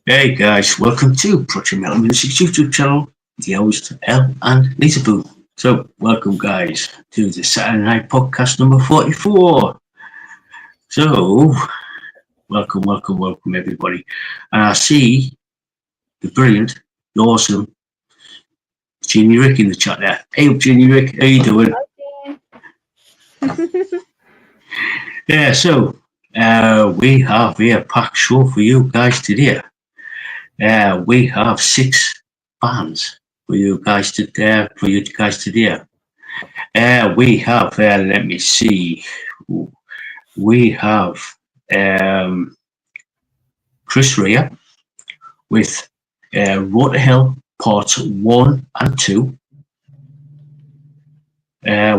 Hey guys, welcome to Project Metal Music's YouTube channel, the host Ell and Lisaboo. So, welcome guys to the Saturday Night Podcast number 44. So, welcome everybody. And I see the brilliant, the awesome Jeannie Rick in the chat there. Hey up Jeannie Rick, how you doing? Yeah, so we have a packed show for you guys today. We have 6 bands for you guys today. We have. Let me see. We have Chris Rea with Road to Hell Parts 1 and 2,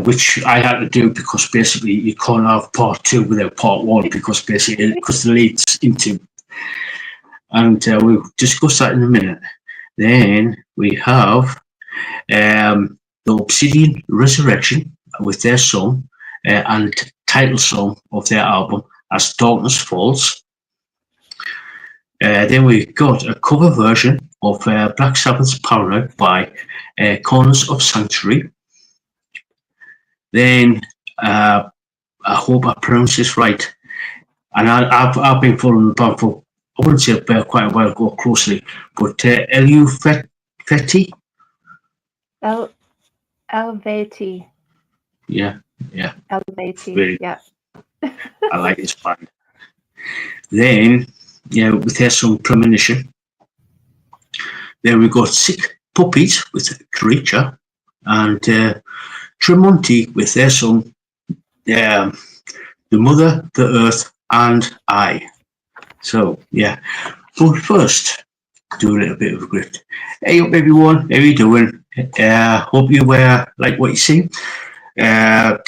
which I had to do because basically you can't have Part 2 without Part 1 because the leads into. And we'll discuss that in a minute. Then we have the Obsidian Resurrection with their song and title song of their album As Darkness Falls. Then we got a cover version of Black Sabbath's Paranoid by Corners of Sanctuary. Then I hope I pronounce this right, and I've been following the band for, I wouldn't say quite a while ago closely, but Eluveitie. Eluveitie. Yeah. Eluveitie, yeah. I like this band. Then, with their song Premonition. Then we got Sick Puppies with Creature, and Tremonti with their song The Mother, the Earth, and I. So, yeah. But first, do a little bit of a grift. Hey up everyone, how you doing? Hope you like what you see. To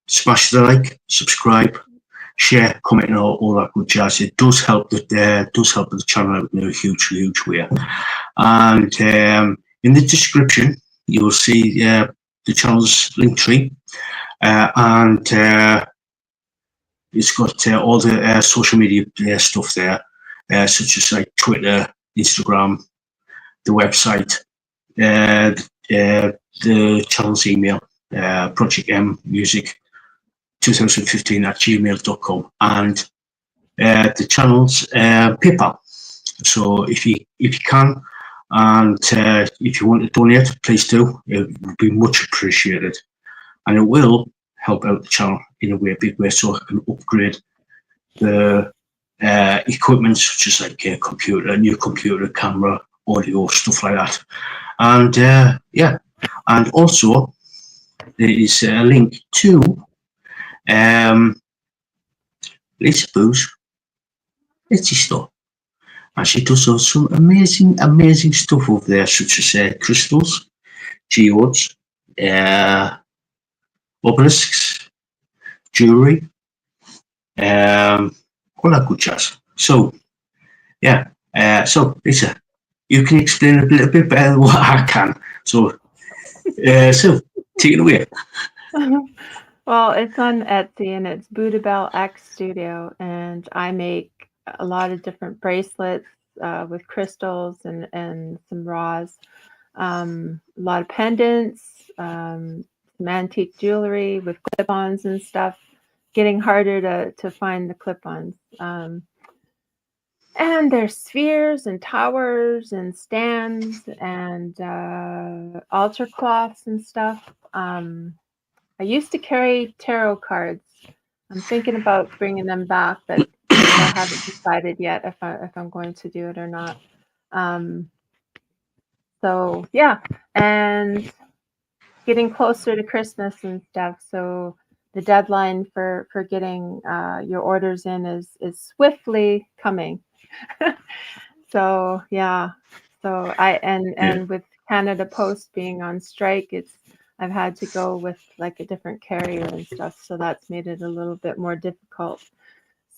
smash the like, subscribe, share, comment, and all that good jazz. It does help the channel out in a huge way. And in the description, you will see the channel's Linktree, and it's got all the social media stuff there, such as like Twitter, Instagram, the website, the channel's email, projectmmusic2015@gmail.com, and the channel's PayPal. So if you can, and if you want to donate, please do. It would be much appreciated, and it will help out the channel in a big way, so I can upgrade the equipment, such as like a new computer, camera, audio, stuff like that. And and also there is a link to Lisaboo's Etsy store, and she does some amazing stuff over there, such as crystals, geodes, obelisks, jewelry, all that good jazz. So so Lisa, you can explain a little bit better than what I can. So take it away. Well, it's on Etsy and it's Buddha X Studio, and I make a lot of different bracelets with crystals and some raws, a lot of pendants, some antique jewelry with clip-ons and stuff. Getting harder to find the clip-ons. And there's spheres and towers and stands and altar cloths and stuff. I used to carry tarot cards. I'm thinking about bringing them back, but I haven't decided yet if I'm going to do it or not. So yeah, and getting closer to Christmas and stuff. So the deadline for getting your orders in is swiftly coming. So yeah, so and with Canada Post being on strike, I've had to go with like a different carrier and stuff, so that's made it a little bit more difficult.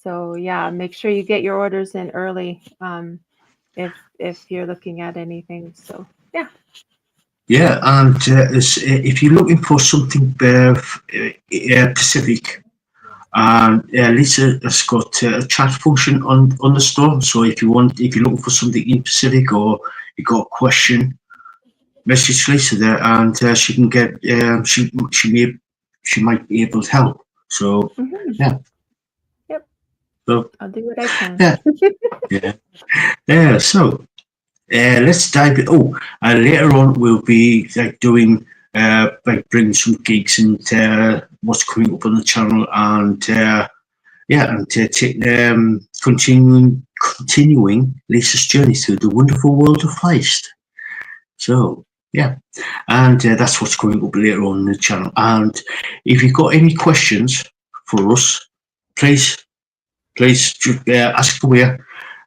So yeah, make sure you get your orders in early if you're looking at anything. So yeah. Yeah, and if you're looking for something specific, And Lisa has got a chat function on the store. So if you're looking for something in specific or you got a question, message Lisa there, and she can get she might be able to help. So yeah. Yep. So I'll do what I can. yeah. Yeah. So let's dive in. Oh, and later on we'll be like doing bringing some gigs and what's coming up on the channel, and continuing Lisa's journey through the wonderful world of Feist. So yeah, and that's what's coming up later on in the channel. And if you've got any questions for us, please ask away.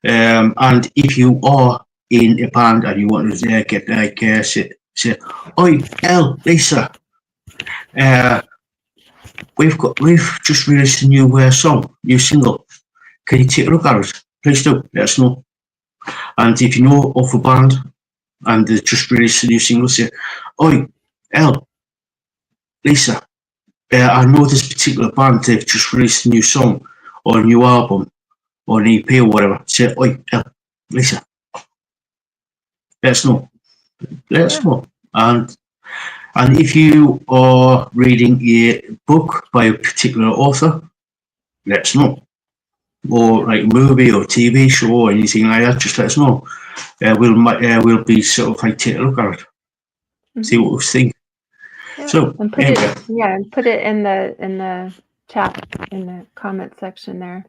And if you are in a band and you want to get like say, "Oi, El, Lisa, we've just released a new song, new single. Can you take a look at it? Please do. Let us know." And if you know of a band and they just released a new single, say, "Oi, El, Lisa, I know this particular band. They've just released a new song or a new album or an EP or whatever." Say, "Oi, El, Lisa, let us know. Let us know." And if you are reading a book by a particular author, let us know. Or like a movie or TV show or anything like that, just let us know. We'll be sort of like take a look at it, see what we think. Yeah. So and put it in the chat in the comment section there.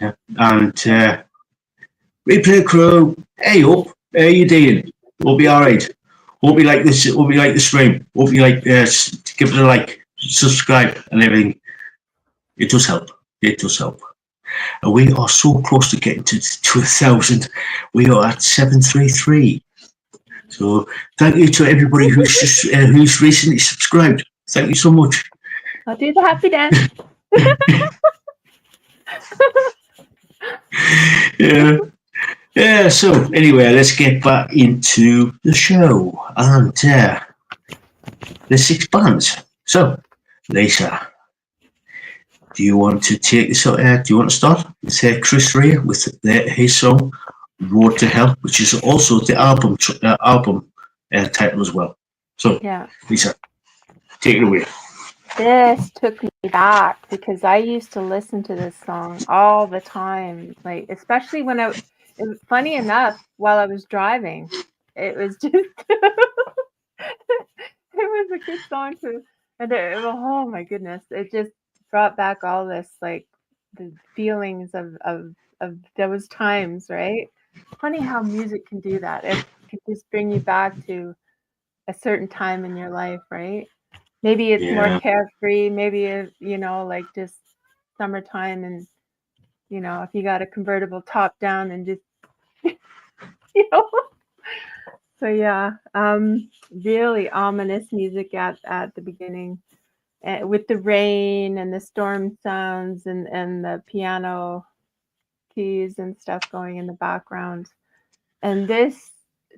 Yeah, and replay crew, hey up, how you doing? We'll be all right. Hope you like this. Hope you like the stream. Hope you like give it a like, subscribe, and everything. It does help. It does help. And we are so close to getting to 1,000. We are at 733. So thank you to everybody who's recently subscribed. Thank you so much. I'll do the happy dance. Yeah. Yeah, so anyway, let's get back into the show and the 6 bands. So, Lisa, do you want to take this? Do you want to start with Chris Rea with his song "Road to Hell," which is also the album title as well. So, Yeah. Lisa, take it away. This took me back because I used to listen to this song all the time, like especially when funny enough, while I was driving, it was just it was a good song to, and oh my goodness, it just brought back all this like the feelings of those times, right? Funny how music can do that. It can just bring you back to a certain time in your life, right? Maybe it's more carefree. Maybe like just summertime, and if you got a convertible top down and just you know. So yeah, really ominous music at the beginning, with the rain and the storm sounds and the piano keys and stuff going in the background. And this,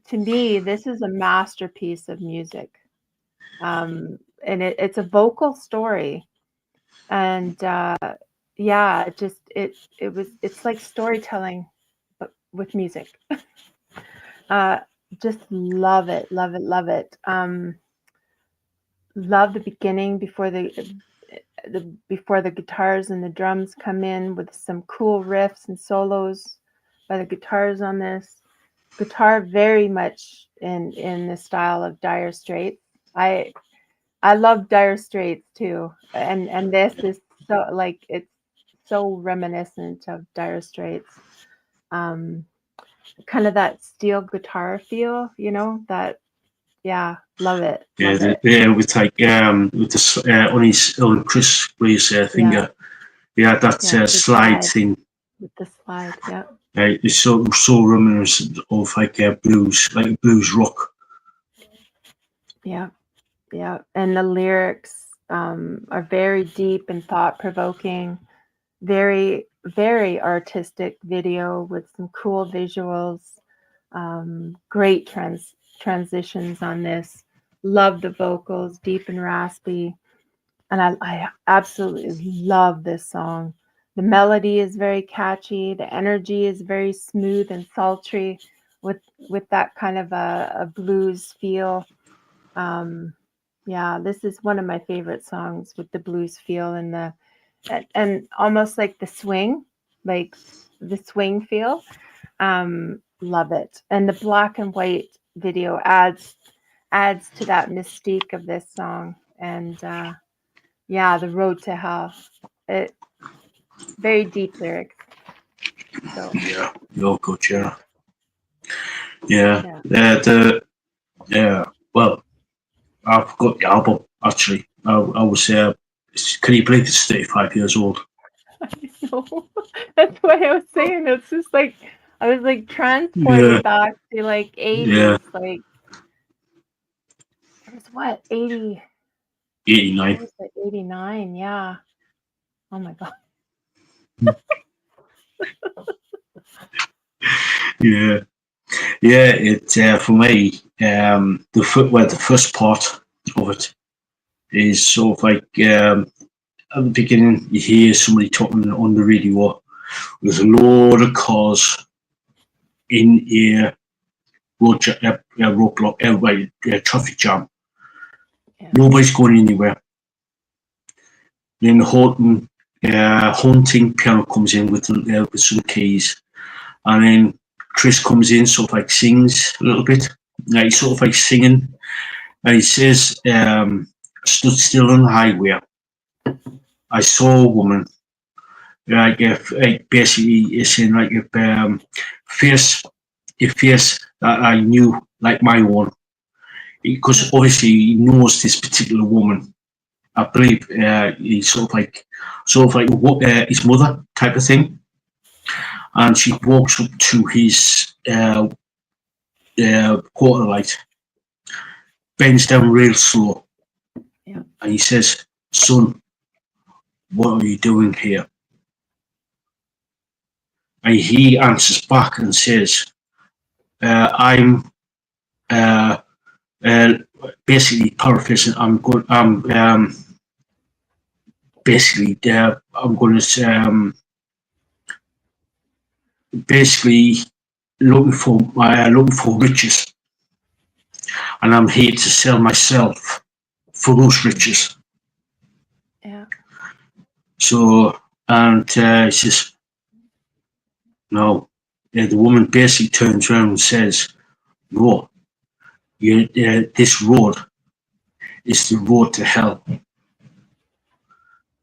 to me, this is a masterpiece of music. And it's a vocal story, and yeah, it's like storytelling, but with music. Just love it, love it, love it. Love the beginning before the guitars and the drums come in with some cool riffs and solos by the guitars on this. Guitar very much in the style of Dire Straits. I love Dire Straits too, and this is so like it's so reminiscent of Dire Straits. Kind of that steel guitar feel, that, yeah, love it. Love it. With like with the on Chris Rea's finger, that slide thing. With the slide, yeah. It's so reminiscent of like blues rock. Yeah, yeah, and the lyrics are very deep and thought provoking. Very, very artistic video with some cool visuals. Great transitions on this. Love the vocals, deep and raspy. And I absolutely love this song. The melody is very catchy. The energy is very smooth and sultry with that kind of a blues feel. Yeah, this is one of my favorite songs with the blues feel and and almost like the swing, like the swing feel. Love it. And the black and white video adds to that mystique of this song. And yeah, the road to hell. It very deep lyrics. So Yeah, you're good, yeah. Yeah. yeah. Well, I've got the album actually. I was can you believe it's 35 years old? No, that's why I was saying it's just like I was like Yeah, transported back to like yeah. 80s. Like it was what 80? What 89. was it? 89? Yeah. Oh my god. Yeah, yeah. It for me, the first part of it is sort of like at the beginning you hear somebody talking on the radio. There's a load of cars in a roadblock, traffic jam. Yeah. Nobody's going anywhere. Then the haunting piano comes in with some keys, and then Chris comes in, sort of like sings a little bit. Like he's sort of like singing, and he says, "Stood still on the highway. I saw a woman." Like basically, it's saying like face, a face that I knew like my own, because obviously he knows this particular woman. I believe he's sort of like his mother type of thing, and she walks up to his quarter light, bends down real slow, Yeah. and he says, "Son, what are you doing here?" And he answers back and says, "I'm uh, basically paraphrasing. Basically I'm going to basically looking for riches, and I'm here to sell myself for those riches." Yeah. So, and he says, "No." The woman basically turns around and says, "No, this road is the road to hell."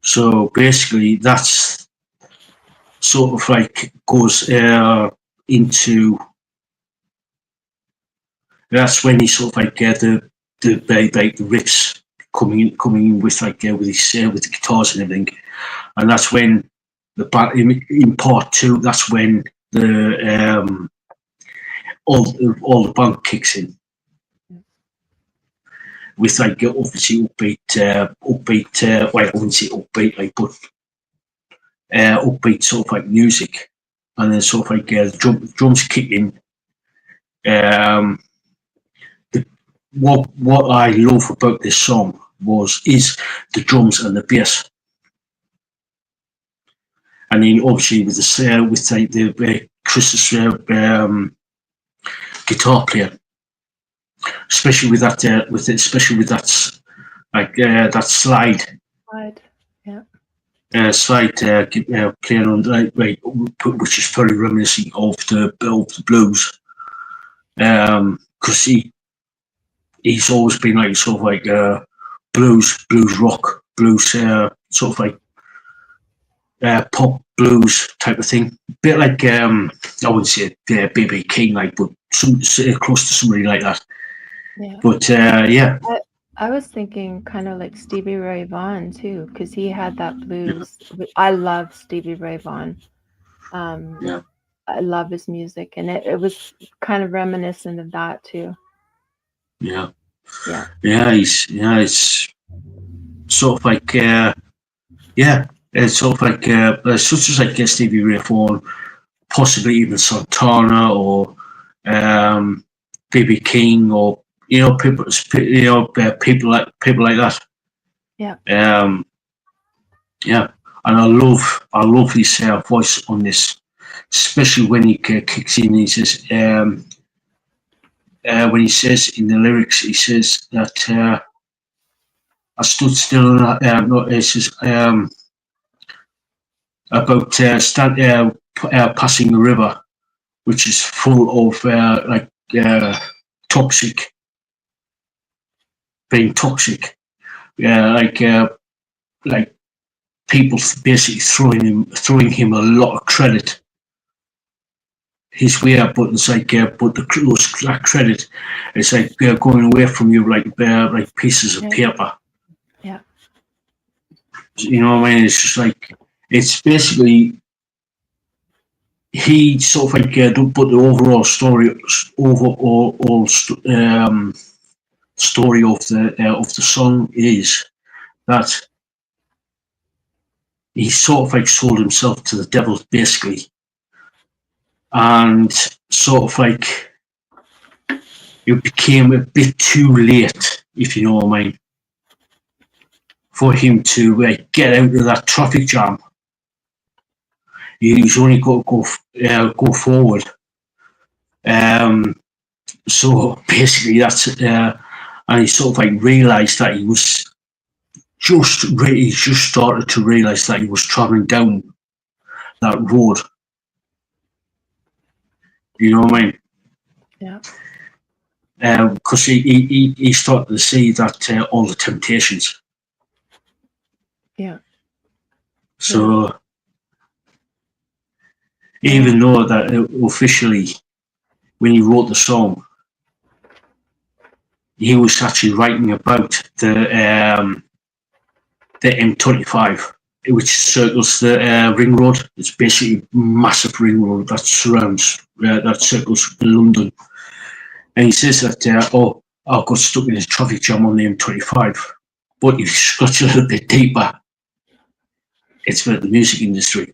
So basically, that's sort of like goes into, that's when he sort of like the riffs coming in with like with the guitars and everything, and that's when in part two, that's when the all the band kicks in with like obviously upbeat, well, I wouldn't say upbeat like, but upbeat sort of like music, and then sort of like drums kick in. Um, what I love about this song is the drums and the bass, and then obviously with the Chris's guitar player, especially with that slide. Right. Yeah. Slide playing on like, which is very reminiscent of the blues, because he's always been like sort of like blues rock, blues sort of like pop blues type of thing. Bit like I wouldn't say BB King like, but close to somebody like that. Yeah. But yeah. I was thinking kind of like Stevie Ray Vaughan too, because he had that blues. I love Stevie Ray Vaughan. Yeah. I love his music, and it was kind of reminiscent of that too. Yeah. Yeah. It's sort of like it's sort of like such as like Stevie Ray Vaughan, possibly even Santana or BB King, or people like that. Yeah. Yeah, and I love his voice on this, especially when he kicks in. He says, when he says in the lyrics, he says that I stood still. No, it says about passing the river, which is full of toxic, being toxic. Yeah, like people basically throwing him a lot of credit his way up, but it's like but that credit, it's like going away from you like pieces of paper. Yeah. You know what I mean? It's just like, it's basically, he sort of like but the overall story story of the song is that he sort of like sold himself to the devil basically, and sort of like it became a bit too late, if you know what I mean, for him to get out of that traffic jam. He's only got to go forward. So basically, that's and he sort of like realised that he just started to realise that he was travelling down that road. You know what I mean? Yeah. Because he started to see that all the temptations. Yeah. So even though that officially, when he wrote the song, he was actually writing about the M25, which circles the ring road. It's basically a massive ring road that surrounds, that circles London. And he says that, I got stuck in a traffic jam on the M25. But if you scratch a little bit deeper, it's about the music industry.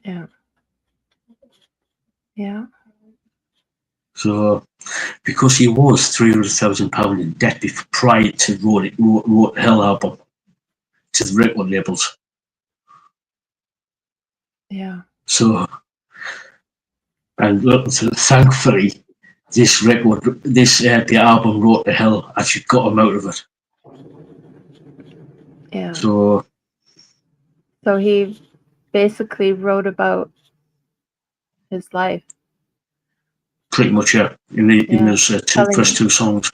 Yeah. Yeah. So, because he was £300,000 in debt prior to wrote the Hell album to the record labels. Yeah. So, and look, thankfully, the album Wrote the Hell actually got him out of it. Yeah. So he basically wrote about his life. pretty much, yeah. In those first two songs,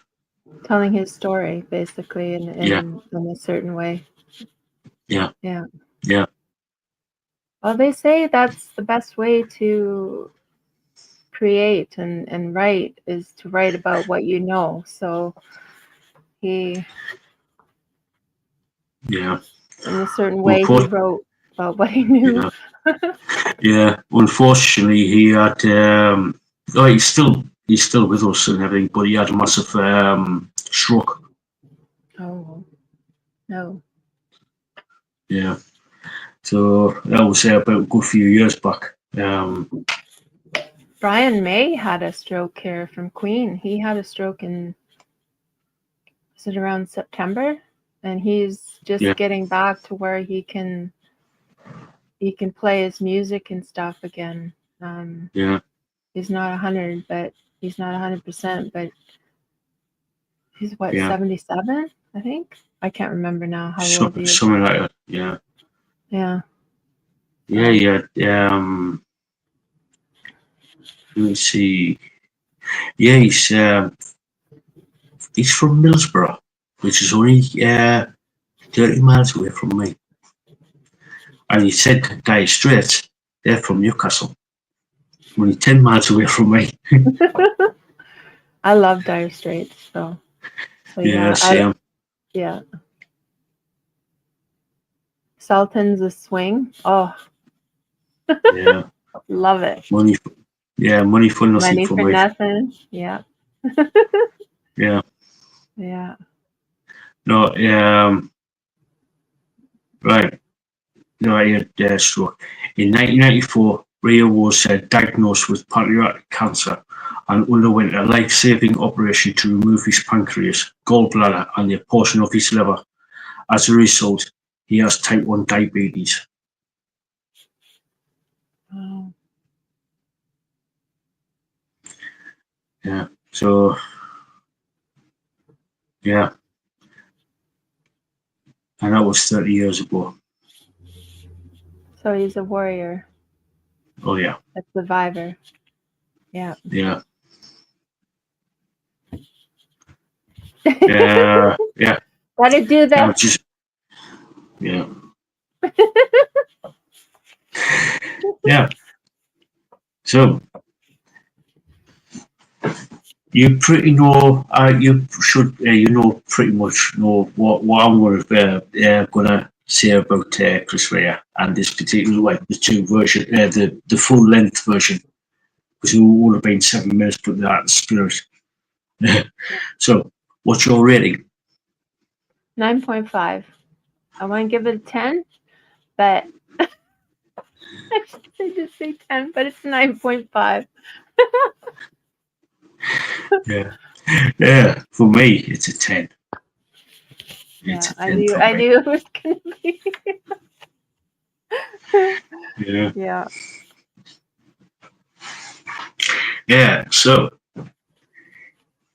telling his story basically in a certain way. Yeah. Yeah. Yeah. Well, they say that's the best way to create and write is to write about what you know. So he, in a certain way, he wrote about what he knew. Yeah. Unfortunately, he had. He's still with us and everything, but he had a massive stroke. Oh no. Yeah. So that was about a good few years back. Brian May had a stroke here from Queen. He had a stroke in, is it around September? And he's just getting back to where he can play his music and stuff again. He's not 100, but he's not 100%, but he's what, 77, I think? I can't remember now how old he is. Something like that, yeah. Yeah. Yeah. Let me see. Yeah, he's from Middlesbrough, which is only 30 miles away from me. And he said Dire Straits, they're from Newcastle. Only 10 miles away from me. I love Dire Straits, so yeah, same. Yeah. Sultan's a Swing. Oh. Yeah. Love it. Money for nothing Money for for me. nothing. Yeah. Yeah. Yeah. No, right. No, I had stroke. In 1994, Rio was diagnosed with pancreatic cancer and underwent a life-saving operation to remove his pancreas, gallbladder, and a portion of his liver. As a result, he has type 1 diabetes. Wow. Yeah. So, yeah. And that was 30 years ago. So he's a warrior, Oh, yeah. a survivor. Yeah. Yeah. Yeah. Gotta do that. Just, yeah. Yeah. So, you pretty know, you should, pretty much know what I'm gonna say about Chris Rea and this particular, like the two version, the full length version, because it would have been 7 minutes, but that's spirit. So, what's your rating? 9.5. I want to give it a 10, but I should just say 10, but it's 9.5. Yeah. For me, it's a 10. It's Yeah, a 10 I knew it was gonna be. Yeah. Yeah. Yeah. So,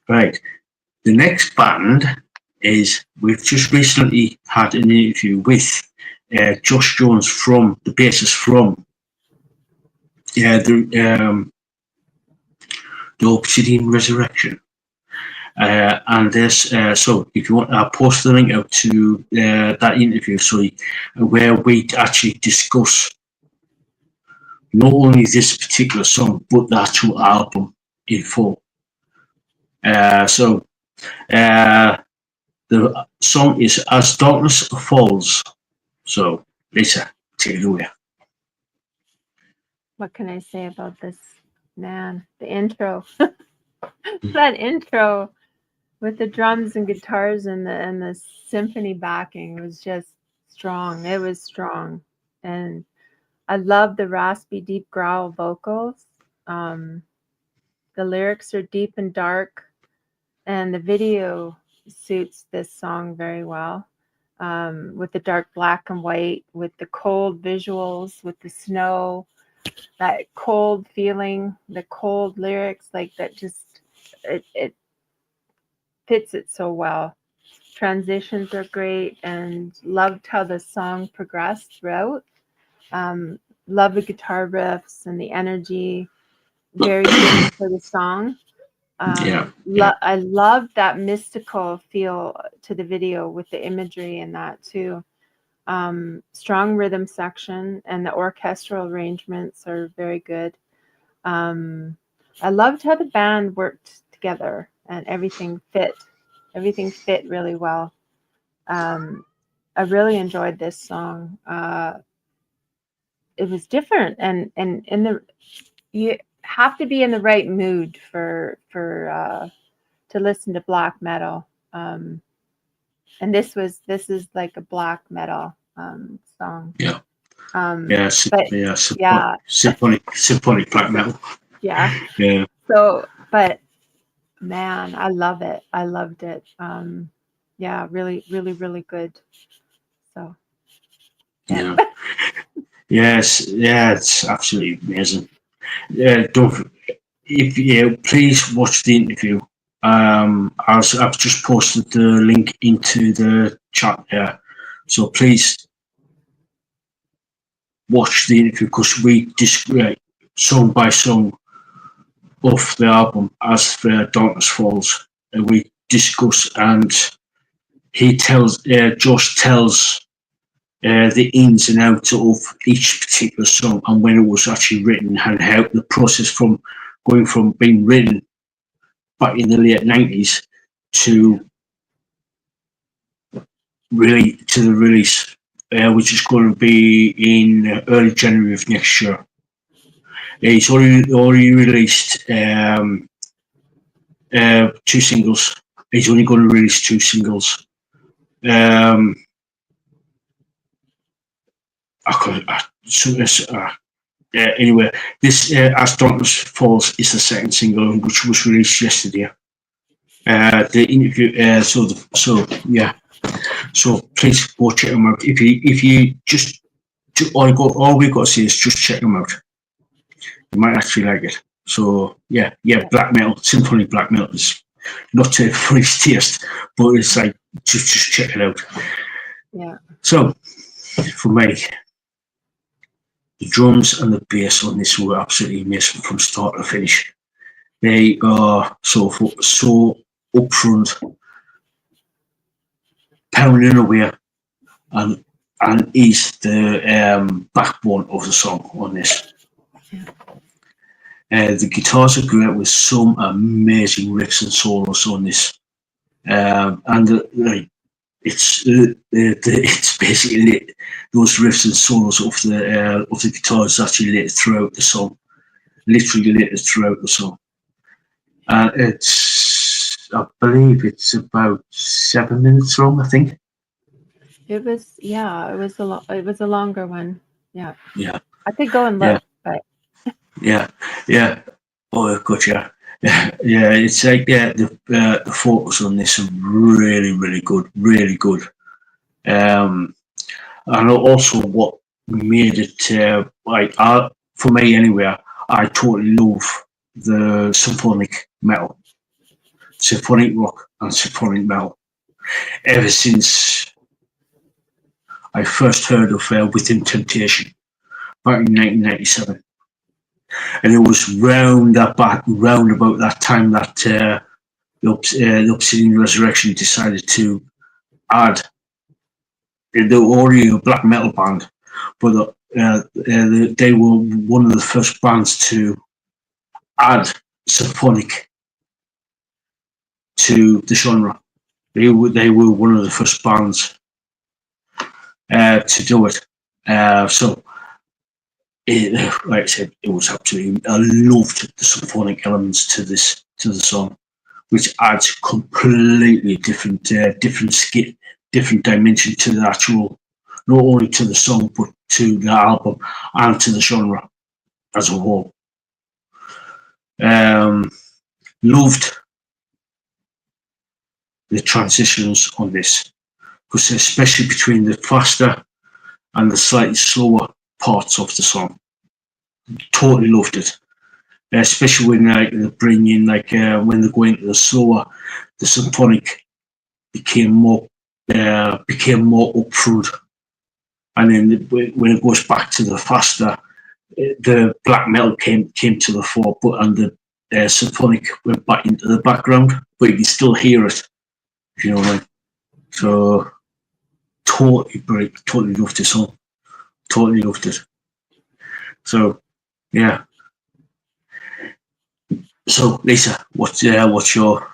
right. The next band is, we've just recently had an interview with Josh Jones from the bassist from the Obsidian Resurrection. And this, so if you want, I'll post the link out to that interview, so where we actually discuss not only this particular song but the actual album in full. So the song is As Darkness Falls. So, Lisa, take it away. What can I say about this? Man, the intro. That intro with the drums and guitars and the symphony backing was just strong. It was strong. And I love the raspy, deep growl vocals. The lyrics are deep and dark, and the video suits this song very well. With the dark black and white, with the cold visuals, with the snow, that cold feeling, the cold lyrics, like that just, it fits it so well. Transitions are great, and loved how the song progressed throughout. Love the guitar riffs and the energy. Very good for the song. I love that mystical feel to the video with the imagery and that too. Strong rhythm section, and the orchestral arrangements are very good. I loved how the band worked together and everything fit. Everything fit really well. I really enjoyed this song. It was different, and in the, you have to be in the right mood for to listen to black metal. And this is like a black metal song. Yeah. Symphonic black metal. Yeah. Yeah. So, but man, I love it. I loved it. Yeah, really, really, really good. So. Yeah. Yes. Yeah. It's absolutely amazing. Please watch the interview. I've just posted the link into the chat there, so please watch the interview, because we discuss song by song of the album As the Darkness Falls, and we discuss, and Josh tells the ins and outs of each particular song and when it was actually written, and how the process from going from being written back in the late 90s to the release, which is going to be in early January of next year. He's already released 2 singles. He's only going to release 2 singles. anyway, this As Darkness Falls is the second single, which was released yesterday. The interview, so please go check them out. If you just all we got to say is just check them out. You might actually like it. So yeah, black metal, symphonic black metal is not to everybody's taste, but it's like just check it out. Yeah. So for me, the drums and the bass on this were absolutely amazing from start to finish. They are so upfront, pounding away, and is the backbone of the song on this. The guitars are great with some amazing riffs and solos on this, it's basically lit, those riffs and solos of the guitars actually lit throughout the song, literally lit throughout the song. And I believe it's about 7 minutes long, I think. It was a longer one. Yeah. Yeah. I could go and look, but yeah. Oh, gotcha. Yeah, it's like the photos on this are really, really good, really good. And also what made it for me anyway, I totally love the symphonic metal, symphonic rock, and symphonic metal. Ever since I first heard of Within Temptation back in 1997. And it was round about that time that the Obsidian Resurrection decided to add. They were already a black metal band, but they were one of the first bands to add symphonic to the genre. They were one of the first bands to do it. Like I said, it was absolutely. I loved the symphonic elements to the song, which adds completely different dimension to the actual, not only to the song but to the album and to the genre as a whole. Loved the transitions on this, because especially between the faster and the slightly slower parts of the song. Totally loved it, especially when they bring in when they go into the slower, the symphonic became more upfront, and then when it goes back to the faster, the black metal came to the fore, and the symphonic went back into the background, but you can still hear it, if you know what I mean. So totally loved this song. Totally loved it. So yeah. So Lisa, what's your?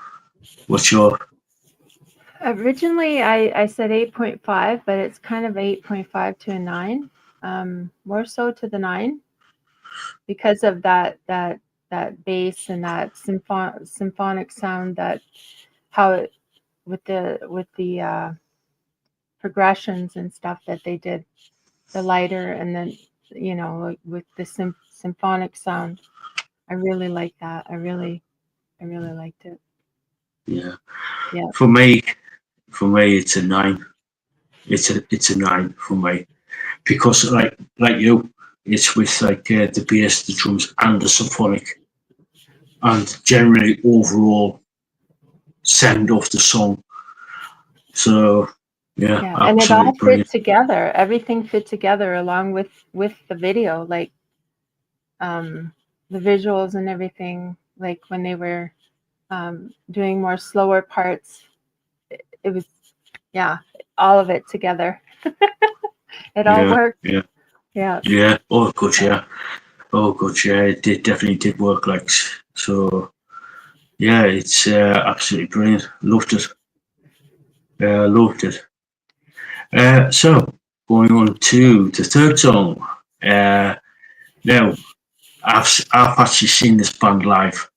Originally I said 8.5, but it's kind of 8.5 to a 9. More so to the 9 because of that bass and that symphonic sound, that how it with the progressions and stuff that they did, the lighter, and then with the symphonic sound. I really like that. I really liked it. Yeah. Yeah. For me, it's a 9. It's a 9 for me, because like you, it's with the bass, the drums, and the symphonic, and generally overall sound of the song. So yeah, and it all brilliant. fit together. Everything fit together along with the video, like the visuals and everything. Like when they were doing more slower parts, it was all of it together. It all worked. Yeah. Oh good, yeah. It definitely did work. So. Yeah, it's absolutely brilliant. Loved it. So going on to the third song. Now I've actually seen this band live.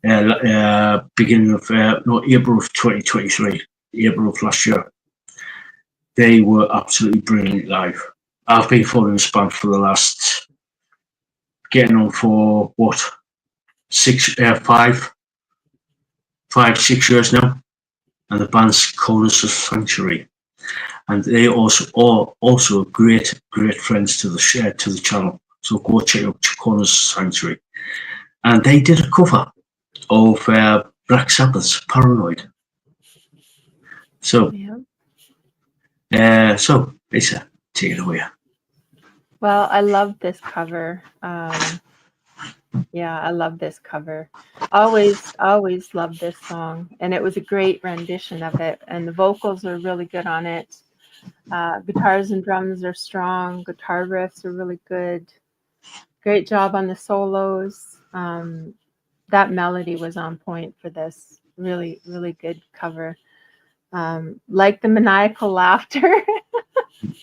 Beginning of April of 2023, April of last year. They were absolutely brilliant live. I've been following this band for the last getting on for what 6 now, and the band's called us Sanctuary, and they also great friends to the channel. So go check out Corners Sanctuary, and they did a cover of Black Sabbath's Paranoid. So, so Lisa, take it away. Well, I love this cover. Yeah, I love this cover. Always loved this song, and it was a great rendition of it. And the vocals are really good on it. Guitars and drums are strong. Guitar riffs are really good. Great job on the solos. That melody was on point for this. Really, really good cover. Like the maniacal laughter.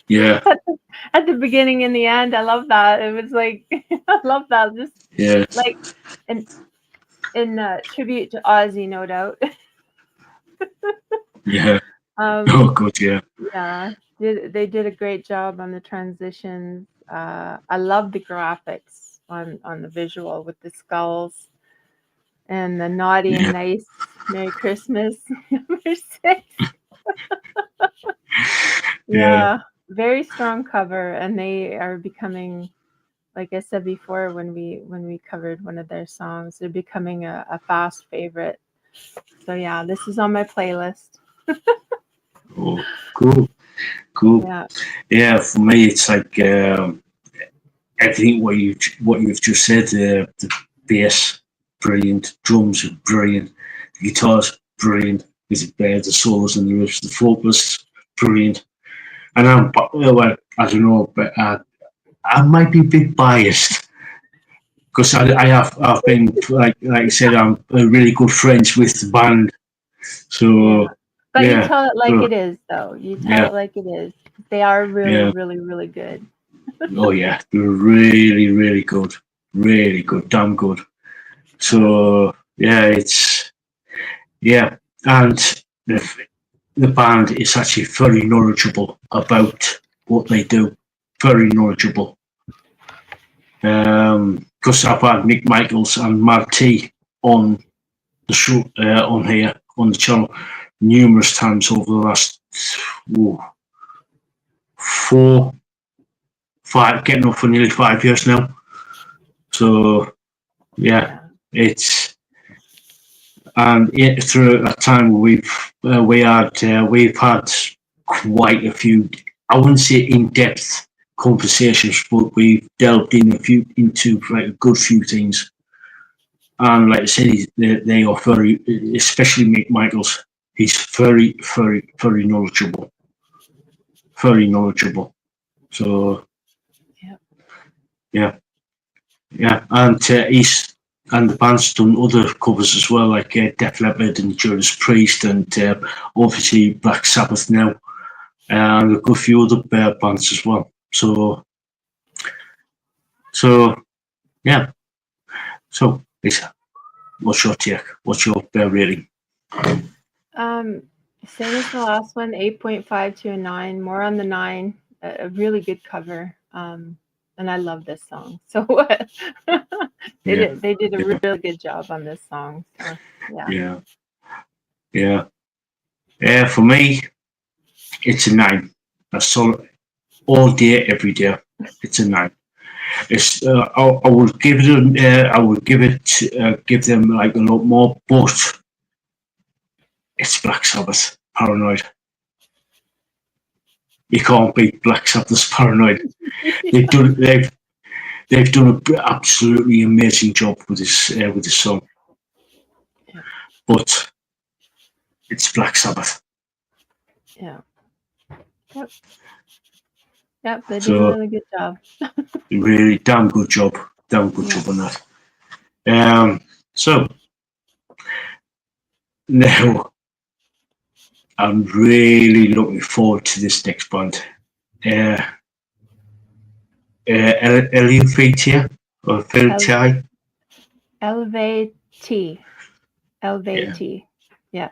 Yeah. At the beginning and the end, I love that. It was like I love that. Just like in tribute to Ozzy, no doubt. Yeah. Oh, good. Yeah. Yeah. They did a great job on the transitions. I love the graphics on the visual with the skulls and the naughty and nice Merry Christmas number 6. Yeah, very strong cover, and they are becoming, like I said before when we covered one of their songs, they're becoming a fast favorite. So yeah, this is on my playlist. Oh, cool. Yeah, for me it's like everything what you've just said. The bass, brilliant. Drums are brilliant. The guitars, brilliant. The solos and the riffs, the focus, brilliant. And I don't know, but I might be a bit biased because I've been like I said, I'm really good friends with the band. So, but you tell it like it is, though. You tell it like it is. They are really, really, really good. Oh yeah, they're really, really good, damn good. So it's and the band is actually very knowledgeable about what they do. Very knowledgeable. Because I've had Mick Michaels and Matt T on the show on here on the channel numerous times over the last 5, getting up for nearly 5 years now. So it's through that time we've had quite a few. I wouldn't say in-depth conversations, but we've delved into like a good few things. And like I said, they are very, especially Mick Michaels. He's very, very, very knowledgeable. Very knowledgeable. So yeah, and the band's done other covers as well, like Def Leppard and Judas Priest, and obviously Black Sabbath now, and a good few other bands as well. So yeah. So Lisa, what's your take? What's your rating? Same as the last one, 8.5 to a 9. More on the 9. A really good cover. And I love this song. So they did a really good job on this song. So, yeah. For me, it's a 9. That's solid. All day, every day. It's a 9. It's I would give it give them like a lot more, but it's Black Sabbath Paranoid. You can't beat Black Sabbath's Paranoid. They've done an absolutely amazing job with this song. But it's Black Sabbath. Yeah. Yep, they did a really good job. Really damn good job. Damn good job on that. So now I'm really looking forward to this next band. Eluveitie or Eluveitie. Eluveitie. Yeah.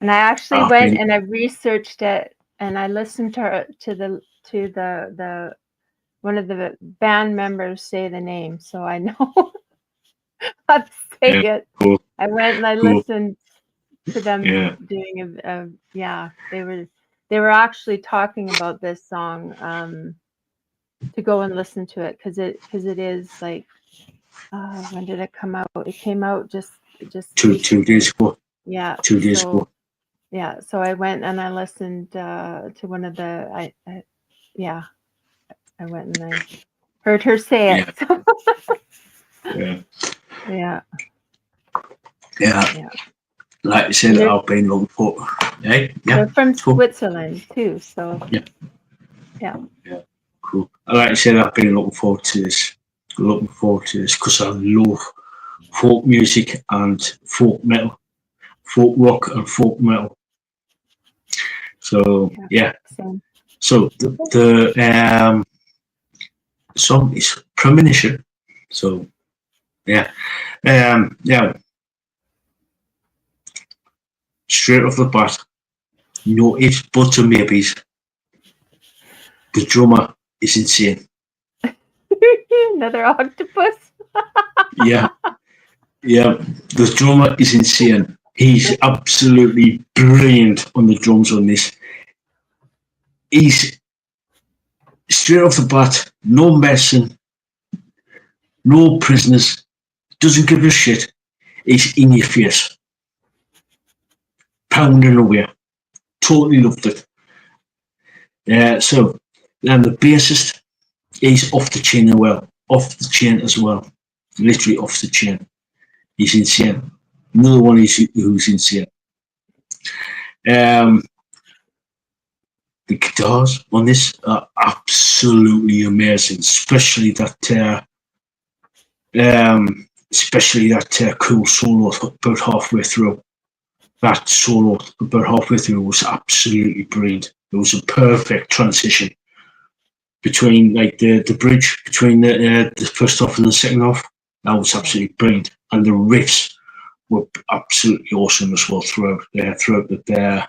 And I actually went and I researched it and I listened to the one of the band members say the name, so I know how to say it. Cool. I went and I Cool. listened to them Yeah. doing they were actually talking about this song to go and listen to it because it is like when did it come out? It came out just 2 days ago. Yeah. 2 days ago. Yeah, so I went and I listened to one of the I went and I heard her say it. Yeah. Yeah. Yeah. Like I said, I've been looking for. Hey, yeah. They're from Switzerland too, so yeah. Cool. Like I said, I've been looking forward to this. Because I love folk music and folk metal, folk rock and folk metal. So yeah. Same. So the song is Premonition. So yeah. Straight off the bat, no ifs, buts, or maybes. The drummer is insane. Another octopus. Yeah. The drummer is insane. He's absolutely brilliant on the drums on this. He's straight off the bat, no messing, no prisoners, doesn't give a shit. He's in your face, pounding away. Totally loved it. So then the bassist, he's off the chain as well. Literally off the chain. He's insane. Another one who's insane. The guitars on this are absolutely amazing, especially that cool solo about halfway through. That solo about halfway through was absolutely brilliant. It was a perfect transition between like the bridge between the first half and the second half. That was absolutely brilliant, and the riffs were absolutely awesome as well throughout the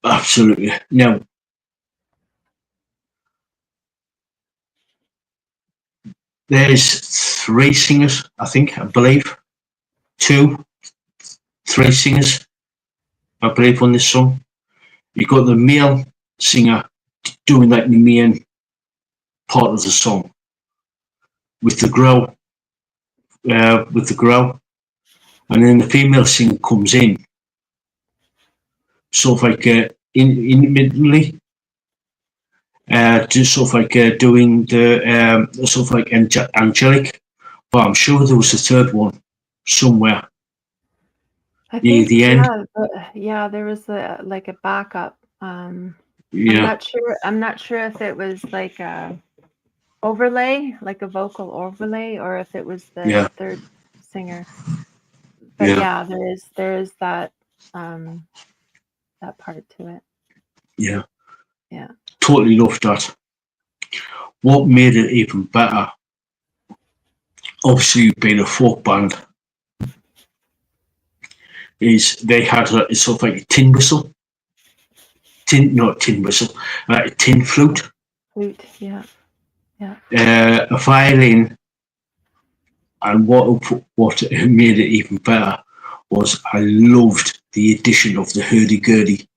absolutely. Now, there's 3 singers, I believe. 3 singers, I believe, on this song. You've got the male singer doing like the main part of the song with the growl, and then the female singer comes in, sort of like intermittently, just sort of like doing the sort of like angelic. But I'm sure there was a third one somewhere. I think the end. There was like a backup. I'm not sure if it was like a overlay, like a vocal overlay, or if it was the third singer. But there is that that part to it. Yeah. Yeah. Totally loved that. What made it even better, obviously being a folk band, is they had it's sort of like a tin whistle. A tin flute. Yeah. A violin, and what made it even better was I loved the addition of the hurdy-gurdy.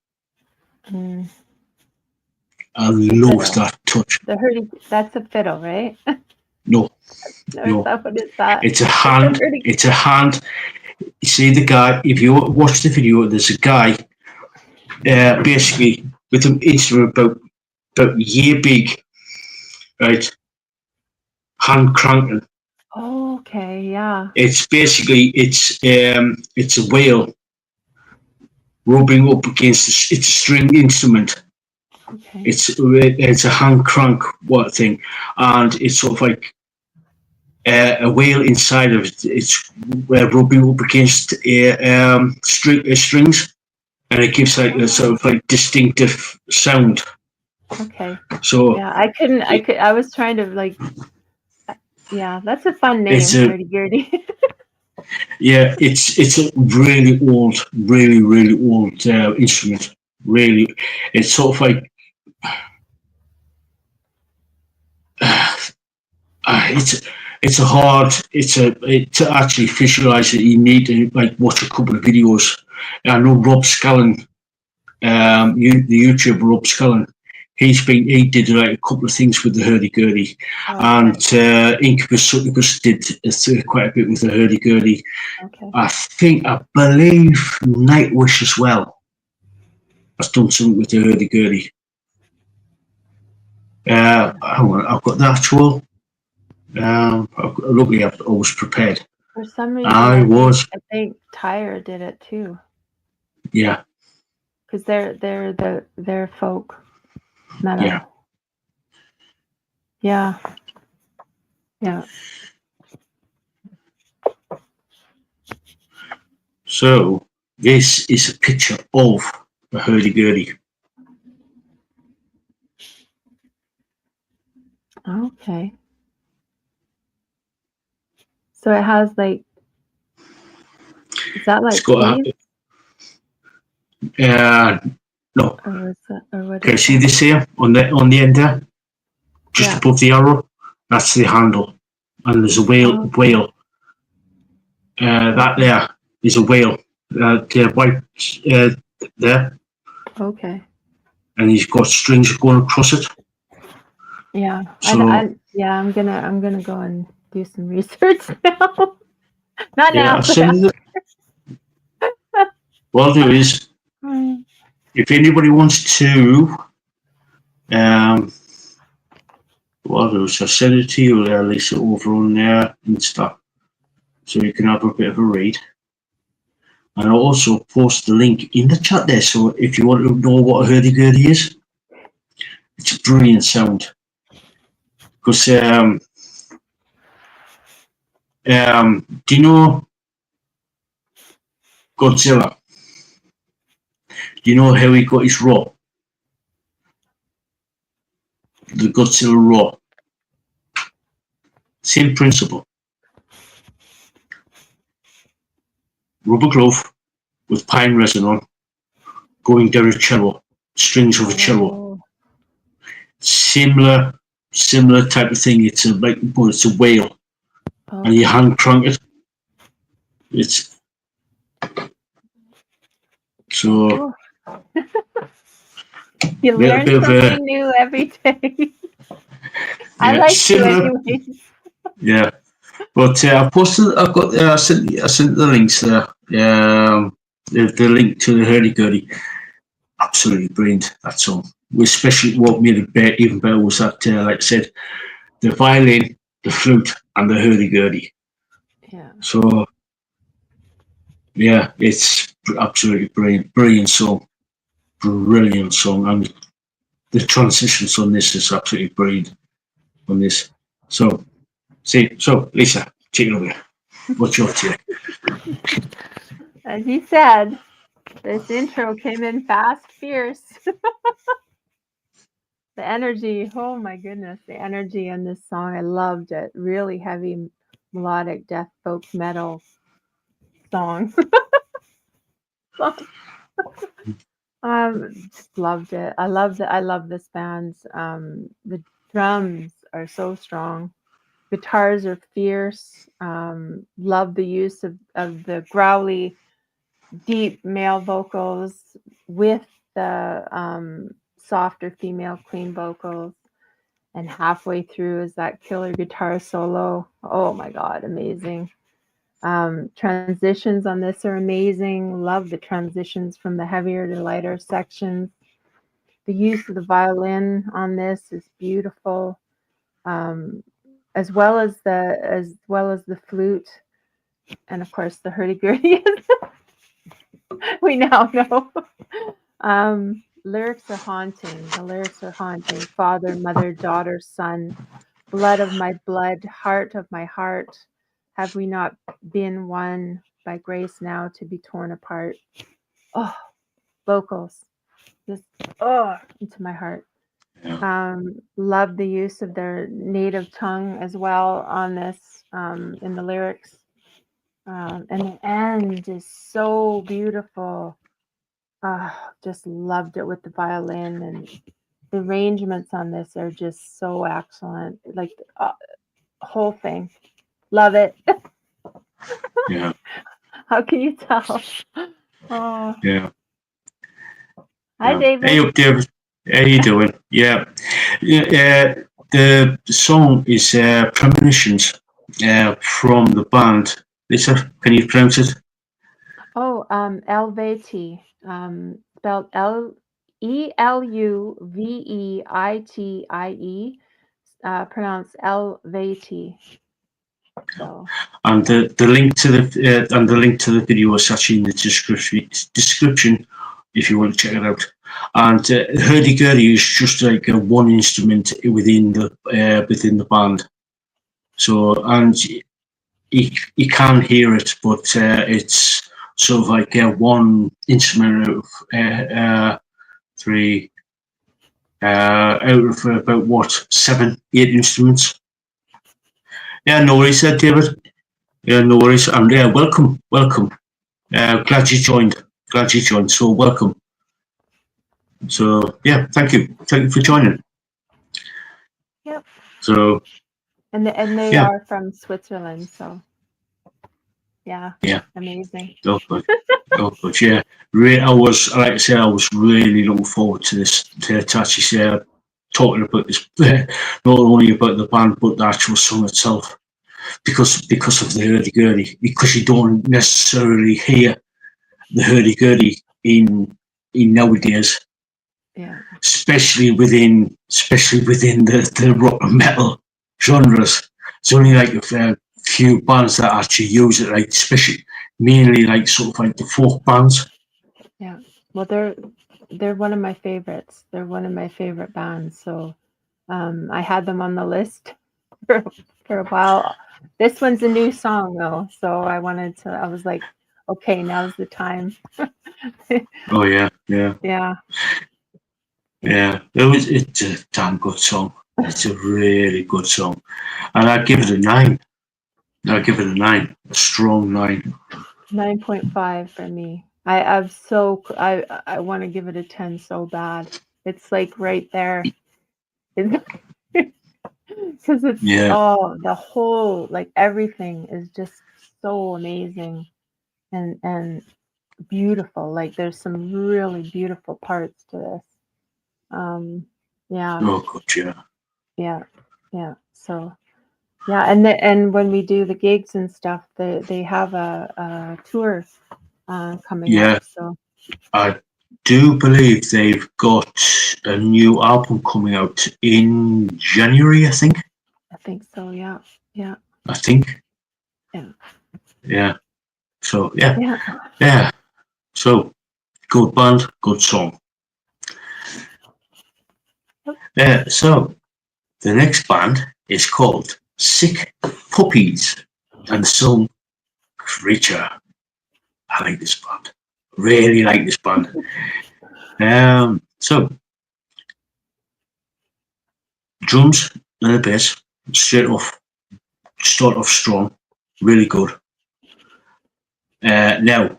I loved that touch. The hurdy, that's a fiddle, right? No. What is that? It's a hand. It's a hand. You see the guy, if you watch the video, there's a guy basically with an instrument about a year big, right? Hand cranking. Oh, okay, yeah. It's basically it's a whale rubbing up against it's a string instrument. Okay. It's a hand crank thing, and it's sort of like a whale inside of it. It's rubbing up against strings, and it gives like a sort of like distinctive sound. Okay. So yeah, I was trying to like. Yeah, that's a fun name, hurdy-gurdy. Yeah, it's a really old instrument. Really, it's sort of like it's a hard, to actually visualize it. You need to like watch a couple of videos. I know Rob Scallon, the YouTuber Rob Scallon. He did like a couple of things with the hurdy-gurdy, and Incubus Succubus did quite a bit with the hurdy-gurdy. Okay. I believe Nightwish as well has done something with the hurdy-gurdy. Hang on, I've got the actual. Luckily, I was prepared. For some reason, I think Tyre did it too. Yeah. Because they're folk metal. Yeah. Yeah. Yeah. So this is a picture of a hurdy-gurdy. Okay. So it has like, is that like sleeves? No. Or what Okay, see this here on the end there? Just above the arrow? That's the handle. And there's a whale. That there is a whale. The white there. Okay. And he's got strings going across it. Yeah. So, I'm gonna go and do some research now. Not now. What I'll do is, if anybody wants to, what I'll do is I'll send it to you there, Lisa, over on there Insta, so you can have a bit of a read. And I'll also post the link in the chat there, so if you want to know what a hurdy-gurdy is, it's a brilliant sound. Because, do you know Godzilla? Do you know how he got his roar? The Godzilla roar. Same principle. Rubber glove with pine resin on, going down a cello, strings of a cello. Similar type of thing. It's a whale, and you hand crank it. It's so. You learn something new every day. I like similar. Yeah, but I posted. I sent the links there. The link to the hurdy-gurdy. Absolutely brilliant, that song. Especially what made it even better was that, like I said, the violin, the flute, and the hurdy-gurdy. Yeah. So, yeah, it's absolutely brilliant song. Brilliant song. And the transitions on this is absolutely brilliant on this. So, Lisa, take it away. What's your take? As you said, this intro came in fast, fierce. The energy, oh my goodness, the energy in this song, I loved it. Really heavy, melodic death folk metal song. Just loved it. I love this band. The drums are so strong. Guitars are fierce. Love the use of the growly, deep male vocals with the softer female clean vocals. And halfway through is that killer guitar solo. Oh my God, amazing. Transitions on this are amazing. Love the transitions from the heavier to lighter sections. The use of the violin on this is beautiful, as well as the flute, and of course the hurdy-gurdy. We now know. Lyrics are haunting. The lyrics are haunting. Father, mother, daughter, son, blood of my blood, heart of my heart. Have we not been one by grace now to be torn apart? Oh, vocals. Just into my heart. Love the use of their native tongue as well on this in the lyrics. And the end is so beautiful. Just loved it with the violin, and the arrangements on this are just so excellent. Like whole thing. Love it. Yeah. How can you tell? Oh, Yeah. hi, David. Hey up, David. How you doing? Yeah. The song is Premonitions from the band. Lisa, can you pronounce it? Oh, Eluveitie, spelled Eluveitie, pronounced Eluveitie. So And the link to the video is actually in the description if you want to check it out. And hurdy-gurdy is just like one instrument within the band. So, and you can hear it, but it's sort of like one instrument out of three, out of about what, 7, 8 instruments. Yeah, no worries, David. Yeah, no worries. And yeah, welcome. Glad you joined. So welcome. So yeah, thank you for joining. yep. So And they yeah. are from Switzerland, so yeah, amazing. Oh good, yeah. I was, like I said, I was really looking forward to this, to actually talking about this, not only about the band but the actual song itself, because of the hurdy-gurdy, because you don't necessarily hear the hurdy-gurdy in nowadays. Yeah. Especially within the rock and metal genres. It's only like a few bands that actually use it, like especially mainly like sort of like the folk bands. Yeah. Well, they're one of my favorites. They're one of my favorite bands. So I had them on the list for a while. This one's a new song though, so I was like, okay, now's the time. Oh yeah. It's a damn good song. It's a really good song, and I'd give it a 9. A strong 9. 9.5 for me. I want to give it a 10 so bad. It's like right there. Because it's the whole, like, everything is just so amazing and beautiful. Like there's some really beautiful parts to this. Yeah. Oh good, Yeah. So yeah, and when we do the gigs and stuff, they have a tour coming up. So I do believe they've got a new album coming out in January, I think. I think so, yeah. I think. Yeah. So yeah. So good band, good song. Yeah. So the next band is called Sick Puppies, and the song Creature. I like this band. Really like this band. So drums and a bass, start off strong, really good. Now,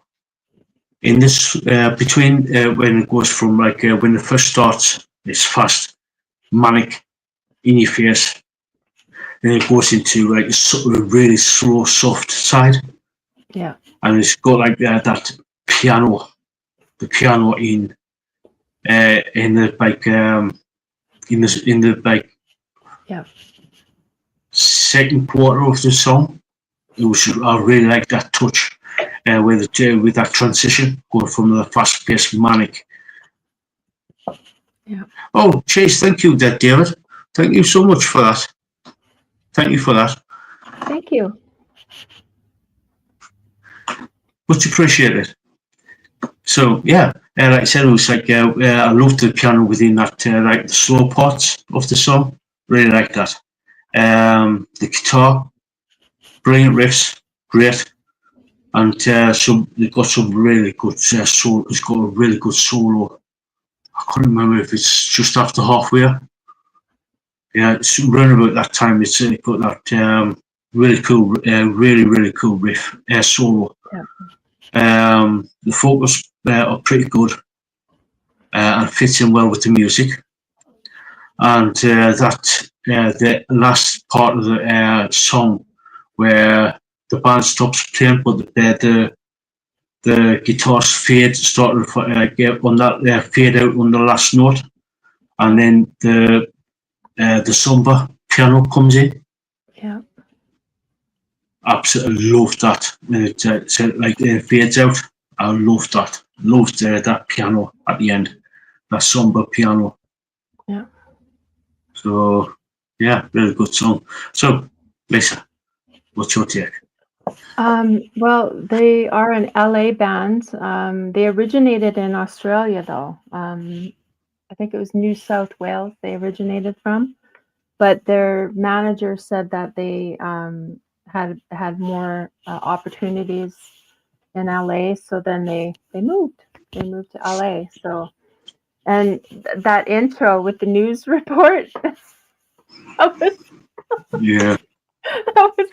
in this between when it goes from like when it first starts, it's fast, manic, in your face, then it goes into like a really slow, soft side. Yeah. And it's got like that piano, the piano in the like in the like second quarter of the song. I really like that touch with that transition going from the fast-paced manic. Yeah. Oh, Chase, thank you, David. Thank you so much for that. Thank you for that. Thank you. Much appreciated. So yeah, like I said, it was like I loved the piano within that, like the slow parts of the song. Really like that. The guitar, brilliant riffs, great, and they've got some really good solo. It's got a really good solo. I can't remember if it's just after halfway. Yeah, it's around about that time. It's got that really cool, really cool riff solo. Yeah. The focus are pretty good and fits in well with the music. And that the last part of the song where the band stops playing, but the guitars fade, started on that fade out on the last note, and then the somber piano comes in. Yeah. Absolutely love that. It fades out. I love that. Loved that piano at the end, that somber piano. Yeah. So yeah, really good song. So Lisa, what's your take? Well, they are an LA band. They originated in Australia, though. I think it was New South Wales they originated from, but their manager said that they had more opportunities in LA, so then they moved. They moved to LA. So, and that intro with the news report, that was Yeah, that was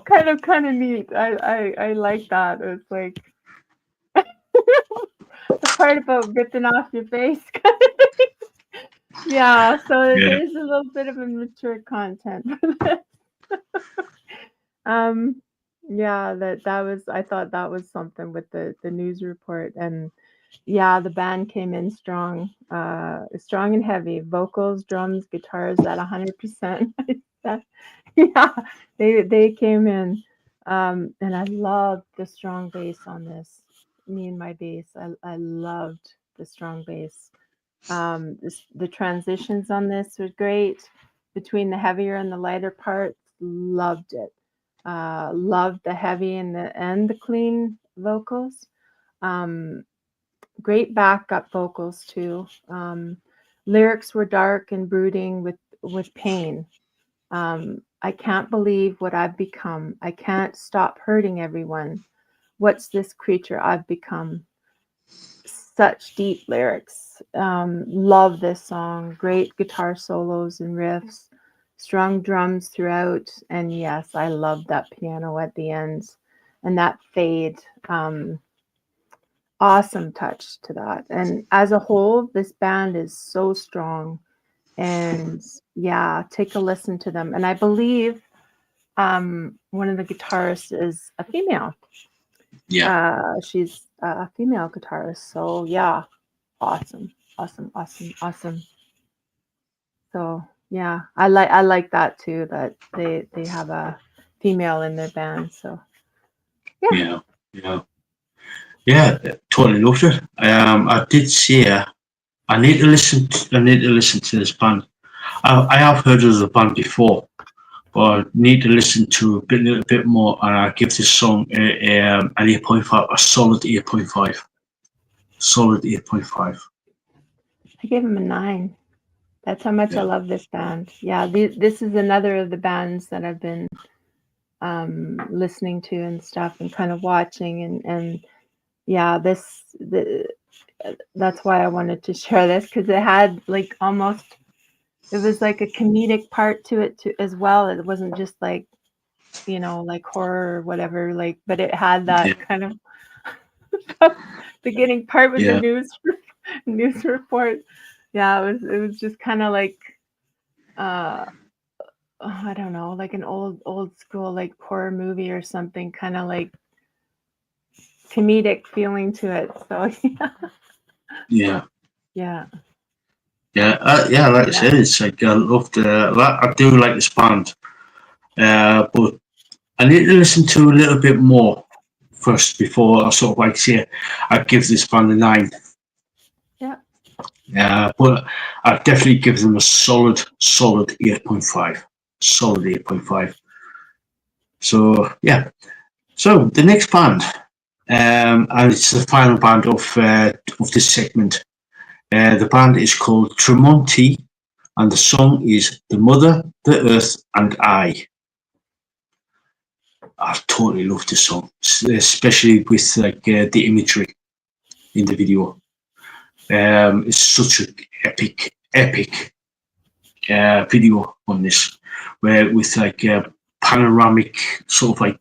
kind of neat. I like that. It's like the part about ripping off your face. Yeah, so yeah, there's a little bit of a mature content for this. Um, yeah, that was I thought that was something with the news report. And yeah, the band came in strong, strong and heavy, vocals, drums, guitars at 100%. Yeah, they came in, and I loved the strong bass on this. Me and my bass, I loved the strong bass. The transitions on this were great between the heavier and the lighter parts. Loved it. Loved the heavy and the clean vocals. Um, Great backup vocals too. Lyrics were dark and brooding with pain. I can't believe what I've become. I can't stop hurting everyone. What's this creature I've become? Such deep lyrics. Love this song. Great guitar solos and riffs. Strong drums throughout. And yes, I love that piano at the end and that fade. Awesome touch to that. And as a whole, this band is so strong. And yeah, take a listen to them. And I believe one of the guitarists is a female. yeah, She's a female guitarist. So yeah, awesome, awesome, awesome, awesome. So yeah, I like that too. That they have a female in their band. So yeah, yeah, yeah, yeah. Totally loved it. I did say I need to listen. I need to listen to this band. I have heard of the band before, but I need to listen to a little bit more, and I give this song an 8.5, a solid 8.5, solid 8.5. I gave him a 9. That's how much I Yeah, love this band. Yeah, this is another of the bands that I've been listening to and stuff, and kind of watching, and yeah, that's why I wanted to share this, because it had like almost, it was like a comedic part to it too, as well. It wasn't just like, like horror or whatever, like, but it had yeah, that kind of beginning part with the yeah, news report. Yeah, it was just kind of like uh I don't know, like an old school like horror movie or something, kind of like comedic feeling to it. So yeah. yeah, Yeah, yeah, like I yeah, said, it's like I love I do like this band, but I need to listen to a little bit more first before I sort of like say I give this band a 9. yeah. But I definitely give them a solid 8.5, solid 8.5. So yeah, so the next band, and it's the final band of this segment. The band is called Tremonti, and the song is "The Mother, the Earth, and I." I totally love this song, especially with like the imagery in the video. It's such an epic video on this, where with like panoramic sort of like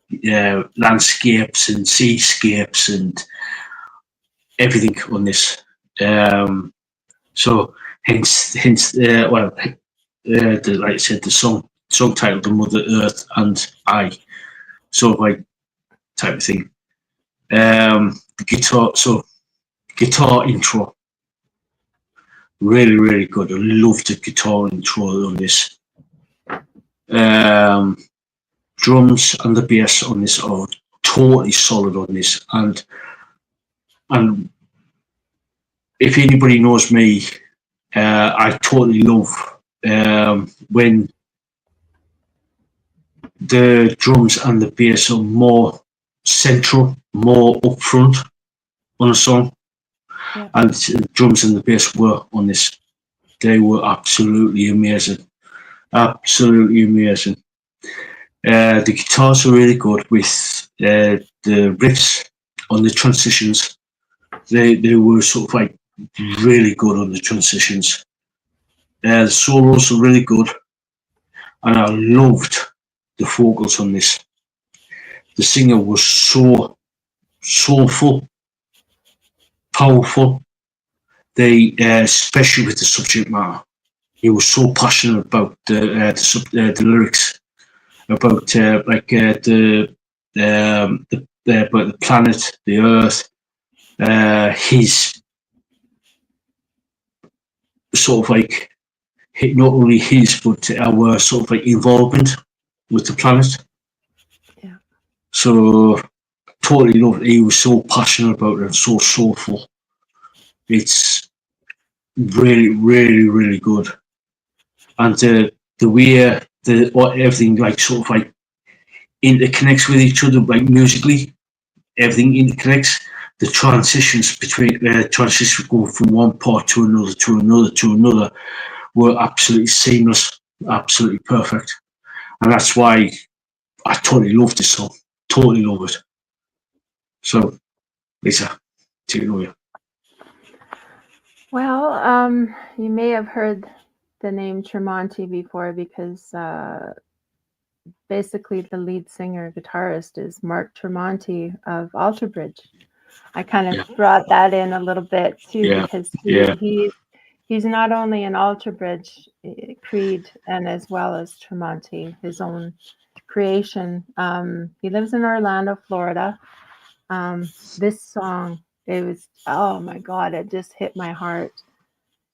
landscapes and seascapes and everything on this. So hence, well, like I said, the song titled "The Mother Earth and I," sort of like type of thing. The guitar intro, really, really good. I love the guitar intro on this. Drums and the bass on this are totally solid on this, and if anybody knows me, I totally love when the drums and the bass are more central, more upfront on a song. Yeah. And the drums and the bass were on this. They were absolutely amazing. Absolutely amazing. The guitars are really good with the riffs on the transitions. They were sort of like really good on the transitions. The solos are really good, and I loved the vocals on this. The singer was so soulful, powerful. They, especially with the subject matter, he was so passionate about the lyrics, about about the planet, the Earth, his sort of like not only his but our sort of like involvement with the planet. Yeah. So totally loved it. He was so passionate about it and so soulful. It's really, really, really good. And the way everything like sort of like interconnects with each other, like musically, everything interconnects. The transitions between transitions going from one part to another to another to another were absolutely seamless, absolutely perfect, and that's why I totally love this song. Totally love it. So, Lisa, take it away. Well, you may have heard the name Tremonti before because basically the lead singer guitarist is Mark Tremonti of Alter Bridge. I kind of brought that in a little bit too because he's not only an Alter Bridge creed and as well as Tremonti, his own creation. He lives in Orlando, Florida. This song, it was, oh my God, it just hit my heart.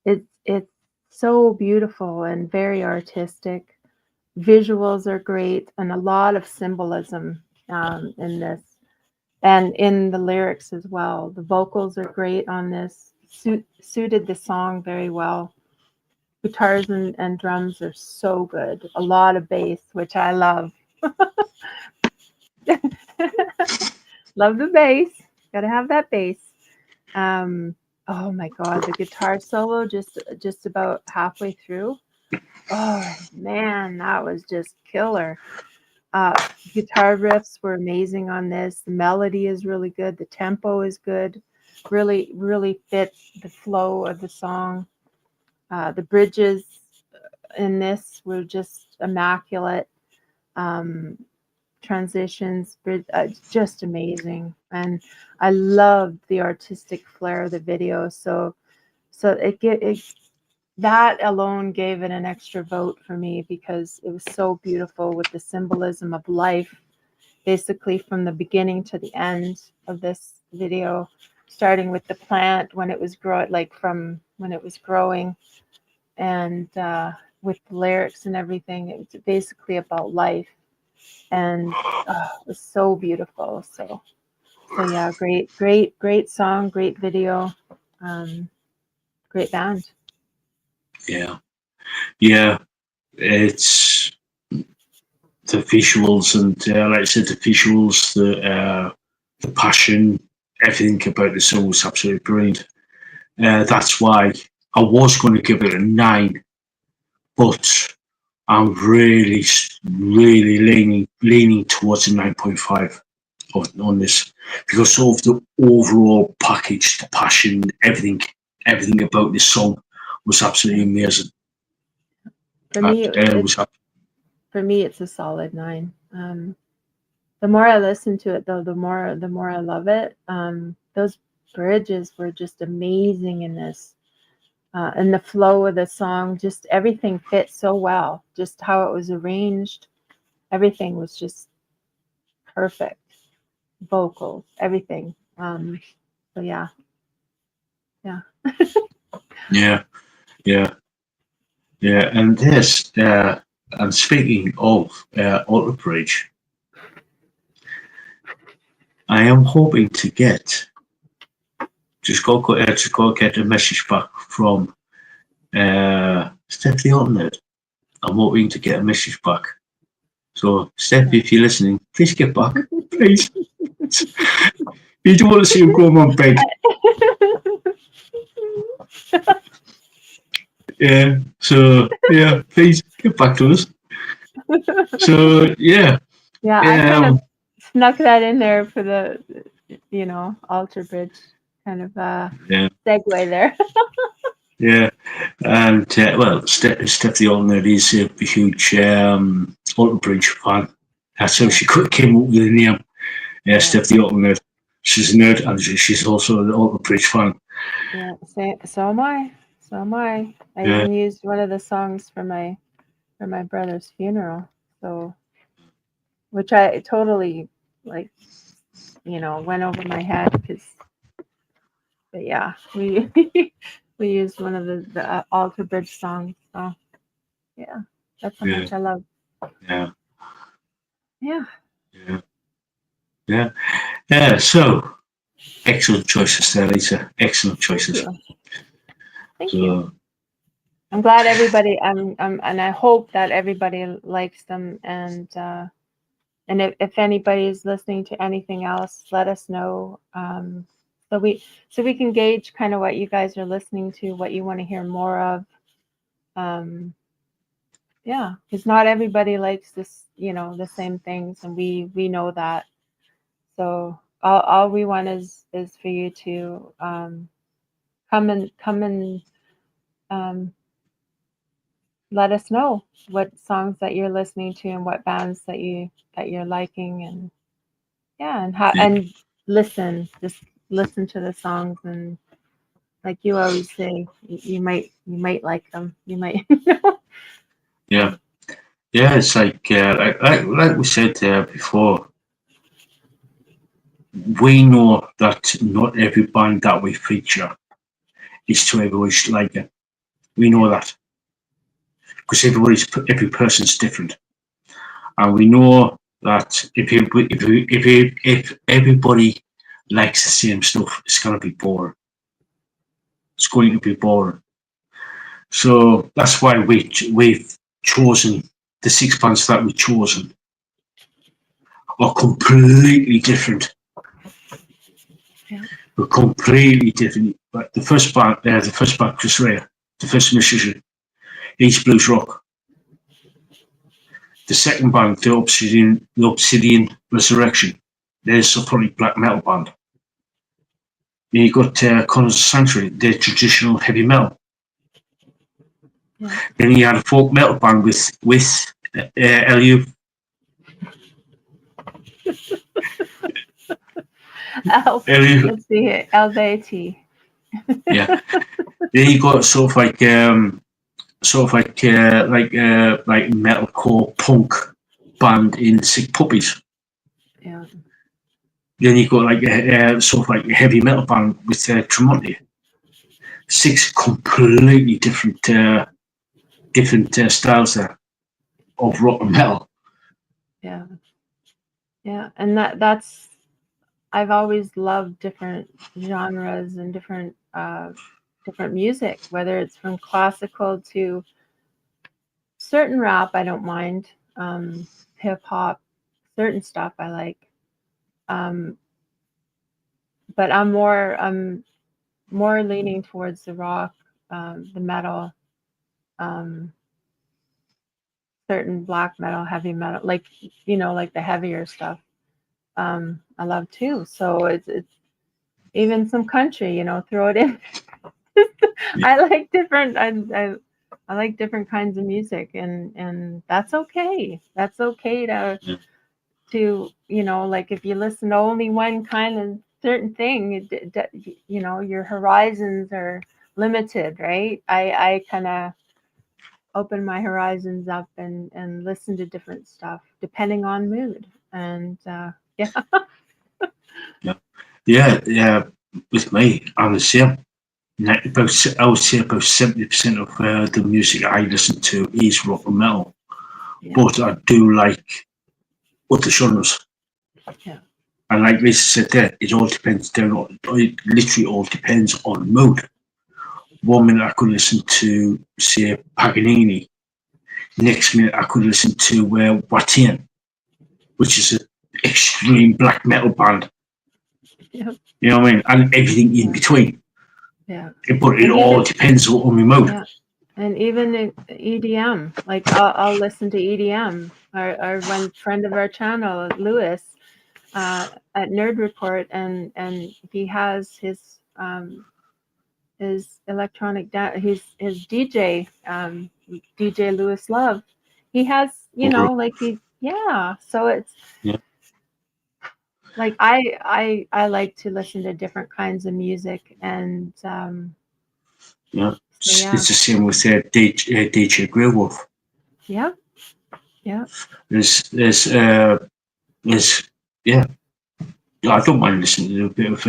It's so beautiful and very artistic. Visuals are great and a lot of symbolism in this and in the lyrics as well. The vocals are great on this, suited the song very well. Guitars and drums are so good. A lot of bass, which I love. Love the bass. Gotta have that bass. Oh my God, the guitar solo just about halfway through. Oh man, that was just killer. Guitar riffs were amazing on this. The melody is really good. The tempo is good. Really, really fits the flow of the song. The bridges in this were just immaculate. Transitions, just amazing. And I loved the artistic flair of the video. So that alone gave it an extra vote for me because it was so beautiful with the symbolism of life, basically from the beginning to the end of this video, starting with the plant when it was from when it was growing, and with the lyrics and everything. It was basically about life, and it was so beautiful. So yeah, great song, great video, great band. Yeah, it's the visuals and like I said, the visuals, the passion, everything about the song was absolutely brilliant. That's why I was going to give it a 9, but I'm really, really leaning towards a 9.5 on this because of the overall package, the passion, everything about this song was absolutely amazing. For me, it's a solid 9. The more I listen to it, though, the more I love it. Those bridges were just amazing in this. and the flow of the song, just everything fit so well. Just how it was arranged, everything was just perfect. Vocals, everything. So yeah. Yeah, yeah, yeah. And this, and speaking of Alter Bridge, I am hoping to just go get a message back from Steph the Alternate. I'm hoping to get a message back. So, Steph, if you're listening, please get back, please. You don't want to see him go on beg. Yeah. So yeah, please get back to us. So yeah. Yeah, I kind of snuck that in there for the, Alter Bridge kind of Yeah. segue there. Yeah. And well, Steph the Alternate is a huge Alter Bridge fan. That's how she came up with the name. Yeah, Steph the Alternate. She's a nerd and she's also an Alter Bridge fan. Yeah, so am I. So am I. I Yeah. even used one of the songs for my brother's funeral. So, which I totally like, went over my head because, but yeah, we we used one of the Alter Bridge songs. So yeah, that's how much I love. Yeah. Yeah. Yeah. Yeah. Yeah. So excellent choices there, Lisa. Excellent choices. Thank you. I'm glad everybody. and I hope that everybody likes them. And if anybody is listening to anything else, let us know. So we can gauge kind of what you guys are listening to, what you want to hear more of. Yeah, because not everybody likes this, the same things, and we know that. So all we want is for you to come and let us know what songs that you're listening to and what bands that you're liking, and yeah, and just listen to the songs, and like you always say, you might like them, you might. Yeah. Yeah, it's like we said before, we know that not every band that we feature is to everybody's liking. We know that because every person's different, and we know that if everybody likes the same stuff, it's going to be boring. It's going to be boring. So that's why we've chosen the 6 bands that we've chosen are completely different. Yeah. We're completely different. But the first band, Chris Rea, the first musician, he's blues rock. The second band, the Obsidian Resurrection, they're a symphonic black metal band. Then you got Connor's Sanctuary, they're traditional heavy metal. Yeah. Then you had a folk metal band with Eluveitie. Let's see here, Eluveitie. Yeah. Then you got sort of like metalcore punk band in Sick Puppies. Yeah. Then you got like sort of like a heavy metal band with Tremonti. 6 completely different styles there of rock and metal. Yeah. Yeah, and that's I've always loved different genres and different music, whether it's from classical to certain rap. I don't mind, hip hop, certain stuff I like, but I'm more leaning towards the rock, the metal, certain black metal, heavy metal, like like the heavier stuff. I love too. So it's even some country, throw it in. I like different. I like different kinds of music, and that's okay. That's okay to like if you listen to only one kind of certain thing, your horizons are limited, right? I kind of open my horizons up and listen to different stuff depending on mood. And yeah, Yeah, yeah. With me, I'm the same. I would say about 70% of the music I listen to is rock and metal, yeah, but I do like other genres. yeah, And like Lisa said there, it all depends down on, it literally all depends on mood. One minute I could listen to, say, Paganini. Next minute I could listen to Watain, which is an extreme black metal band. yeah, You know what I mean? And everything in yeah, between. yeah. But it And all even depends on my mood. yeah, and even in EDM, like I'll listen to EDM. Our one friend of our channel, Lewis, at Nerd Report, and he has his electronic his DJ, DJ Lewis Love. He has, Over it. like yeah. So it's Yeah. like I like to listen to different kinds of music, and Yeah. so yeah, It's the same with DJ Grey Wolf. yeah, yeah, There's, yeah, I don't mind listening to a bit of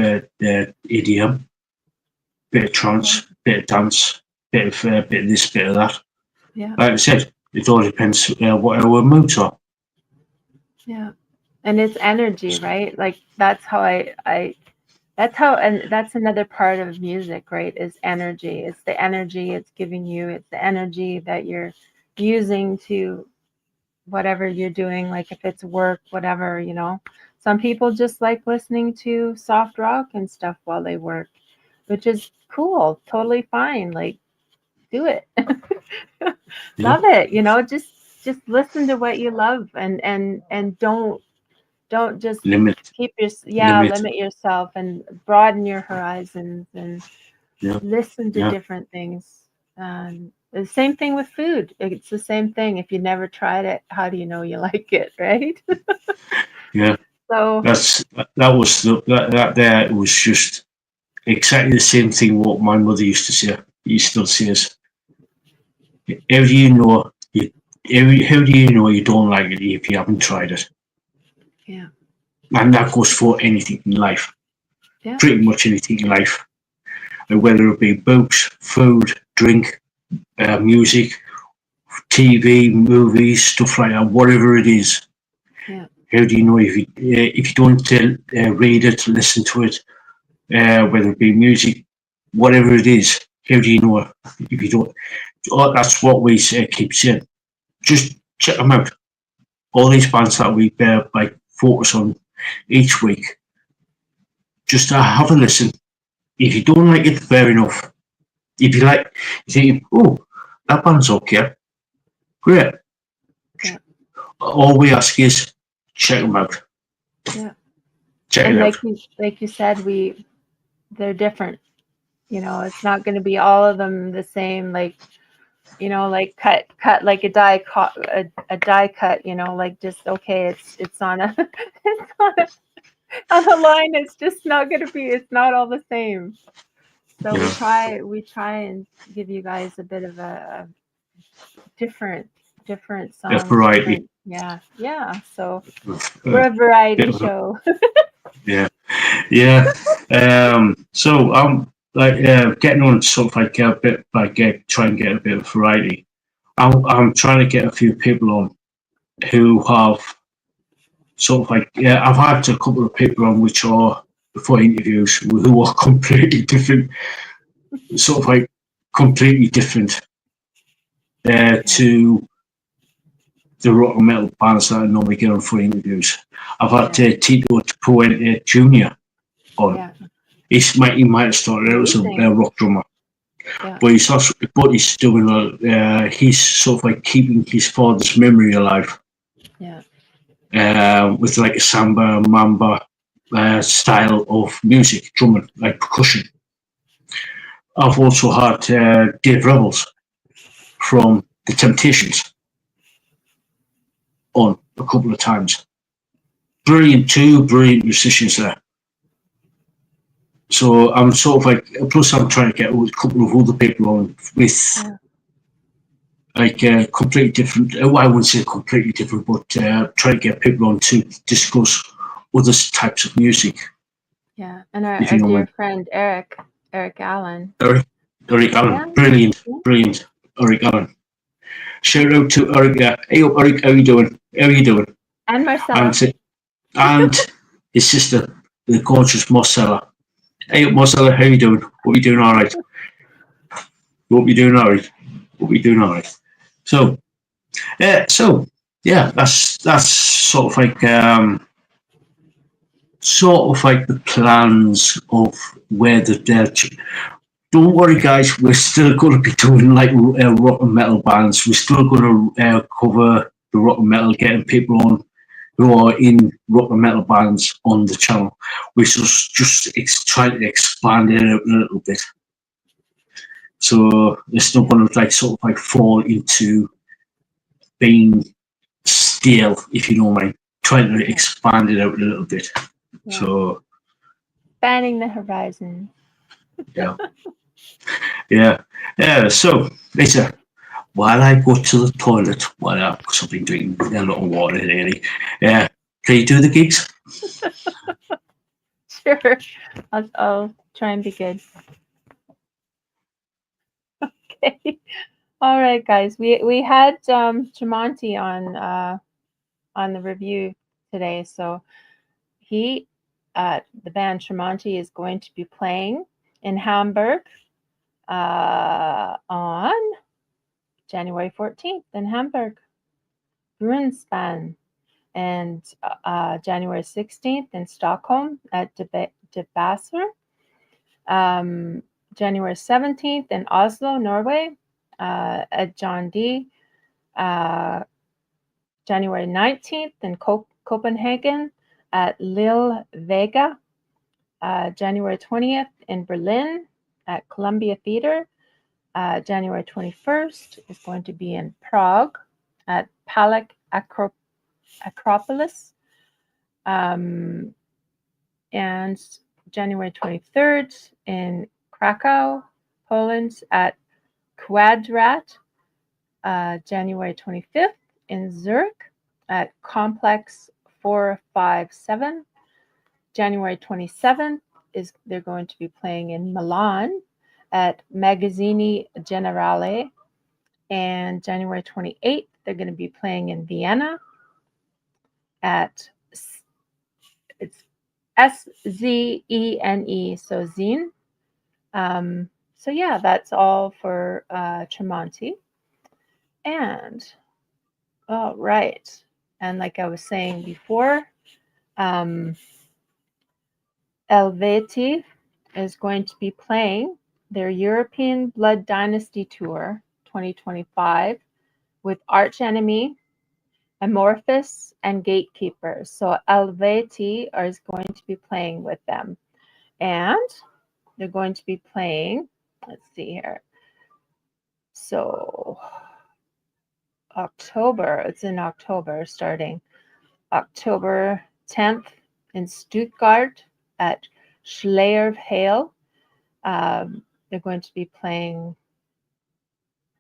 EDM, bit of yeah, trance, bit of dance, bit of this, bit of that. yeah, Like I said, it all depends what our moods are. yeah. And it's energy, right? Like that's how I that's how, and that's another part of music, right? Is energy. It's the energy it's giving you. It's the energy that you're using to whatever you're doing, like if it's work, whatever. Some people just like listening to soft rock and stuff while they work, which is cool, totally fine. Like, do it. Yeah. Love it. Just listen to what you love, and don't just Limit, limit. limit yourself, and broaden your horizons, and Yeah, listen to yeah, different things. The same thing with food. It's the same thing. If you never tried it, how do you know you like it, right? yeah. So That there was just exactly the same thing what my mother used to say. He still says, "How do you know how do you know you don't like it if you haven't tried it?" yeah, And that goes for anything in life, yeah, pretty much anything in life, whether it be books, food, drink, music, TV, movies, stuff like that, whatever it is. yeah, How do you know if you don't read it, listen to it, whether it be music, whatever it is? How do you know if you don't? Oh, that's what we keep saying. Just check them out. All these bands that we like focus on each week. Just have a listen. If you don't like it, fair enough. If you like, you think, oh, that band's okay, great. yeah, All we ask is check them out. yeah. Check And it out. like you said, they're different. It's not going to be all of them the same. Like, like cut like a die cut. Like just okay. It's on a it's on a line. It's just not going to be. It's not all the same. So we Yeah, try and give you guys a bit of a different a songs, variety. different, yeah. So Uh, we're a variety bit of a, show. yeah, yeah. So I'm like getting on sort of like a bit like try and get a bit of variety. I'm trying to get a few people on who have sort of like I've had a couple of people on which are for interviews who are completely different, sort of like completely different Yeah, to the rock and metal bands that I normally get on for interviews. I've had yeah, Tito Puente Jr. on. yeah. He might have started out as a Amazing. rock drummer, Yeah, but he's doing he's sort of like keeping his father's memory alive yeah, with like a samba mamba style of music, drumming like percussion. I've also had Dave Rebels from the Temptations on a couple of times. Two brilliant musicians there. So I'm sort of like, plus I'm trying to get a couple of other people on with like completely different. Well, I wouldn't say completely different, but try to get people on to discuss other types of music. Yeah, and If our you know what I dear mean. friend Eric Allen. Eric Yeah, Allen, brilliant, yeah. brilliant. Eric Allen. Shout out to Eric. Hey up, Eric, how you doing? How you doing? And Marcella. And and his sister, the gorgeous Marcella. Hey up, Marcella, how you doing? What you doing? All right. What we doing? All right. What we doing? All right. So yeah, that's sort of like the plans of where they're. Don't worry, guys. We're still going to be doing like rock and metal bands. We're still going to cover the rock and metal, getting people on who are in rock and metal bands on the channel. We're just trying to expand it out a little bit. So it's not going to like sort of like fall into being stale, if you know what I mean. Trying to expand it out a little bit. Yeah. So Spanning the horizon. yeah, yeah. So Lisa, while I go to the toilet, because I've been drinking a lot of water lately, can you do the gigs? Sure. I'll try and be good. Okay. All right, guys. We had Tremonti on the review today, so he the band Tremonti is going to be playing in Hamburg on January 14th in Hamburg, Brunspan, and January 16th in Stockholm at De Basser. January 17th in Oslo, Norway, at John D. January 19th in Copenhagen at Eluveitie. January 20th in Berlin at Columbia Theater. January 21st is going to be in Prague at Palak Acropolis. And January 23rd in Krakow, Poland at Quadrat. January 25th in Zurich at Complex 457. January 27th is they're going to be playing in Milan at Magazzini Generale. And January 28th, they're going to be playing in Vienna at it's Szene, so Zine. So yeah, that's all for Tremonti. And all right, and like I was saying before, Eluveitie is going to be playing their European Blood Dynasty Tour 2025 with Arch Enemy, Amorphous, and Gatekeepers. So Eluveitie is going to be playing with them. And they're going to be playing, let's see here. So it's in October, starting October 10th in Stuttgart at Schleierhalle. They're going to be playing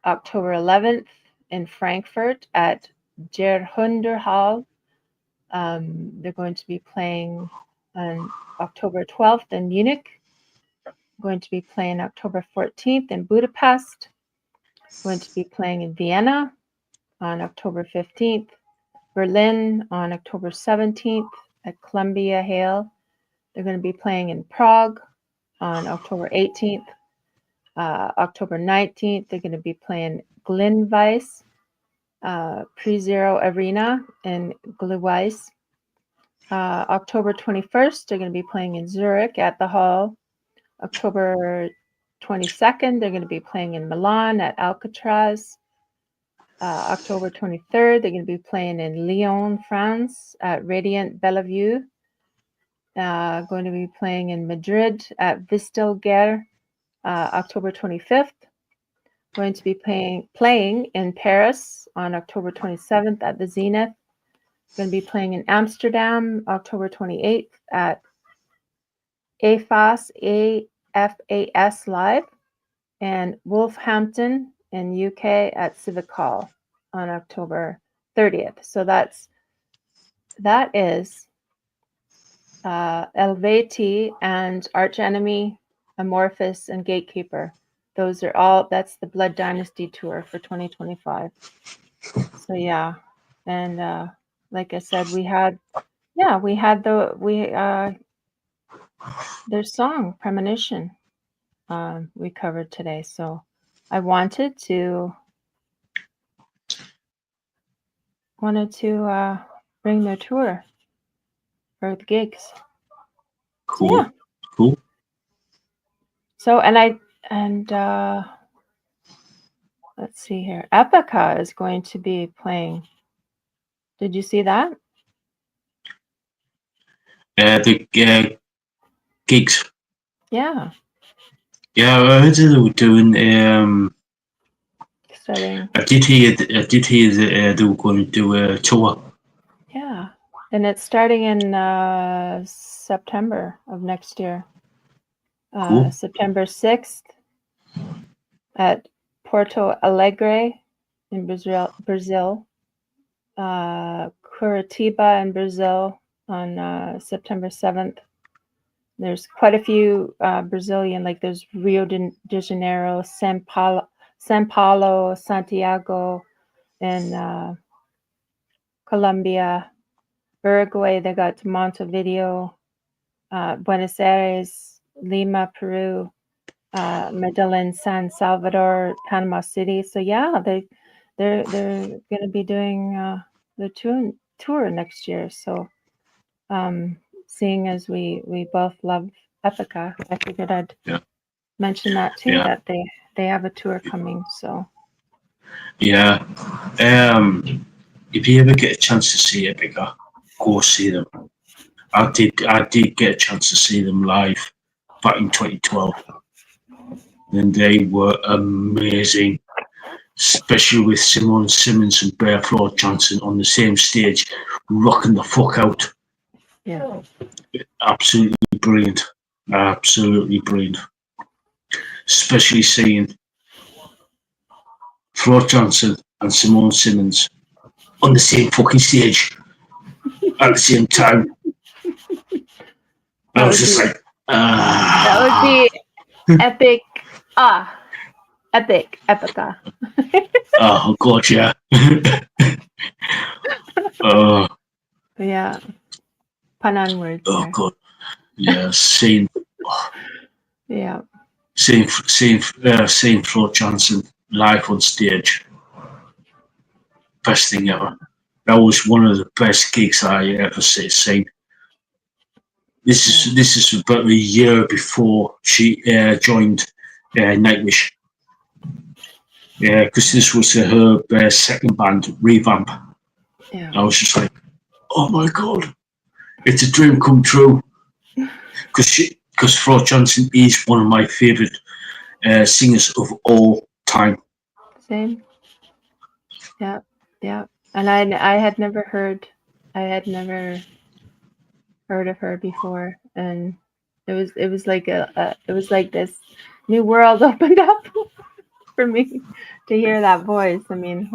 October 11th in Frankfurt at Gerhunderhall. They're going to be playing on October 12th in Munich. Going to be playing October 14th in Budapest. Going to be playing in Vienna on October 15th. Berlin on October 17th at Columbia Halle. They're going to be playing in Prague on October 18th. October 19th, they're going to be playing Glenweiss, Pre-Zero Arena in Glenweiss. October 21st, they're going to be playing in Zurich at the Hall. October 22nd, they're going to be playing in Milan at Alcatraz. October 23rd, they're going to be playing in Lyon, France at Radiant Bellevue. Going to be playing in Madrid at Vistelguer. October 25th. Going to be playing in Paris on October 27th at the Zenith. Going to be playing in Amsterdam October 28th at AFAS, AFAS Live, and Wolverhampton in UK at Civic Hall on October 30th. So that is Eluveitie and Archenemy, Amorphous, and Gatekeeper. Those are all. That's the Blood Dynasty tour for 2025. So yeah, and like I said, we had their song Premonition we covered today. So I wanted to bring their tour for the gigs. Cool. So, yeah. Cool. So let's see here. Epica is going to be playing. Did you see that? The gigs. Yeah. Yeah, I heard they were doing. Starting. I did hear that they were going to do a tour. Yeah, and it's starting in September of next year. Cool. September 6th at Porto Alegre in Brazil. Curitiba in Brazil on September 7th. There's quite a few Brazilian, like there's Rio de Janeiro, São Paulo, Santiago, and Colombia, Uruguay. They got Montevideo, Buenos Aires, Lima, Peru, Medellin, San Salvador, Panama City. So yeah, they're going to be doing the tour next year. So seeing as we both love Epica, I figured I'd mention that too. Yeah. That they have a tour coming. So yeah, if you ever get a chance to see Epica, go see them. I did get a chance to see them live back in 2012, and they were amazing, especially with Simone Simmons and Bear Floor Johnson on the same stage, rocking the fuck out. yeah, Absolutely brilliant. Absolutely brilliant. Especially seeing Floor Johnson and Simone Simmons on the same fucking stage at the same time. I was just like, that would be epic. Epica. Oh god, yeah. Yeah. Pun on words. Oh there. god, yeah. Seeing Floor Johnson live on stage, best thing ever. That was one of the best gigs I ever seen. This is about a year before she joined Nightwish. Yeah, because this was her second band, Revamp. Yeah. I was just like, oh my god, it's a dream come true. Because Floor Johnson is one of my favourite singers of all time. Same. Yeah. And I had never heard of her before, and it was like this new world opened up for me to hear that voice. I mean,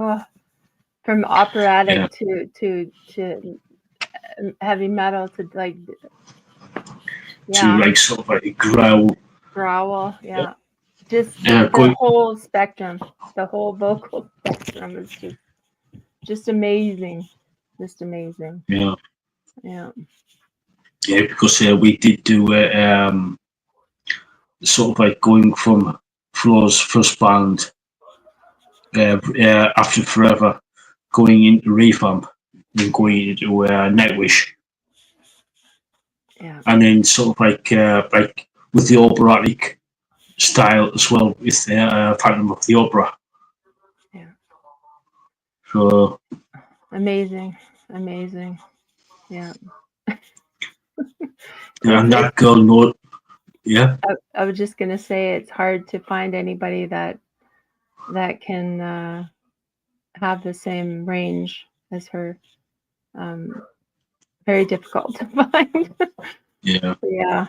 from operatic to heavy metal to like to like sort of like growl, yeah. Just the whole spectrum, the whole vocal spectrum is just amazing. Just amazing. Yeah. Yeah. Yeah, because we did do sort of like going from Floor's first band after Forever, going into Revamp, then going into Nightwish. Yeah. And then sort of like with the operatic style as well with Phantom of the Opera. Yeah. So amazing. Yeah. And that girl knows. Yeah. I was just gonna say it's hard to find anybody that can have the same range as her. Very difficult to find. Yeah. Yeah.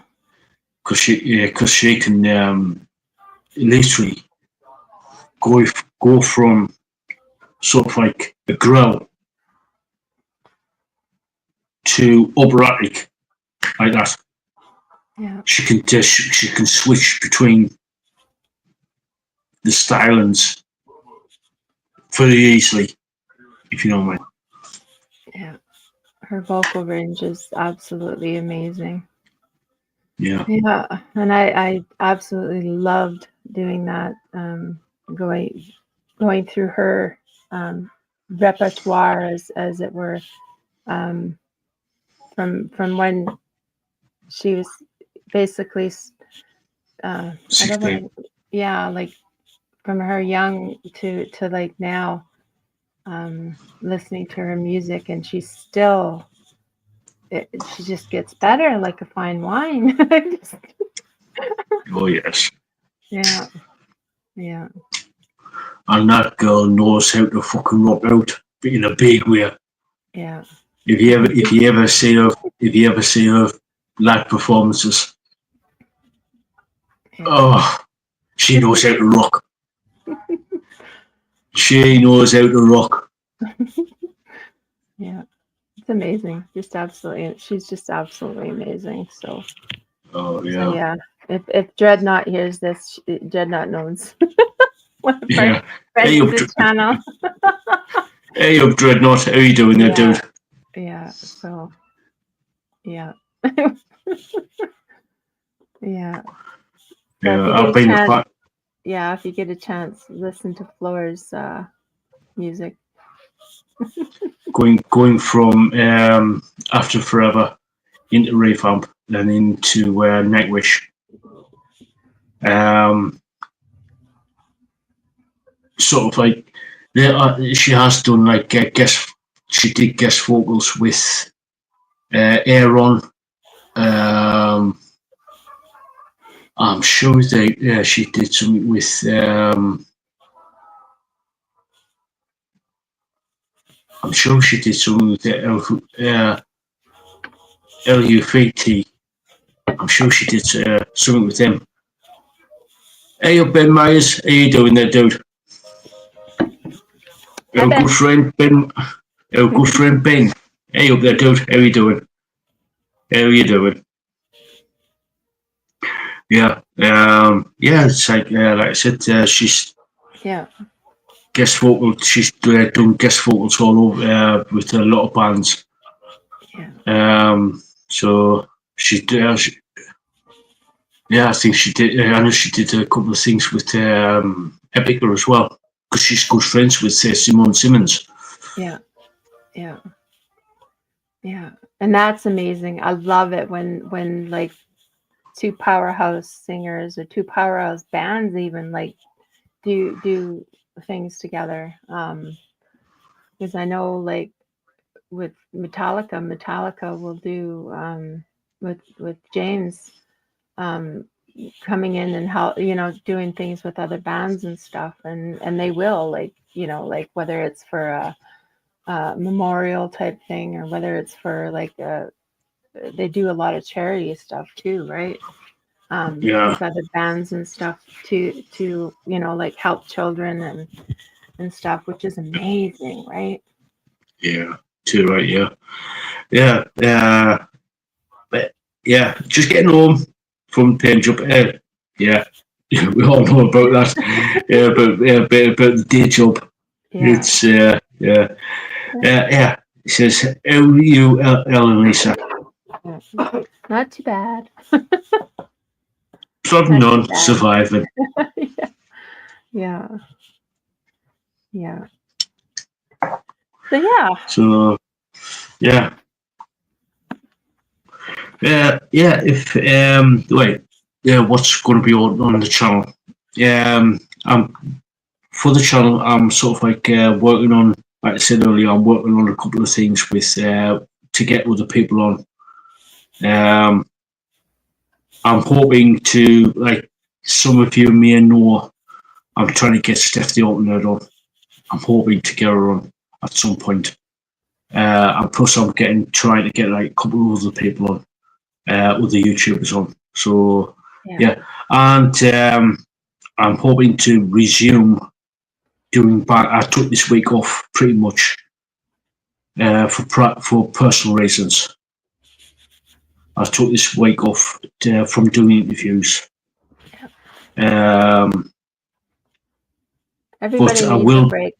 because she can literally go from sort of like a growl to operatic like that. Yeah. She can switch between the stylings very easily, if you know what I mean. Yeah. Her vocal range is absolutely amazing. Yeah. Yeah, and I absolutely loved doing that. Going through her repertoire, as it were, from when she was basically, I don't 16. want to, yeah, like from her young to like now, listening to her music, and she's still. She just gets better like a fine wine. Oh yes. Yeah, yeah, And that girl knows how to fucking rock out, but in a big way. yeah. If you ever see her live performances, Yeah. oh, she knows how to rock. She knows how to rock. Yeah, it's amazing. Just absolutely, she's just absolutely amazing. So Yeah. yeah, if Dreadnought hears this, Dreadnought knows. One of Yeah. our friends of the channel. Hey up, Dreadnought. How you doing there, dude? Yeah. So yeah. Yeah. So Yeah, if you I've get a been a chance, fan. yeah, if you get a chance, listen to Floor's music. Going from After Forever into Revamp and into Nightwish. Sort of like she has done like guest. She did guest vocals with Aaron. I'm sure she did something with. I'm sure she did something with Eluveitie. I'm sure she did something with them. Hey up, Ben Myers. How you doing there, dude? Hi, Our Ben. good friend Ben. Our good friend Ben. Hey up there, dude. How you doing? How you doing? Yeah. Yeah. It's like I said, she's guest vocal. She's done guest vocals all over with a lot of bands. Yeah. So she yeah, I think she did. I know she did a couple of things with Epica as well, because she's good friends with Simone Simmons. Yeah. Yeah. Yeah. And that's amazing. I love it when like two powerhouse singers or two powerhouse bands even like do things together. Because I know like with Metallica will do with James coming in and help, doing things with other bands and stuff, and they will like like whether it's for a memorial type thing or whether it's for like they do a lot of charity stuff too, right? With other bands and stuff to like help children and stuff, which is amazing, right? Yeah, too right. Yeah. But yeah, just getting home from playing jump. Yeah, we all know about that. Yeah, but the day job. Yeah. It's yeah. It says, "How are you, Ell and Lisa?" Not too bad. Plodding on, surviving. Yeah. Yeah. So yeah. So yeah. If what's going to be on the channel? For the channel, I'm sort of like working on. Like I said earlier, I'm working on a couple of things with to get other people on. I'm hoping to, like some of you may know, I'm trying to get Steph the Ultimate on. I'm hoping to get her on at some point. And plus, I'm trying to get like a couple of other people on, other YouTubers on. So Yeah, and I'm hoping to resume doing back. I took this week off pretty much for personal reasons. I took this week off from doing interviews. Everybody but I needs will. a break.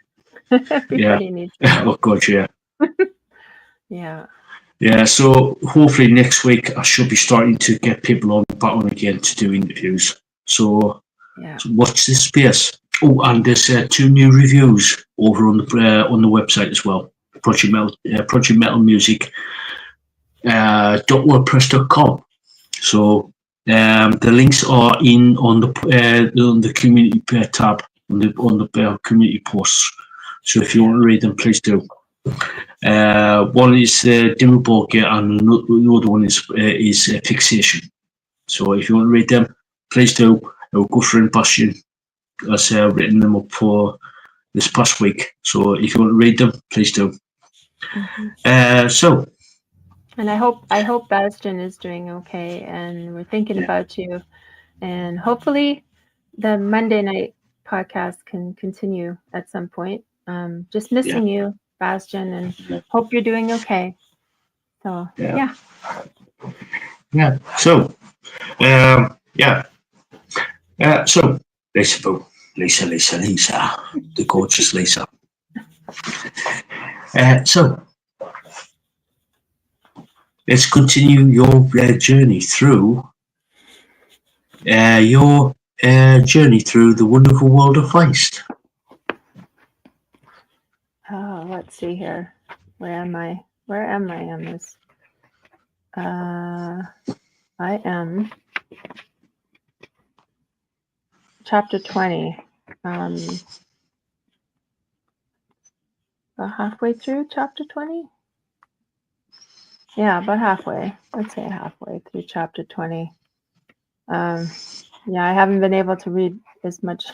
Everybody needs a break. Oh God, yeah. Yeah. Yeah, so hopefully next week I should be starting to get people back on again to do interviews. So watch this space. Oh, and there's 2 new reviews over on the website as well. Project Metal Music. .wordpress.com. So the links are on the community tab on the community posts. So if you want to read them, please do. One is Dimmer Borgia and another one is Fixation. So if you want to read them, please do. Our good friend Bastion has written them up for this past week. So if you want to read them, please do. So. And I hope Bastion is doing okay, and we're thinking about you. And hopefully, the Monday night podcast can continue at some point. Just missing you, Bastion, and hope you're doing okay. So yeah. So so Lisaboo, Lisa, the gorgeous Lisa. So let's continue your journey through the wonderful world of Feist. Oh, let's see here. Where am I on this? I am chapter 20. About halfway through chapter 20? Yeah, about halfway. Let's say halfway through chapter 20. I haven't been able to read as much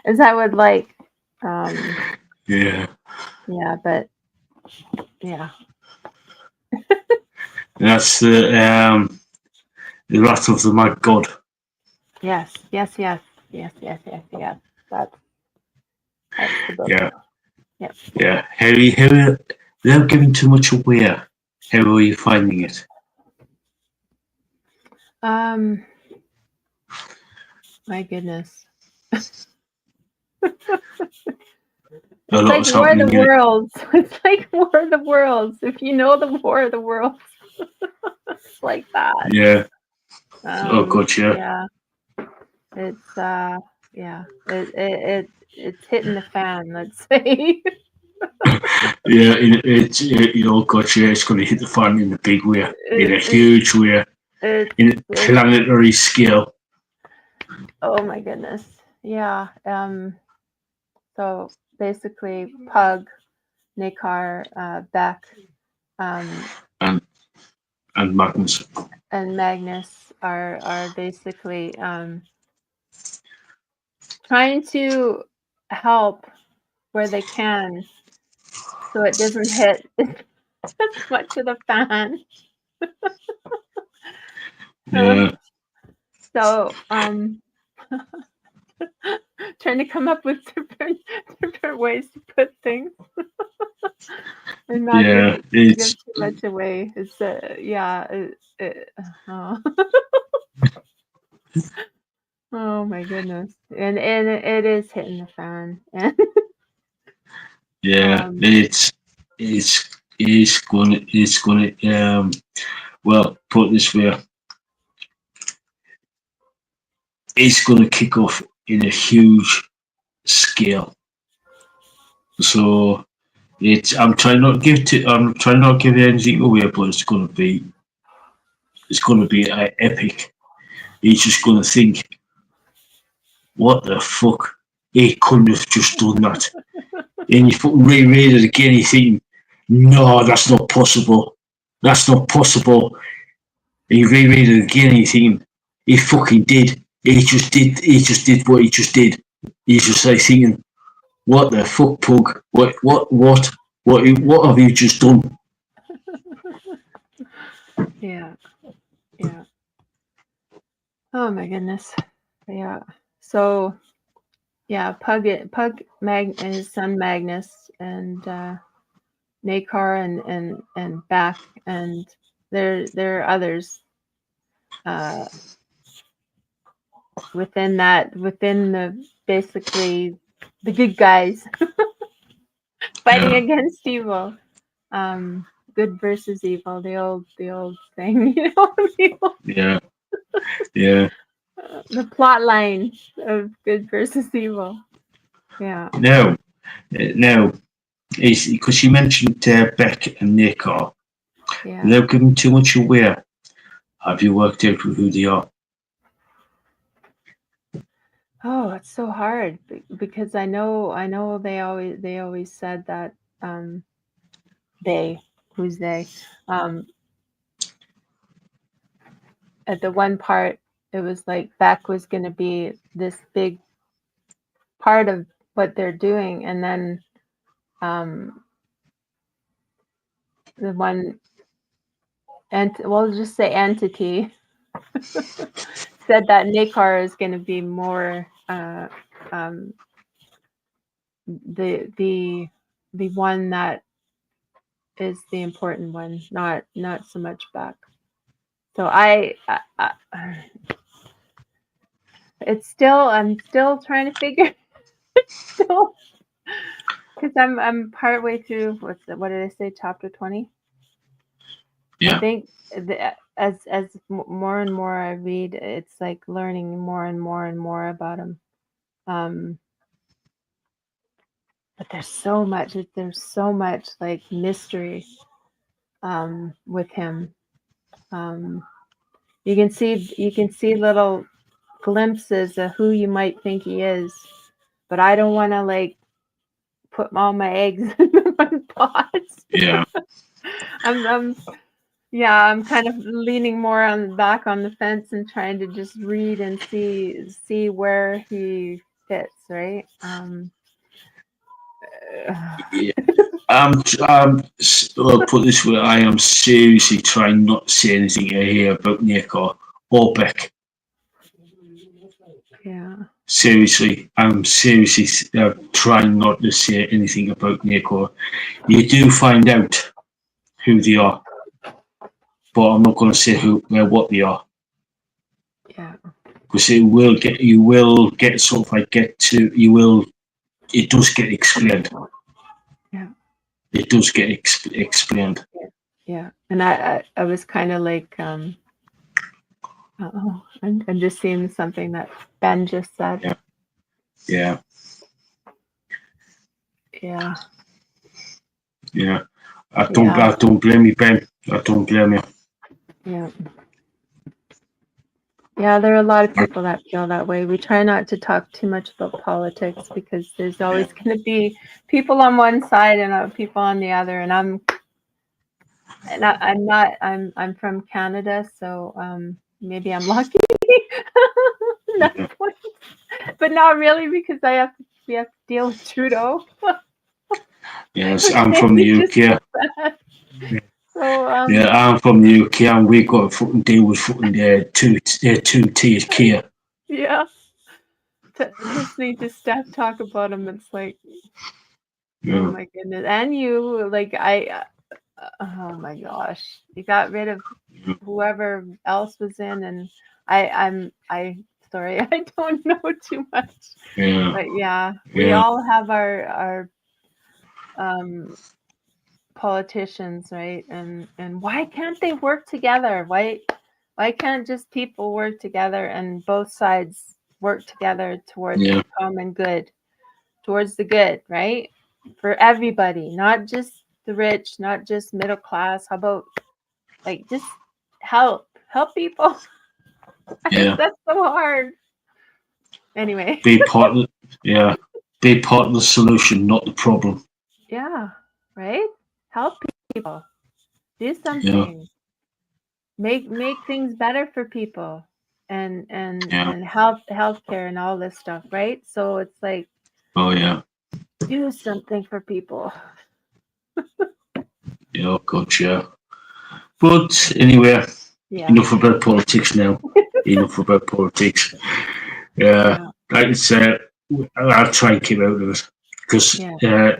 as I would like. Yeah, but yeah. That's the Wrath of the Mad God. Yes. That's the book. Yeah. How without giving too much away, how are you finding it? My goodness. It's like War of the Worlds. It's like War of the Worlds. If you know the War of the Worlds, it's like that. Yeah. Oh God, yeah. Yeah. It's hitting the fan. Let's say. Yeah, it's going to hit the fan in a big way, in a huge way, in a planetary scale. Oh my goodness. Yeah. So basically, Pug, Nakar, Beck, and Magnus. And Magnus are basically trying to help where they can, so it doesn't hit as much of the fan. So trying to come up with different ways to put things and not give too much away. It's oh my goodness, and it is hitting the fan. It's gonna well, put it this way, it's gonna kick off in a huge scale. So I'm trying not to give anything away, but it's gonna be epic. You're just gonna think, what the fuck? He couldn't have just done that. And you fucking reread it again, you think, no, that's not possible. That's not possible. And you reread it again, and you think, he fucking did. He just did what he just did. He's just like thinking, what the fuck, Pug? What have you just done? Yeah. Oh my goodness. Yeah. So yeah, Pug and his son Magnus and Nakar and Back, and there are others within the basically the good guys fighting against evil. Good versus evil, the old thing, you know. Yeah. Yeah. The plot line of good versus evil. Yeah. Now, is because you mentioned Beck and Nakar. Yeah. Without giving too much away, have you worked out who they are? Oh, it's so hard because I know they always said that who's they at the one part it was like Beck was going to be this big part of what they're doing, and then the one we'll just say entity said that Nakar is going to be more the one that is the important one, not so much Beck. So it's still I'm still trying to figure still because I'm partway through what did I say, chapter 20? Yeah. I think as more and more I read, it's like learning more and more and more about him. But there's so much like mystery with him. You can see little glimpses of who you might think he is, but I don't want to like put all my eggs in one pot. Yeah. I'm kind of leaning more back on the fence and trying to just read and see where he fits, right? Yeah. I'll put this way, I am seriously trying not to say anything here about Nakar or Beck. Yeah. Seriously, I'm seriously trying not to say anything about Nakar. You do find out who they are, but I'm not going to say what they are. Yeah. Because it will it does get explained. Yeah. It does get explained. Yeah. And I was kind of like, I'm just seeing something that Ben just said. Yeah. Yeah. Yeah. Yeah. I don't blame you, Ben. I don't blame you. Yeah. Yeah, there are a lot of people that feel that way. We try not to talk too much about politics because there's always going to be people on one side and people on the other. And I'm from Canada, so maybe I'm lucky. But not really, because we have to deal with Trudeau. Yes, I'm from the UK. So I'm from the UK, and we've got to fucking deal with fucking two-tier Kia. Yeah. Listening to Steph talk about him, it's like, oh my goodness. And you, like, oh my gosh, you got rid of whoever else was in, and sorry, I don't know too much. Yeah. But yeah, we all have our politicians, right? And why can't they work together? Why can't just people work together and both sides work together towards the common good, towards the good, right? For everybody, not just the rich, not just middle class. How about like just help people? That's so hard. Anyway. Be part of the solution, not the problem. Yeah, right? Help people. Do something. Make things better for people, and healthcare and all this stuff, right? So it's like, do something for people. Yeah, gotcha. But anyway, enough about politics now. enough about politics. Yeah, like I said, I'll try and keep out of it because,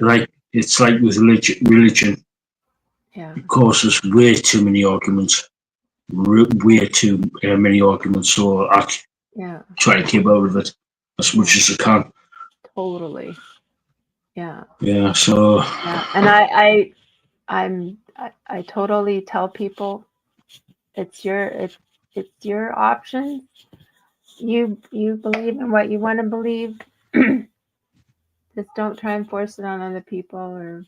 like it's like with religion, it causes way too many arguments, way too many arguments. So I try to keep out of it as much as I can. Totally. Yeah. Yeah. So. Yeah, and I totally tell people it's your option. You believe in what you want to believe. Just don't try and force it on other people, or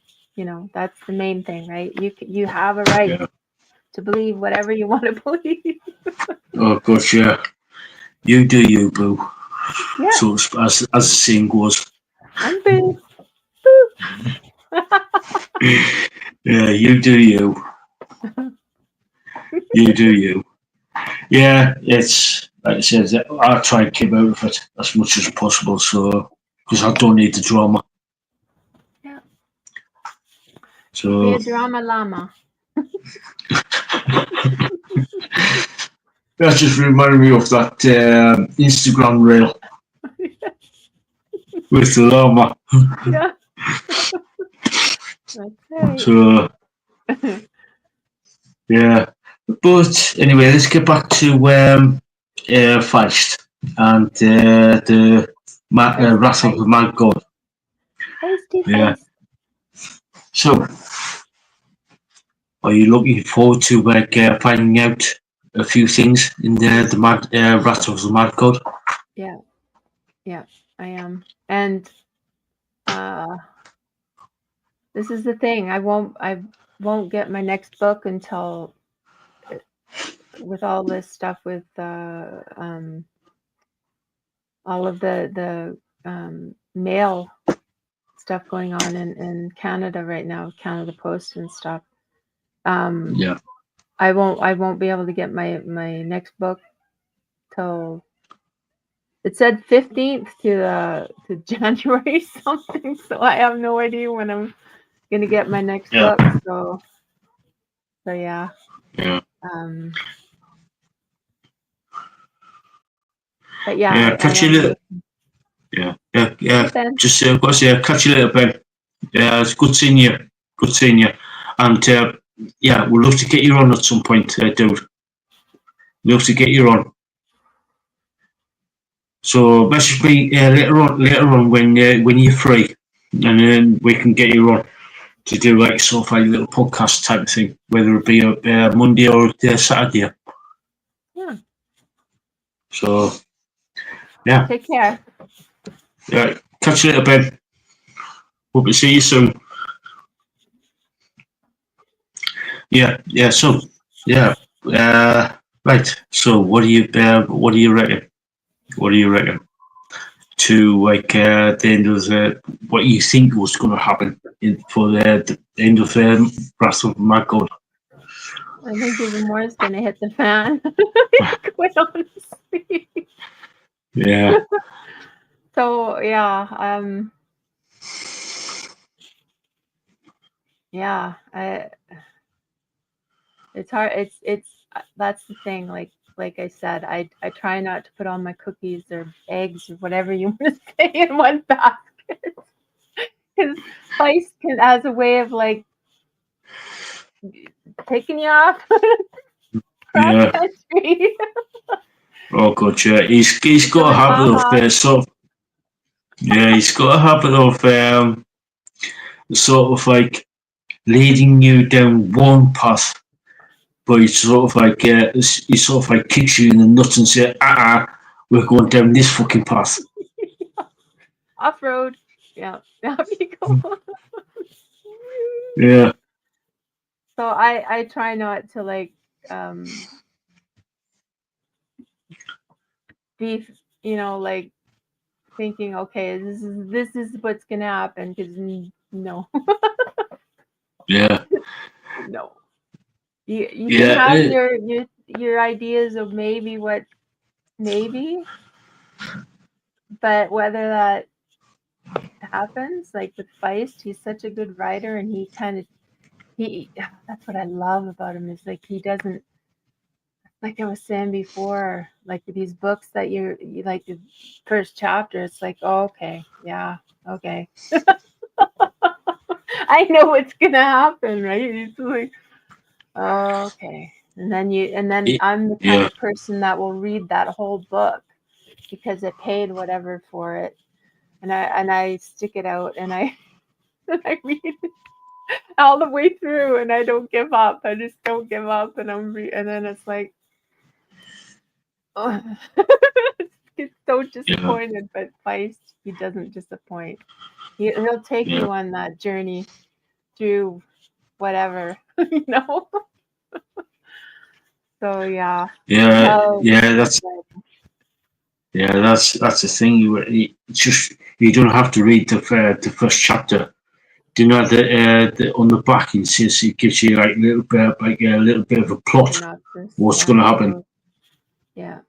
that's the main thing, right? You have a right to believe whatever you want to believe. Oh gosh, yeah. You do you, boo. Yeah. So as the saying goes. I'm boo. Yeah, you do you. You do you. Yeah, it's like I said, I try and keep out of it as much as possible, so because I don't need the drama. Yeah. So be a drama llama. That just reminded me of that Instagram reel with the llama. Yeah. That's right. So yeah, but anyway, let's get back to Feist and the Wrath of the Mad God. Feisty Yeah. Feist. So, are you looking forward to finding out a few things in the Wrath of the Mad God? Yeah, I am, and this is the thing. I won't get my next book until with all this stuff with all of the mail stuff going on in Canada right now, Canada Post and stuff. Yeah. I won't be able to get my next book till it said 15th to January something, so I have no idea when I'm gonna get my next book. So yeah. Yeah. But yeah, catch you later. Yeah. Just catch you later, Ben. Yeah, it's good seeing you. Good seeing you. And yeah, we'd love to get you on at some point, dude. Love to get you on. So message me later on when you're free, and then we can get you on to do like sort of like a little podcast type of thing, whether it be a Monday or Saturday. Yeah. So yeah. Take care. Yeah. Catch you later, Ben. Hope to see you soon. Yeah. So yeah. Right. So what do you reckon? What do you reckon? To like the end of what you think was going to happen for the end of Wrath of the Mad God? I think even more is going to hit the fan. Quite honestly. Yeah. So yeah, it's hard. It's that's the thing. Like I said, I try not to put all my cookies or eggs or whatever you want to say in one basket, because Feist has a way of like taking you off cross country. Oh god, yeah. He's got a habit of sort of. Yeah, he's got a habit of sort of like leading you down one path, but he sort of like kicks you in the nuts and says, we're going down this fucking path. Off road. Yeah. There you go. Yeah. So I try not to like be like thinking, okay, this is what's gonna happen, because no. Yeah. No. You can have your ideas of maybe, but whether that happens, like with Feist, he's such a good writer, and he that's what I love about him, is like he doesn't like I was saying before, like these books that you like the first chapter, it's like, oh, okay, yeah, okay. I know what's gonna happen, right? It's like, oh, okay. And then I'm the kind Yeah. of person that will read that whole book because it paid whatever for it. And I stick it out and I and I read it all the way through and I don't give up. I just don't give up and and then it's like, oh. Get so Yeah. disappointed, but Feist, he doesn't disappoint. He'll take Yeah. you on that journey through whatever, you know. So yeah, Yeah. no, Yeah. That's the thing. It's just you don't have to read the first chapter. Do you know the on the back it says it gives you like a little bit of a plot synopsis, what's yeah, going to happen, yeah,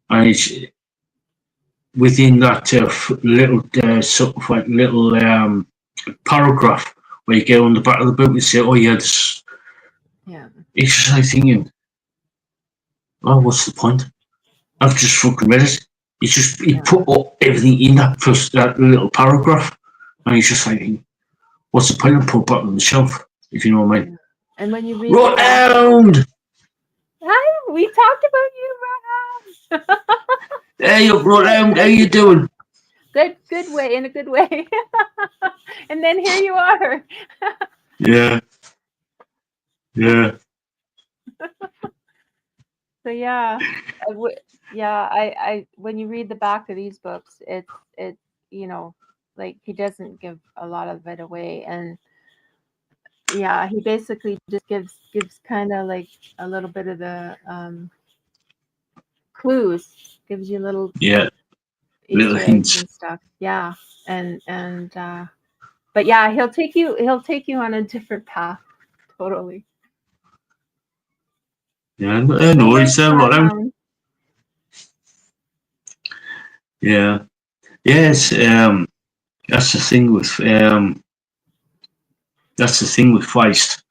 and it's within that little sort of like little paragraph where you go on the back of the book and say, "Oh yeah, this." yeah, It's just like thinking, "Oh, what's the point? I've just fucking read it." He yeah, put everything in that little paragraph, and he's just like, "What's the point? I put it back on the shelf." If you know what I mean. yeah. And when you read the Right back, round. hi, we talked about you, Rohan. Hey, up, right round. How you doing? Good way, in a good way. And then here you are. Yeah, yeah, So yeah, when you read the back of these books, it's you know, like he doesn't give a lot of it away, and yeah, he basically just gives kind of like a little bit of the clues, gives you little yeah. Little Easter eggs hints. and stuff. Yeah, and but yeah, he'll take you on a different path, totally. Yeah, But I no know. worries, It's right round. Rohan. Yeah. Yes. That's the thing with Feist.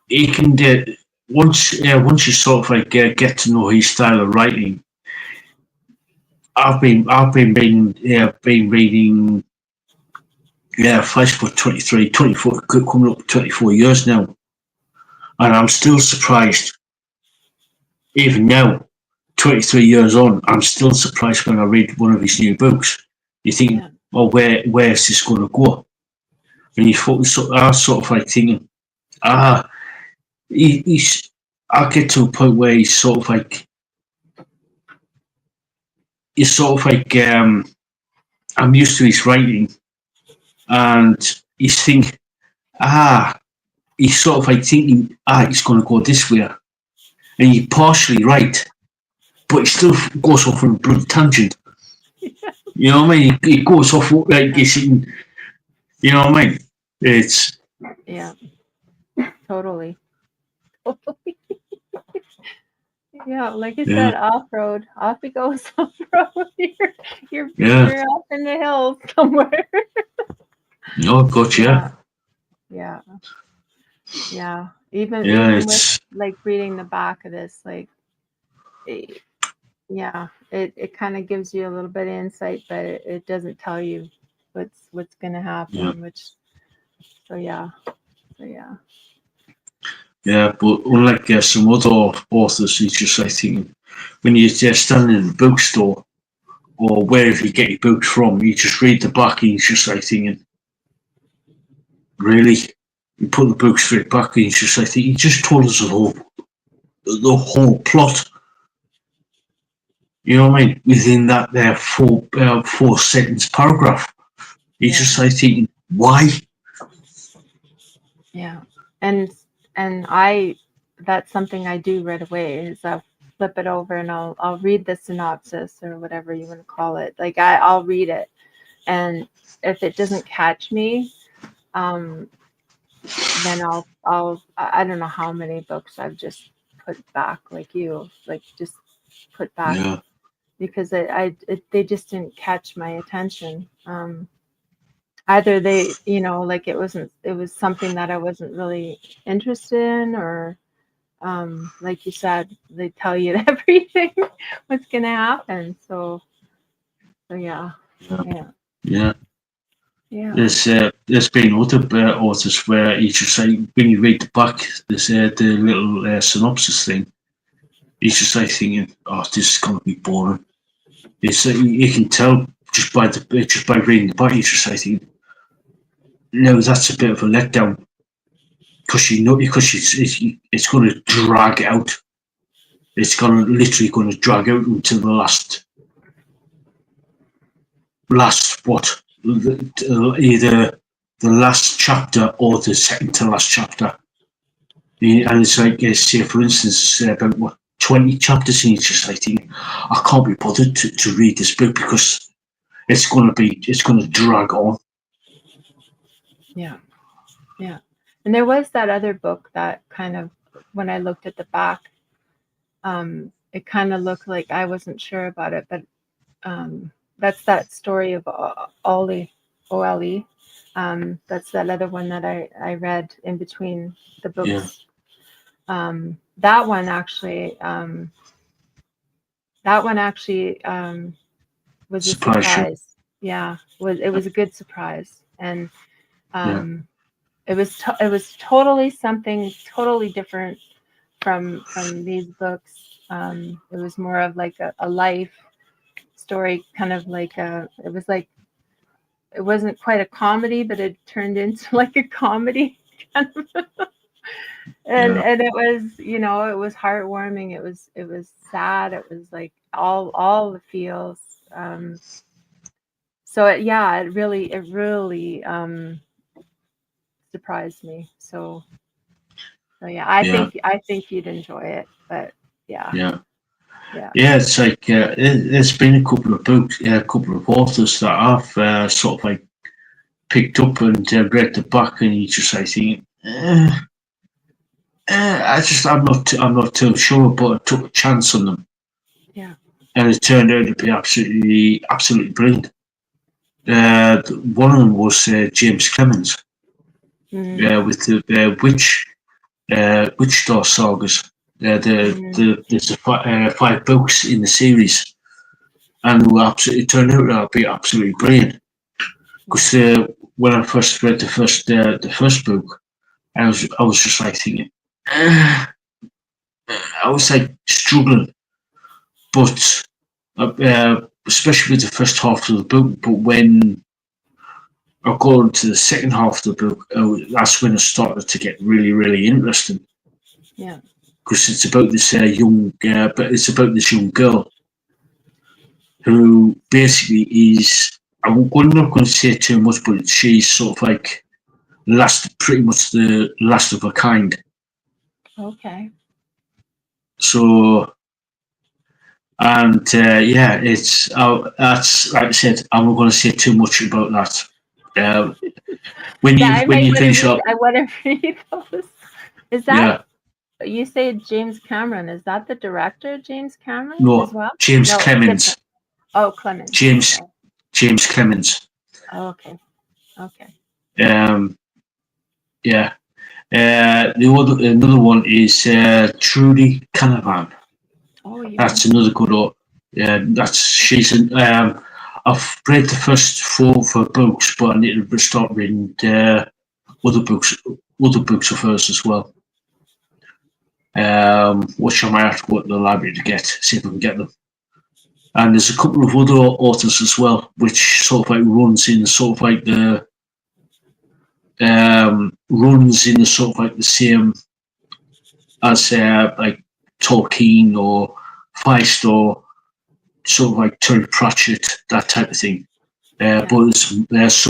He can once you sort of like get to know his style of writing. Been reading Feist for 23, 24, coming up 24 years now, and I'm still surprised. Even now, 23 years on, I'm still surprised when I read one of his new books. You think, Yeah, oh, where's this going to go? And I sort of like thinking, ah, he's. I get to a point where he's sort of like I'm used to his writing, and he's thinking, ah, he's sort of like thinking, he's going to go this way, and he's partially right, but he still goes off on a bloody tangent. You know what I mean? He goes off like yeah, he's in, you know what I mean? It's yeah, totally. Totally. Yeah, like I yeah, said, off road, off he goes off road. You're yeah. you're up in the hills somewhere. Oh, gotcha. Yeah, yeah, yeah. Even Yeah, even with it's like reading the back of this, like eh, yeah, it kind of gives you a little bit of insight, but it doesn't tell you what's gonna yeah, happen, which so yeah. So yeah. yeah. But unlike some other authors, it's just like thinking when you're just standing in the bookstore or wherever you get your books from, you just read the back and it's just like thinking, really? You put the book straight back and it's just like thinking, you just told us the whole plot. You know what I mean? Within that there four sentence paragraph. It's Yeah. just like thinking, why? Yeah. And I that's something I do right away is I'll flip it over and I'll read the synopsis or whatever you want to call it. Like I'll read it, and if it doesn't catch me, um, then I don't know how many books I've just put back like you, like just put back Yeah, because they just didn't catch my attention. either they, like it was something that I wasn't really interested in, or like you said, they tell you everything what's gonna happen. So yeah, Yeah. yeah, Yeah. yeah. There's been other authors where you just say, when you read the back, there's the little synopsis thing. You just like thinking, oh, this is going to be boring. It's you can tell just by reading the back. You just like thinking, no, that's a bit of a letdown, because it's going to drag out. It's literally going to drag out until the last what, either the last chapter or the second to last chapter. And it's like, say for instance, about what, 20 chapters, and you're just like thinking, I can't be bothered to read this book, because it's going to drag on. Yeah, yeah. And there was that other book that kind of, when I looked at the back, it kind of looked like I wasn't sure about it, but that's that story of Ollie, OLE. That's that other one that I read in between the books. Yeah. That one actually was a surprise. Yeah, it was a good surprise, and it was totally something totally different from these books. It was more of like a life story, kind of like it wasn't quite a comedy, but it turned into like a comedy kind of. And it was, it was heartwarming. It was sad. It was like all the feels. So it really surprised me. So yeah, I think you'd enjoy it. But yeah. It's like there's been a couple of books, a couple of authors that I've sort of like picked up and read the back, and you just like thinking, I'm not too sure, but I took a chance on them. Yeah. And it turned out to be absolutely brilliant. One of them was James Clemens, with the Witch Star sagas. There's 5 books in the series, and it turned out to be absolutely brilliant. Because when I first read the first book, I was just like thinking, I was like struggling, but especially with the first half of the book. But when I got into the second half of the book, that's when it started to get really, really interesting. Yeah. Because it's about this young girl who basically is. I'm not going to say too much, but she's sort of like pretty much the last of her kind. Okay. So, and it's that's, like I said, I'm not going to say too much about that. When you finish up, I want to read those. Is that you say James Cameron? Is that the director, James Cameron, as well? James Clemens. Different. Oh, Clemens. James Clemens. Oh, okay. Yeah. Another one is Trudy Canavan. Oh, yeah. That's another good one. Yeah, I've read the first 4 of her books, but I need to start reading other books of hers as well. Which I might have to go to the library to see if I can get them. And there's a couple of other authors as well, which sort of like runs in sort of like the same as like Tolkien or Feist, or sort of like Terry Pratchett, that type of thing. But there's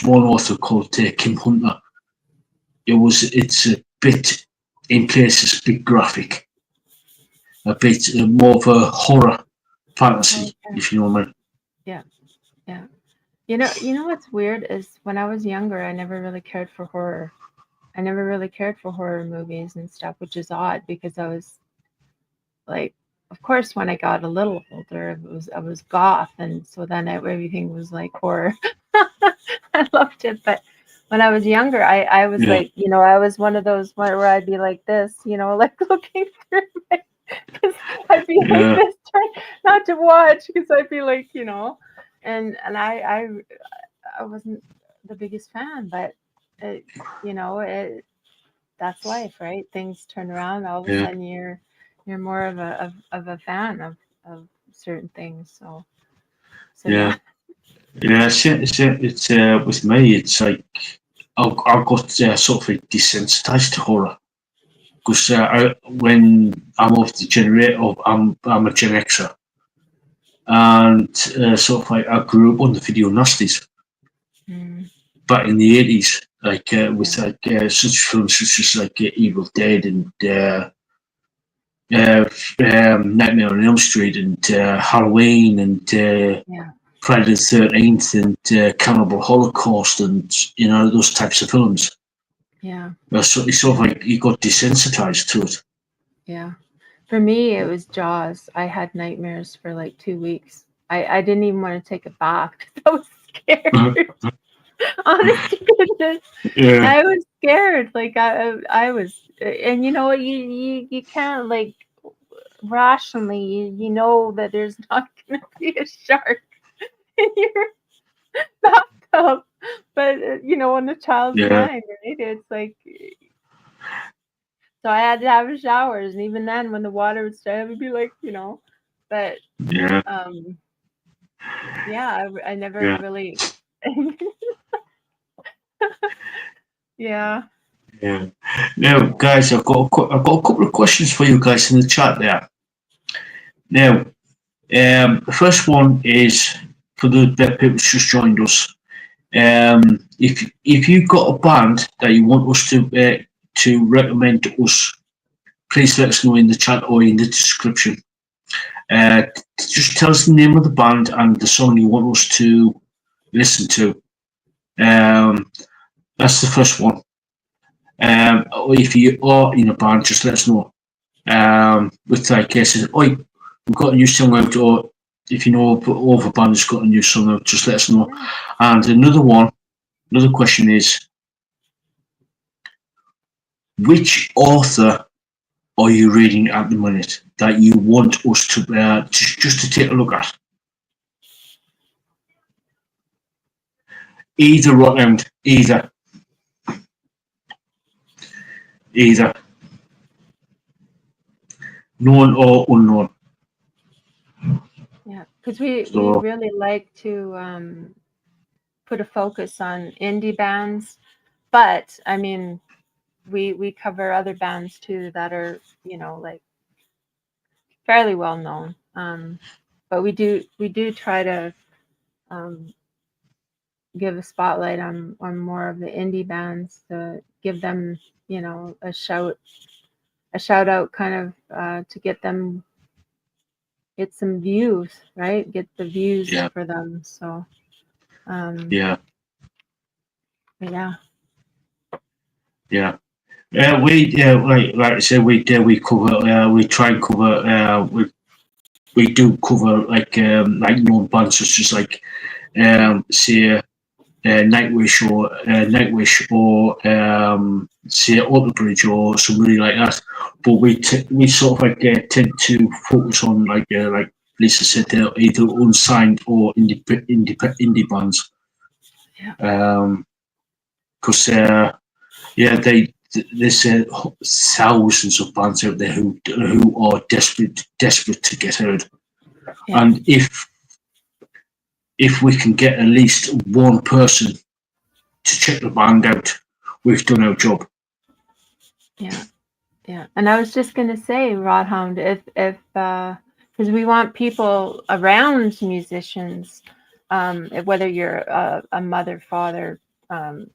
one author called Kim Hunter. It's a bit, in places, a bit graphic, a bit more of a horror fantasy, if you know what I mean. Yeah. You know what's weird is when I was younger, I never really cared for horror. I never really cared for horror movies and stuff, which is odd because I was like, of course, when I got a little older, I was goth, and so then everything was like horror. I loved it. But when I was younger, I was Yeah. like, I was one of those where I'd be like this, like looking through my, because I'd be like Yeah. this, trying not to watch, because I'd be like, and I wasn't the biggest fan, but it, that's life, right? Things turn around. All of a Yeah. sudden, you're more of a fan of certain things. So yeah. Yeah. Yeah. It's with me. It's like I got sort of desensitized to horror because when I'm of the generation, I'm a Gen Xer, and sort of like I grew up on the video nasties Mm, back in the 80s, like yeah, with like such films such as like Evil Dead and Nightmare on Elm Street and Halloween and yeah, Friday the 13th and Cannibal Holocaust and those types of films. yeah, It's sort of like you got desensitized to it. yeah. For me, it was Jaws. I had nightmares for like 2 weeks. I didn't even want to take a bath 'cause I was scared. Honest to goodness, Yeah, I was scared. Like I was, and you know what? You can't like rationally. You know that there's not going to be a shark in your bathtub, but in a child's yeah, mind, right? It's like, so I had to have showers, and even then, when the water would start, I would be like, but yeah, um, yeah, I never yeah, really, yeah, yeah. Now, guys, I've got a couple of questions for you guys in the chat there. Now, the first one is for the people who's just joined us. If you've got a band that you want us to recommend to us, please let us know in the chat or in the description. Uh, just tell us the name of the band and the song you want us to listen to. That's the first one. Or if you are in a band, just let us know. With like cases, oh, we've got a new song out, or if you know of a band that's got a new song out, just let us know. yeah. And another question is, which author are you reading at the minute that you want us to just to take a look at? Either round, either known or unknown. Yeah, because we So really like to put a focus on indie bands, but I mean, we cover other bands too that are like fairly well known. But we do try to um, give a spotlight on more of the indie bands to give them a shout out, kind of to get some views, right? Get the views yeah, for them. So um, yeah, yeah. yeah. Like I said, we cover we try and cover we do cover like known bands such as like say Nightwish or say Alter Bridge or somebody like that. But we sort of like tend to focus on like Lisa said, they're either unsigned or indie bands. Yeah. Because yeah, there's thousands of bands out there who are desperate to get heard, Yeah. and if we can get at least one person to check the band out, we've done our job. Yeah. Yeah. And I was just gonna say, Rodhound, if because we want people around musicians, whether you're a mother, father, um,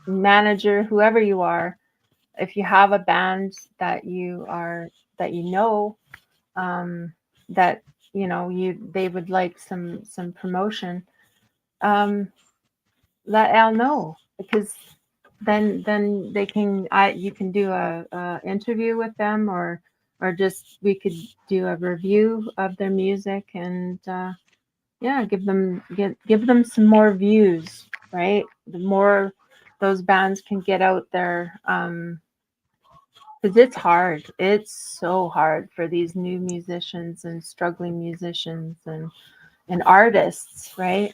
manager, whoever you are, if you have a band that um, that they would like some promotion, um, let Al know, because then they can you can do a interview with them, or just we could do a review of their music, and give them some more views, right? The more those bands can get out there, because it's hard. It's so hard for these new musicians and struggling musicians and artists, right?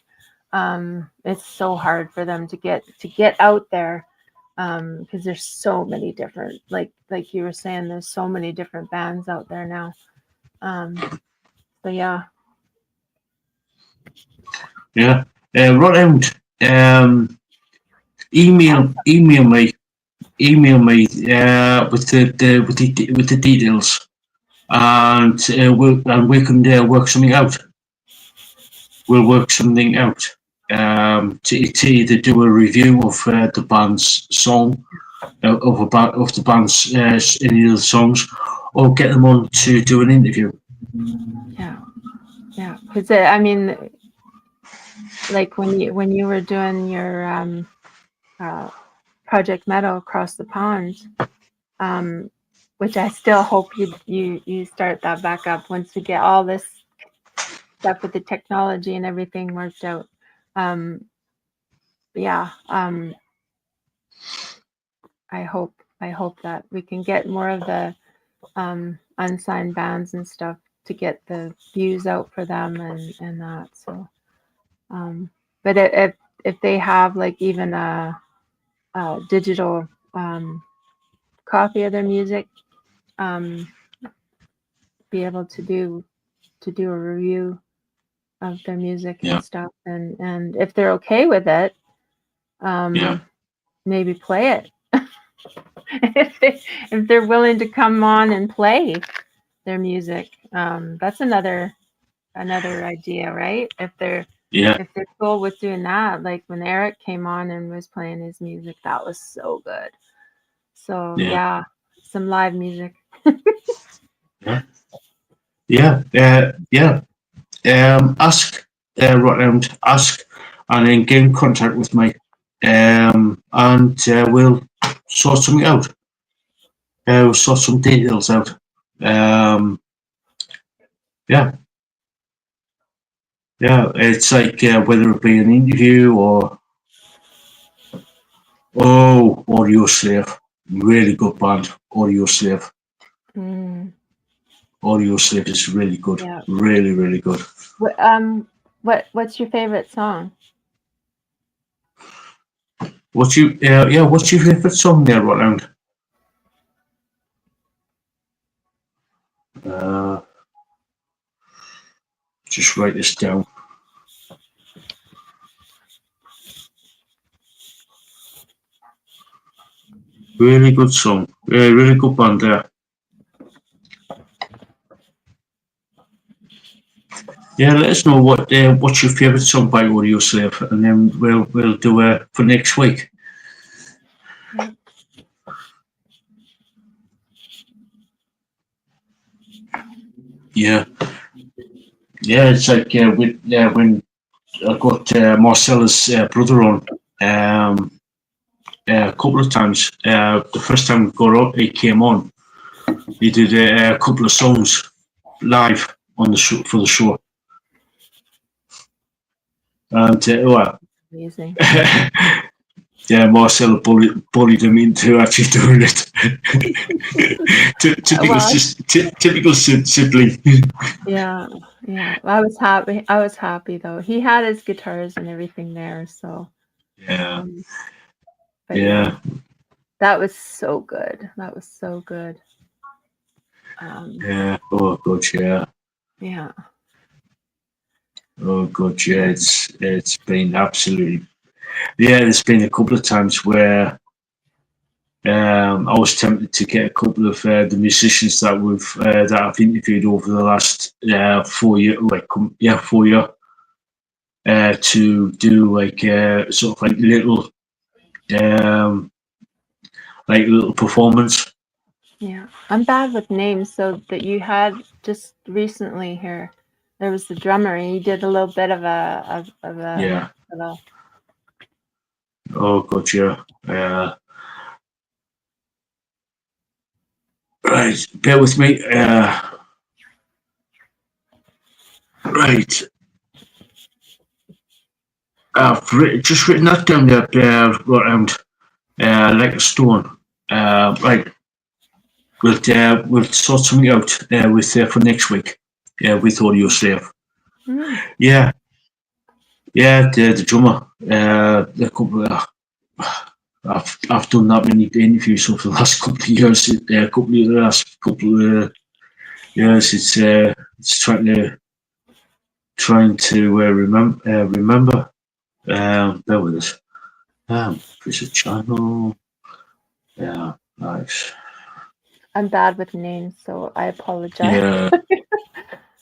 It's so hard for them to get out there, because there's so many different, like you were saying, there's so many different bands out there now. So yeah. Yeah. Right out. Email me with the details, and we can work something out. We'll work something out. To either do a review of the band's song, of the band's any of the songs, or get them on to do an interview. Yeah, because I mean, like when you were doing your Project Meadow across the pond, which I still hope you start that back up once we get all this stuff with the technology and everything worked out. Yeah, I hope that we can get more of the unsigned bands and stuff to get the views out for them and that. So, but if they have like even a digital copy of their music, be able to do a review of their music and stuff, and if they're okay with it, maybe play it. if they're willing to come on and play their music, that's another idea, right? If they're cool with doing that, like when Eric came on and was playing his music, that was so good. So yeah, some live music. Ask ask, and then get in contact with me, and we'll sort something out. We'll sort some details out. It's like whether it be an interview or Audio Slave, really good band, Audio Slave. Audio Slave is really good, really, really good. What's your favorite song? What's your favorite song there, Roland? Just write this down. Really good song. Yeah, really good band there. Yeah, let us know what's your favourite song by Audio Slave, and then we'll do it for next week. Yeah, it's like when I got Marcella's brother on a couple of times. The first time we got up, he came on. He did a couple of songs live on the show for the show. And amazing. Yeah, Marcella bullied him into actually doing it. Typical sibling. Yeah. I was happy though. He had his guitars and everything there, so. Yeah. Yeah. That was so good. Yeah. Oh, good. Yeah. Yeah. Oh, good. Yeah. It's been absolutely. Yeah, there's been a couple of times where I was tempted to get a couple of the musicians that I've interviewed over the last 4 years, 4 years, to do like sort of like little performance. Yeah, I'm bad with names, so that you had just recently here. There was the drummer, and he did a little bit of a yeah. Oh, God, yeah. Right, bear with me. Right. Just written that down there, around like a stone. Right, we'll sort something out with for next week. With audio slave. Yeah, yeah, the drummer. The couple. I've done that many interviews over the last couple of years. The last couple of years, it's trying to remember. There with us. Visit channel. Yeah, nice. I'm bad with names, so I apologize. Yeah,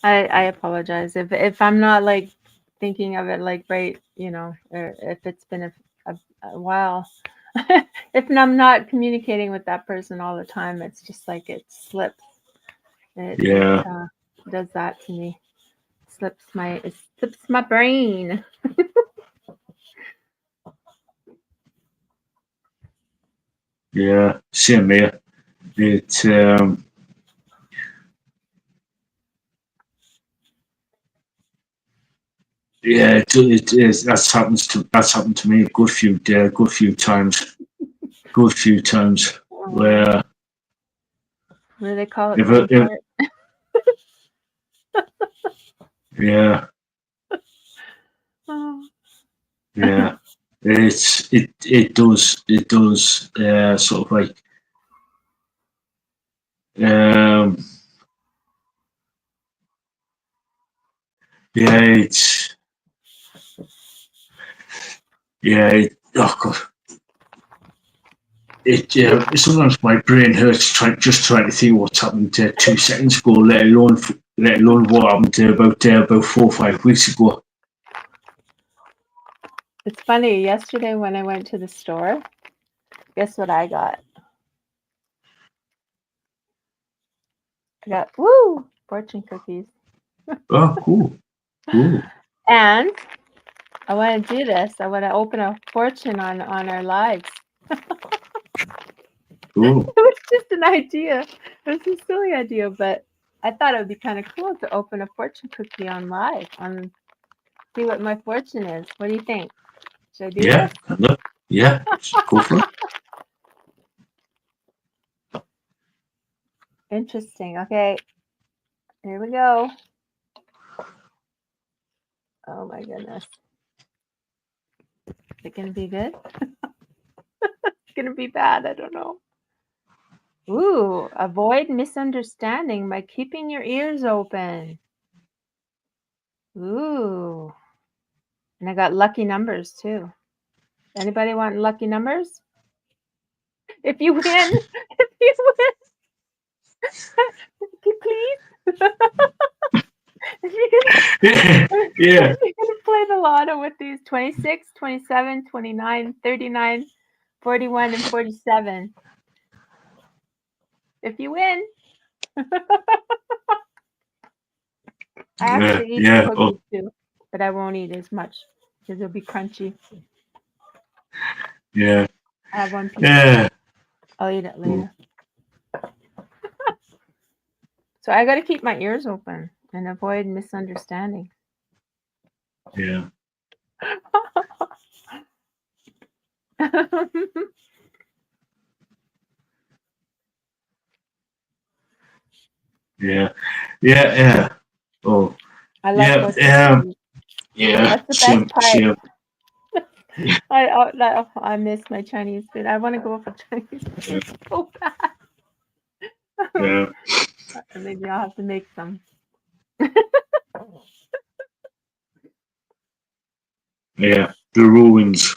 I apologize if I'm not like thinking of it like right, or if it's been a while. If I'm not communicating with that person all the time, it's just like it slips. It yeah, does that to me. It slips my brain. yeah. Same here. It yeah, it is. That's happened to me a good few times. Good few times where What do they call it? if, Brain if fart? yeah, Oh. yeah, it does sort of like um yeah, oh god. Sometimes my brain hurts trying to think what's happened 2 seconds ago, let alone what happened about 4 or 5 weeks ago. It's funny. Yesterday when I went to the store, guess what I got? I got fortune cookies. Oh, cool. And I want to do this. I want to open a fortune on our lives. Cool. It was just an idea. It was a silly idea, but I thought it would be kind of cool to open a fortune cookie on live and see what my fortune is. What do you think? Should I do Yeah, this? yeah, go for it. Interesting. Okay, here we go. Oh my goodness. Is it going to be good? It's going to be bad. I don't know. Ooh, avoid misunderstanding by keeping your ears open. Ooh. And I got lucky numbers too. Anybody want lucky numbers? If you win, please. If Yeah, you're gonna play the lotto with these 26, 27, 29, 39, 41, and 47. If you win. I actually eat the cookies too, but I won't eat as much because it'll be crunchy. yeah. I have one piece. Yeah. I'll eat it later. So I got to keep my ears open and avoid misunderstanding. Yeah. Yeah. Yeah. Oh. I love yeah. Yeah. That's the Same. best part. I miss my Chinese food. I want to go for Chinese food so bad. Yeah. Maybe I'll have to make some. Yeah. The ruins.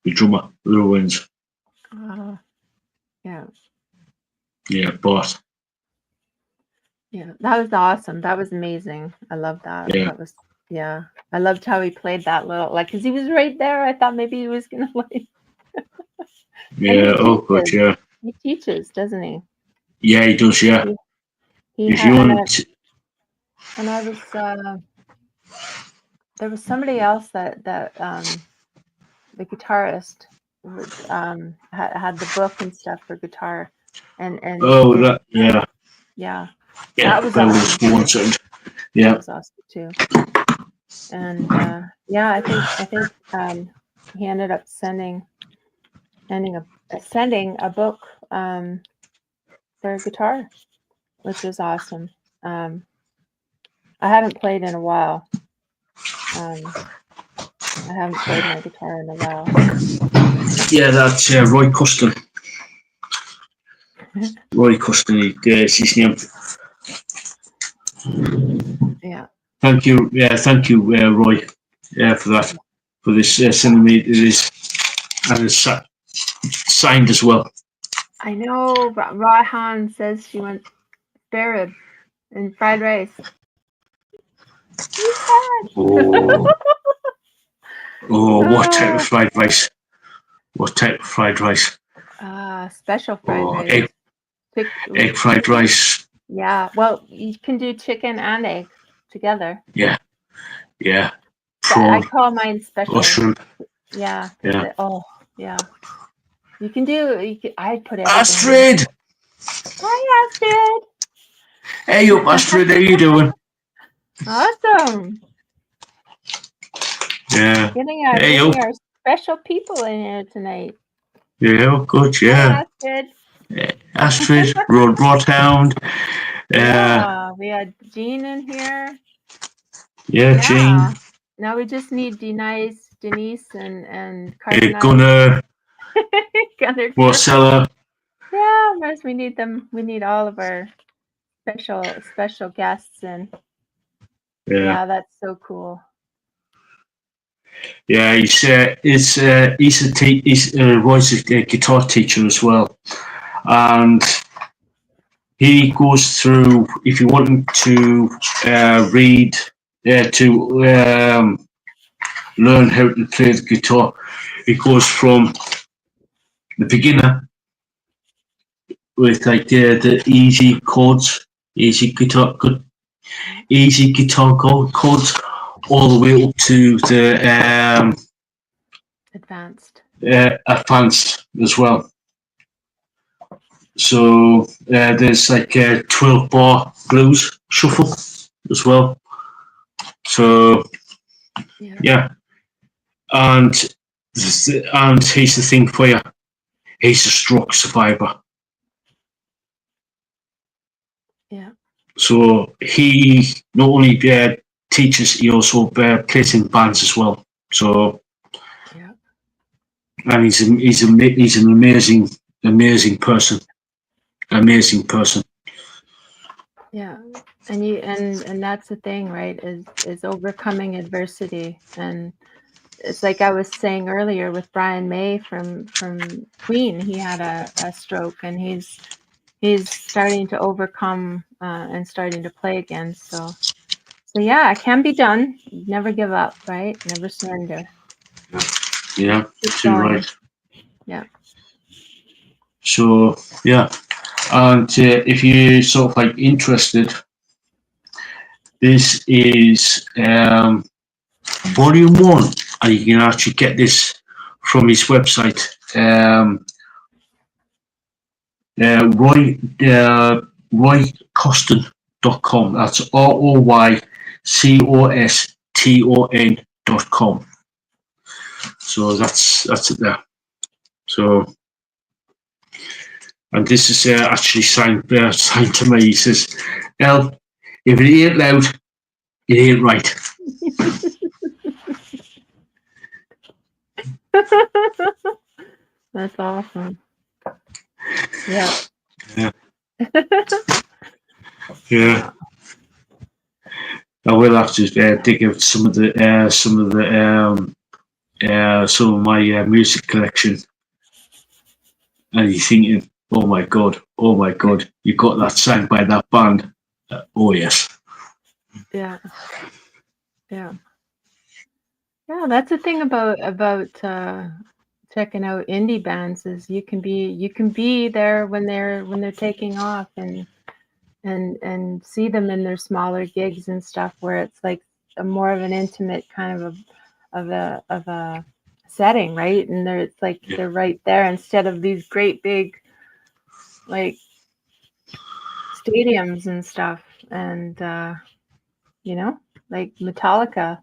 The drummer. The ruins. Yeah. Yeah, but. Yeah, that was awesome. That was amazing. I love that. Yeah. That was, yeah. I loved how he played that little, like, because he was right there. I thought maybe he was going to, like. Yeah. Oh, good. Yeah. He teaches, doesn't he? Yeah, he does. Yeah. He If you had, want. and I was, there was somebody else that the guitarist had the book and stuff for guitar, and Oh, that. Yeah. yeah, Yeah. that was awesome. One second. Yeah. That was awesome too. And yeah, I think he ended up sending a book for guitar, which was awesome. I haven't played in a while. I haven't played my guitar in a while. Yeah, that's Roy Custon. Roy Custon is his name. Yeah. Thank you, Roy, for that, for this sending me this, and it's signed as well. I know. Rahan says she wants spare rib and fried rice. Oh, what type of fried rice? What type of fried rice? Special fried rice. Egg fried rice. Yeah. Well, you can do chicken and egg together. Yeah. I call mine special. Or shrimp. Yeah. Yeah. Oh, yeah. You can do. I'd put everything. Astrid. Hi, Astrid. Hey, up, Astrid. How you doing? Awesome. Yeah. Getting our special people in here tonight. Yeah, good. Yeah. Hi, Astrid. Astrid, Roadhound. Yeah, we had Jean in here. Yeah, Jean. Now we just need Denise, and Gunnar. Gunnar. Marcella. Yeah, Mars, we need them. We need all of our special guests, and yeah, that's so cool. Yeah, he's Roy's a guitar teacher as well, and he goes through, if you want to read to learn how to play the guitar, it goes from the beginner with like the easy chords, easy guitar chords, all the way up to the advanced as well. So there's like a 12-bar blues shuffle as well. So yeah, and here's the thing for you. He's a stroke survivor. Yeah. So he not only teaches, he also plays in bands as well. So yeah, and he's an amazing person. Amazing person. Yeah, and that's the thing, right? Is overcoming adversity, and it's like I was saying earlier with Brian May from Queen. He had a stroke, and he's starting to overcome and starting to play again. So yeah, it can be done. Never give up, right? Never surrender. Yeah, too right. Yeah. So yeah, and if you're sort of like interested, this is volume 1, and you can actually get this from his website, roycoston.com. That's ROYCOSTON.com. So that's it there. So, and this is actually signed to me. He says, "El, if it ain't loud, it ain't right." That's awesome. Yeah. Yeah. I will have to dig out some of my music collection. And you're thinking, oh my god, you got that signed by that band. Oh yes. Yeah. That's the thing about checking out indie bands is you can be there when they're taking off and see them in their smaller gigs and stuff where it's like more of an intimate kind of a setting, right? And it's like they're right there instead of these great big like stadiums and stuff, and like Metallica.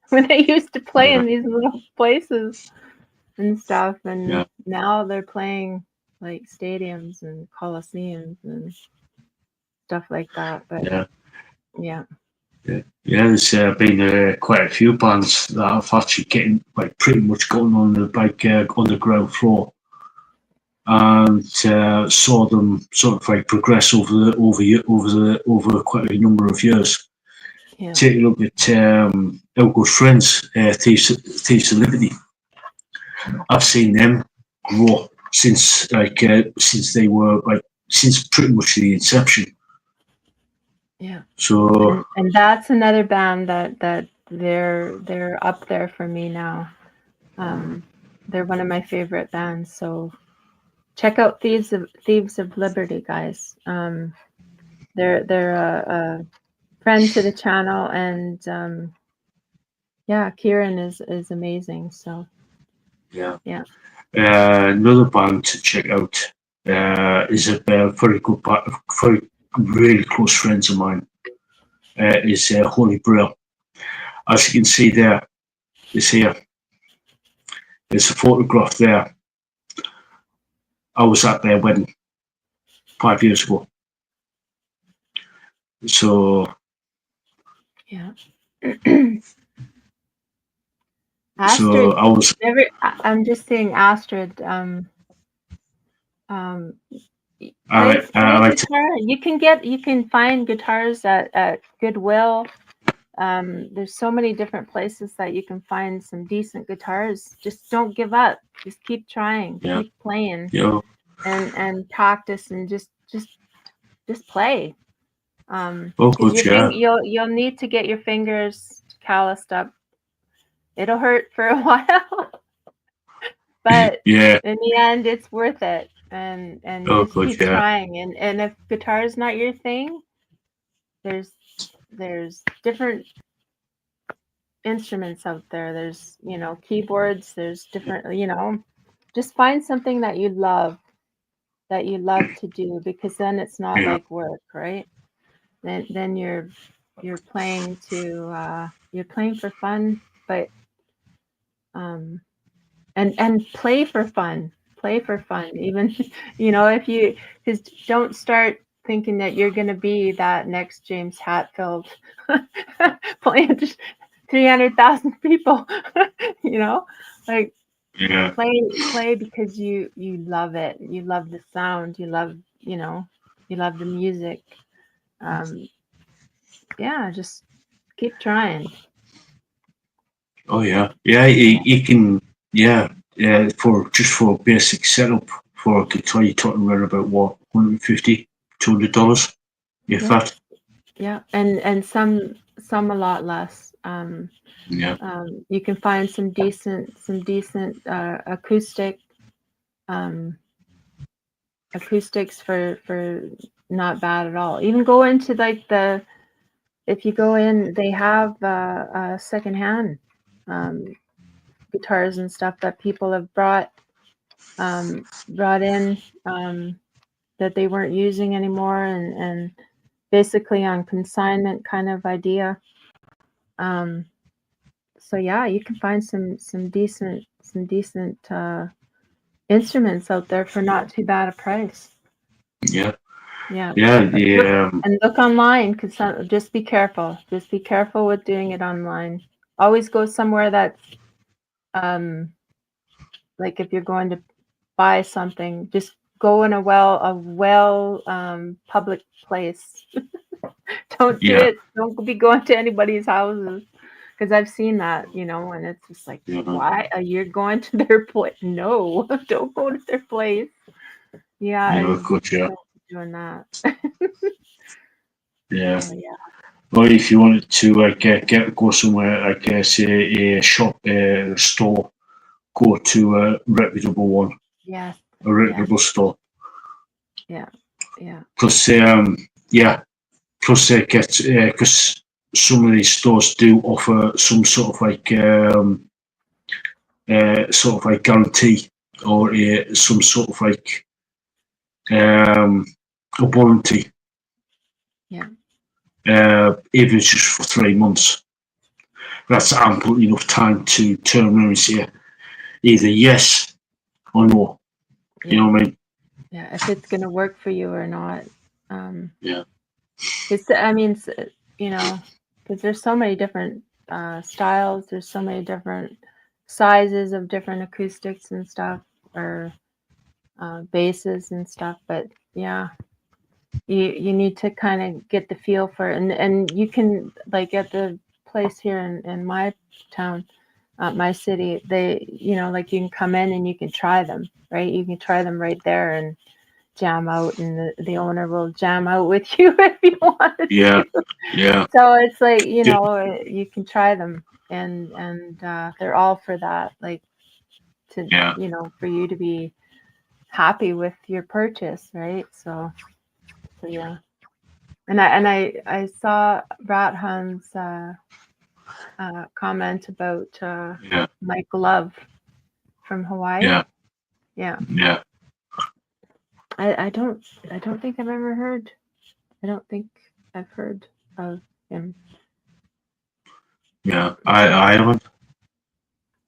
when they used to play in these little places and stuff, and now they're playing like stadiums and coliseums and stuff like that. But yeah, there's been quite a few bands that have actually getting like pretty much going on the on the ground floor, and saw them sort of like progress over quite a number of years. yeah, Take a look at our good friends, Thieves of Liberty. I've seen them grow since they were since pretty much the inception. yeah. So and that's another band that they're up there for me now. They're one of my favorite bands. So check out Thieves of Liberty, guys. They're a friend to the channel, and yeah, Kieran is amazing. So yeah. Yeah. Another band to check out is a very good, very really close friends of mine. Is Holy Grail. As you can see there, is here. There's a photograph there. I was at their wedding 5 years ago. So Yeah. so Astrid, I was. I'm just saying, Astrid. I like guitar. You can find guitars at Goodwill. There's so many different places that you can find some decent guitars. Just don't give up. Just keep trying. Keep playing. And practice, and just play. You'll need to get your fingers calloused up. It'll hurt for a while, but in the end, it's worth it. And just keep trying. And if guitar is not your thing, there's different instruments out there. There's keyboards. There's different just find something that you love to do, because then it's not like work, right? Then you're playing you're playing for fun, but and play for fun. Even if you because don't start thinking that you're going to be that next James Hetfield playing 300,000 people. Like play because you love it. You love the sound. You love you love the music. Just keep trying. Oh yeah, you can for basic setup for a guitar you're talking about what, $150, $200, if that. Yeah, and some a lot less. You can find some decent acoustics for not bad at all. Even go into like if you go in, they have secondhand guitars and stuff that people have brought in that they weren't using anymore, and basically on consignment kind of idea. So yeah, you can find some decent instruments out there for not too bad a price. And look online, because just be careful. Just be careful with doing it online. Always go somewhere that's like if you're going to buy something, just go in a well public place. Don't do it. Don't be going to anybody's houses, because I've seen that, and it's just like, why are you going to their place? No, don't go to their place. Doing that. Or if you wanted to go somewhere, like say a shop, store, go to a reputable one. Yes. A reputable store. Yeah. Plus, because some of these stores do offer some sort of guarantee, or some sort of a warranty. Yeah. Even if it's just for 3 months. that's ample enough time to turn around and say either yes or no. You know what I mean? Yeah, if it's going to work for you or not. Yeah. It's, I mean, you know, because there's so many different styles. There's so many different sizes of different acoustics and stuff, or basses and stuff. But yeah, you need to kind of get the feel for it. And you can, like, at the place here in my town, my city, they, you know, like, you can come in and you can try them, right? You can try them right there and jam out, and the owner will jam out with you if you want to. Yeah. Yeah. So it's like, you know, you can try them, and they're all for that, like, to, Yeah. you know, for you to be happy with your purchase, right? So yeah. And I saw Rat Hun's comment about Yeah. Mike Love from Hawaii. Yeah. Yeah. Yeah. I don't think I've ever heard. I don't think I've heard of him. Yeah. I haven't.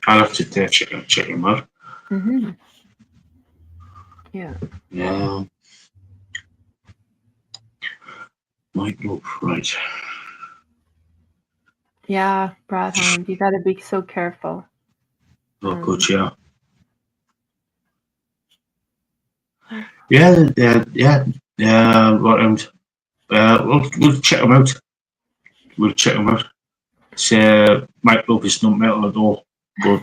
I'll have to check him out. Mm-hmm. Yeah. Yeah. Might look right. Yeah, Bradhand, you got to be so careful. Oh, good, yeah. Yeah, we'll check them out. We'll check them out. Might love is not metal at all, but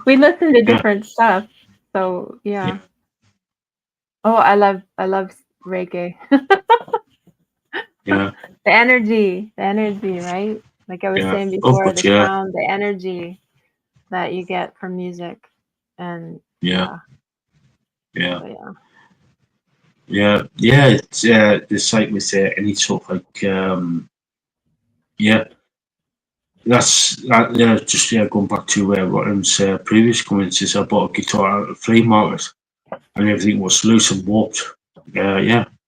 we listen to different stuff, so yeah. Oh, I love reggae. Yeah. The energy, right? Like I was saying before, the sound, the energy that you get from music, and yeah. It's like with any sort of like that's that. Just going back to Rotham's previous comments, is I bought a guitar at the flea market, and everything was loose and warped.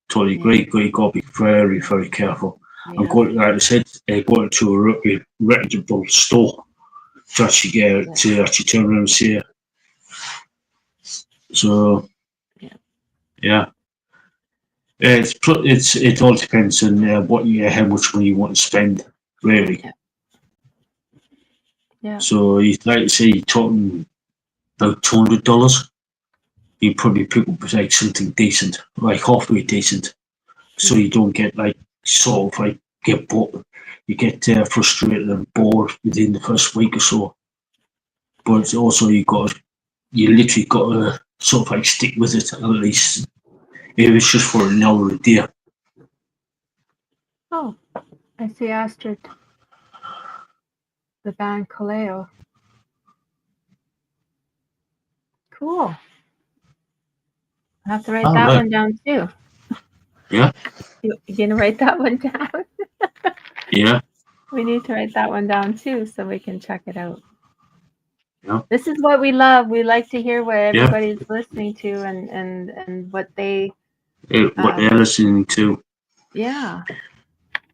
Totally agree. You got to be very, very careful. And like I said, going to a reputable store to actually turn around and see it. So it all depends on how much money you want to spend, really. Yeah. So you like to say you're talking about $200. You probably pick up like something decent, like halfway decent, so you don't get like sort of like get bored. You get frustrated and bored within the first week or so. But also you literally got to sort of like stick with it at least, if it's just for an hour a day. Oh, I see Astrid. The band Kaleo. Cool. I have to write that one down too. Yeah. You gonna write that one down? Yeah. We need to write that one down too, so we can check it out. Yeah. This is what we love. We like to hear what everybody's listening to, and what they're listening to. Yeah.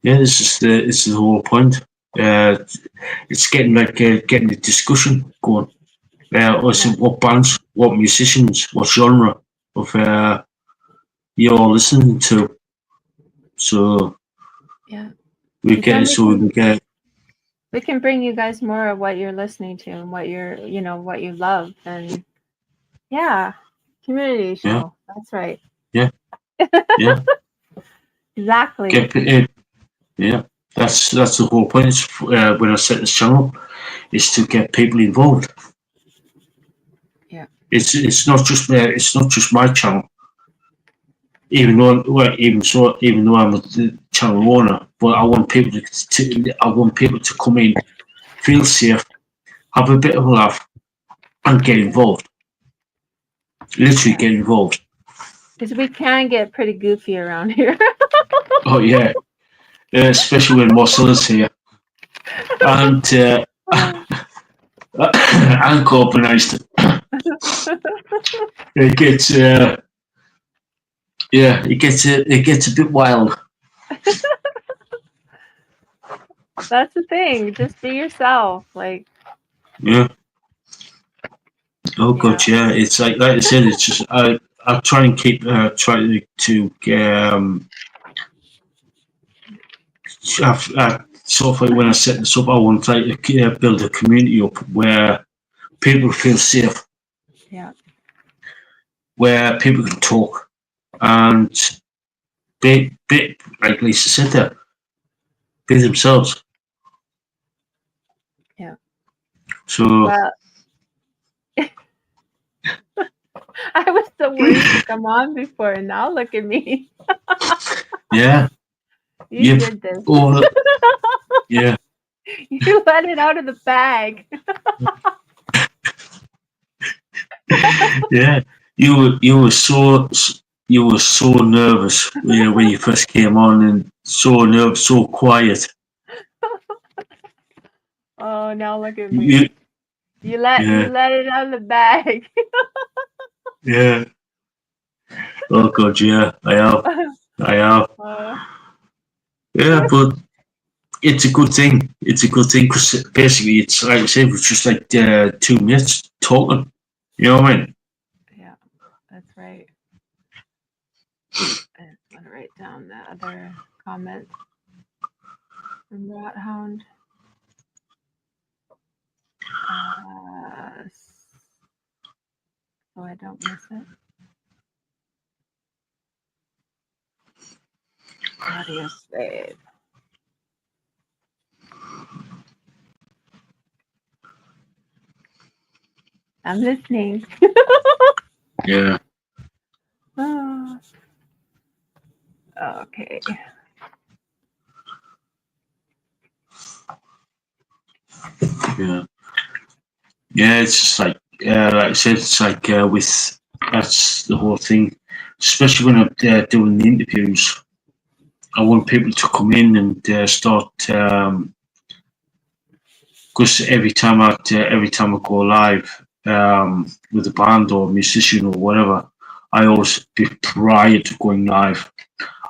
Yeah, this is the whole point. It's getting like getting the discussion going. What bands, what musicians, what genre of you're listening to. So we can bring you guys more of what you're listening to and what what you love, and community show. That's right. Yeah. Exactly. That's the whole point. When I set this channel, is to get people involved. Yeah. It's not just my channel. Even though I'm a channel owner, but I want people to come in, feel safe, have a bit of a laugh, and get involved. Literally get involved. Because we can get pretty goofy around here. Oh yeah, especially when Marcel is here, and unorganized. It gets a bit wild. That's the thing. Just be yourself. Like, Yeah. Oh yeah, God, yeah. It's like I said. It's just I try and keep try to sort of like when I set this up, I want to like, build a community up where people feel safe, yeah, where people can talk and be like Lisa said there, be themselves. yeah. So Well, I was so worried to come on before, and now look at me. yeah, You you've did this. all yeah, You let it out of the bag. yeah. You were so nervous when you first came on, and so nervous, so quiet. Oh, now look at You, me. You yeah, let it out of the bag. yeah. Oh God, yeah, I have. Uh, Yeah, but it's a good thing. It's a good thing because basically it's like I said, it's just like 2 minutes talking. You know what I mean? yeah, that's right. I just want to write down the other comment from Rathound. So I don't miss it. Audio save. I'm listening. Yeah, Oh, okay. yeah, yeah. It's just like I said, it's like with that's the whole thing. Especially when I'm doing the interviews, I want people to come in and start. Because every time I go live with a band or musician or whatever, I always prior to going live,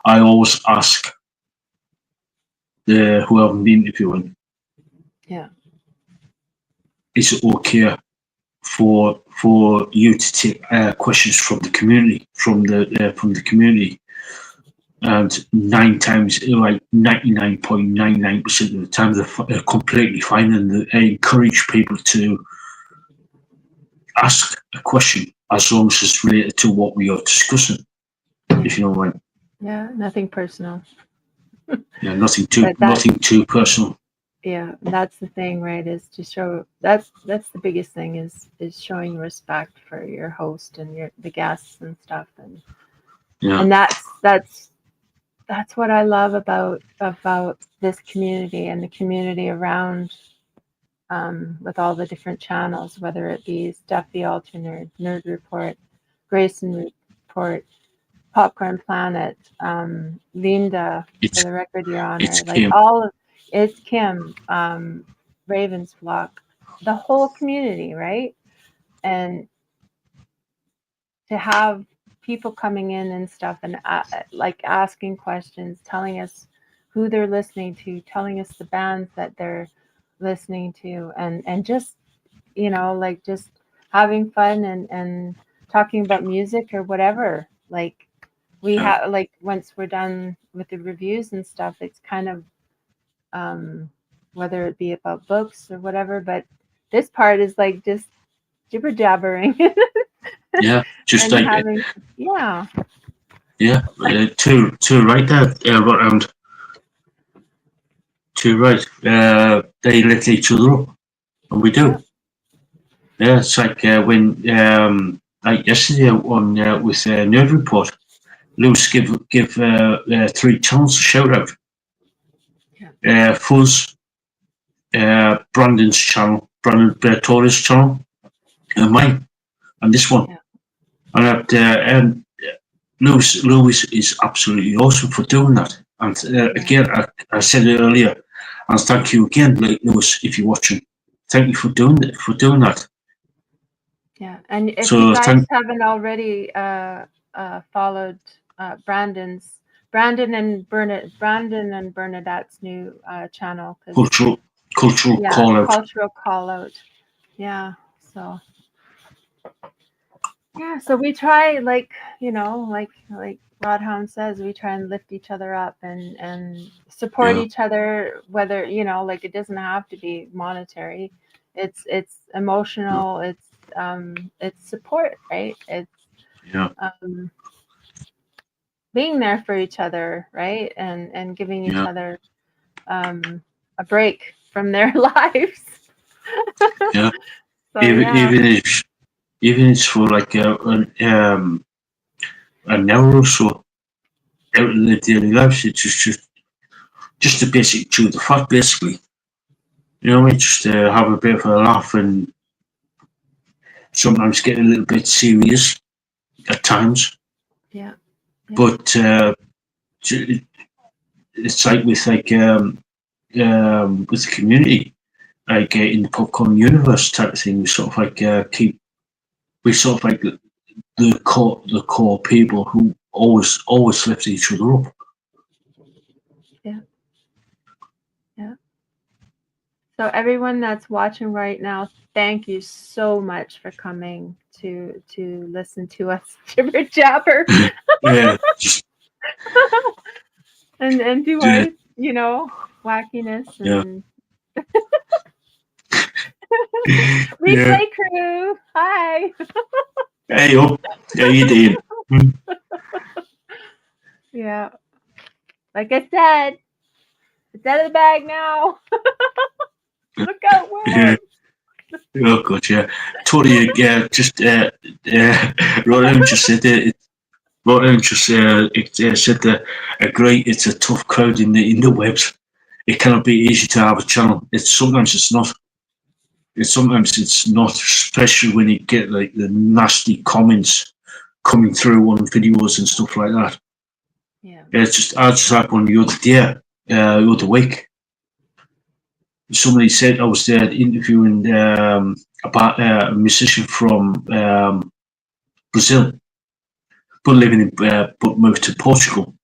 I always ask the whoever I'm interviewing, Yeah. is it okay for you to take questions from the community, from the community? And 99.99% of the time, they're completely fine, and they encourage people to ask a question as long as it's related to what we are discussing. If you know what I mean. Yeah, nothing personal. Yeah, But nothing too personal. yeah, that's the thing, right? Is to show that's the biggest thing is showing respect for your host and the guests and stuff, Yeah, and that's what I love about this community and the community around, with all the different channels, whether it be Steph the Alternate, Nerd Report, Grayson Report, Popcorn Planet, Linda, for it's the record, Your it's Honor, like Kim. all of it's Kim, Raven's Flock, the whole community, right? And to have people coming in and stuff and like asking questions, telling us who they're listening to, telling us the bands that they're listening to, and just like just having fun and talking about music or whatever. Like we Yeah, have like once we're done with the reviews and stuff, it's kind of whether it be about books or whatever. But this part is like just jibber jabbering yeah. Just and like having yeah. yeah, two right there, around two right. They let each other up, and we Yeah. do. Yeah, it's like when like yesterday on with Nerd Report, Lewis give three channels a shout out. Fuzz, Brandon's channel, Brandon Torres' channel, and mine, and this one. Yeah. And Lewis is absolutely awesome for doing that. And Yeah. again, I said it earlier, and thank you again, Lewis, if you're watching. Thank you for doing that. Yeah. And if you So guys thank haven't already followed Brandon's Brandon and Bernadette's new channel. Cultural call out. Cultural call out. Yeah. So yeah, so we try, like, like Rodhound says, we try and lift each other up and support each other, whether, like, it doesn't have to be monetary. It's emotional, it's support, right? It's being there for each other, right? And giving each other a break from their lives. Yeah. So, even it's for like an hour or so out in their daily lives, it's just a basic chew the fat, basically. You know what I mean? Just have a bit of a laugh and sometimes get a little bit serious at times. Yeah. But it's like with with the community, like in the popcorn universe type of thing. We sort of like the core people who always lift each other up. Yeah. Yeah. So everyone that's watching right now, thank you so much for coming to listen to us jibber jabber. Yeah. and do our wackiness and replay crew. Hi. Hey up. How you doing? Yeah. Like I said, it's out of the bag now. Look out, worms. Oh god, yeah. Totally. Just Ronan just said it. Ronan just said that. Agree. It's a tough crowd in the webs. It cannot be easy to have a channel. Sometimes it's not. Sometimes it's not, especially when you get like the nasty comments coming through on videos and stuff like that. Yeah. I just had one the other day, the other week. Somebody said I was there interviewing about a musician from Brazil, but living in but moved to Portugal,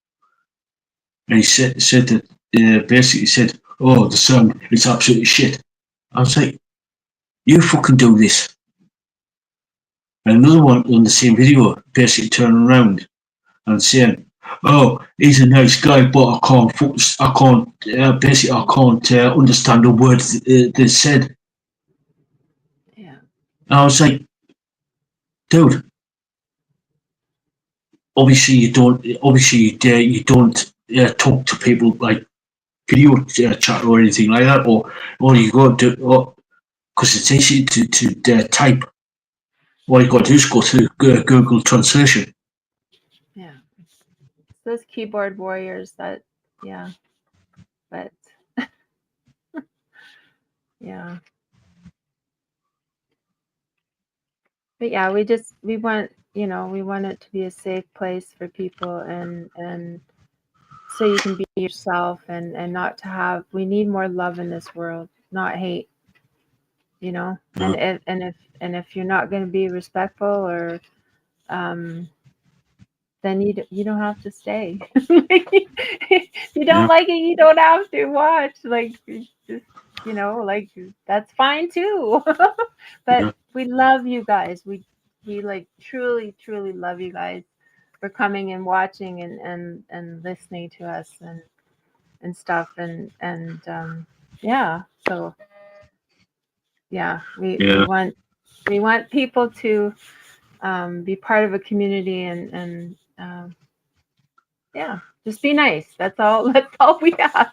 and he said that basically said, "Oh, the song is absolutely shit." I was like, "You fucking do this." And another one on the same video basically turning around and saying, "Oh, he's a nice guy, but I can't understand the words they said." Yeah. And I was like, "Dude, obviously you don't. Obviously you don't talk to people like video chat or anything like that, or you go to because it's easy to type. All you got to do is go to Google Translation." Yeah. Those keyboard warriors that, yeah. But yeah. But yeah, we want it to be a safe place for people and so you can be yourself and not to have, we need more love in this world, not hate, and if you're not going to be respectful or then you don't have to stay. If you don't like it, you don't have to watch, like, just like, that's fine too. But we love you guys. We like truly love you guys for coming and watching and listening to us and stuff and yeah. So yeah, we want people to be part of a community and yeah, just be nice. That's all we ask.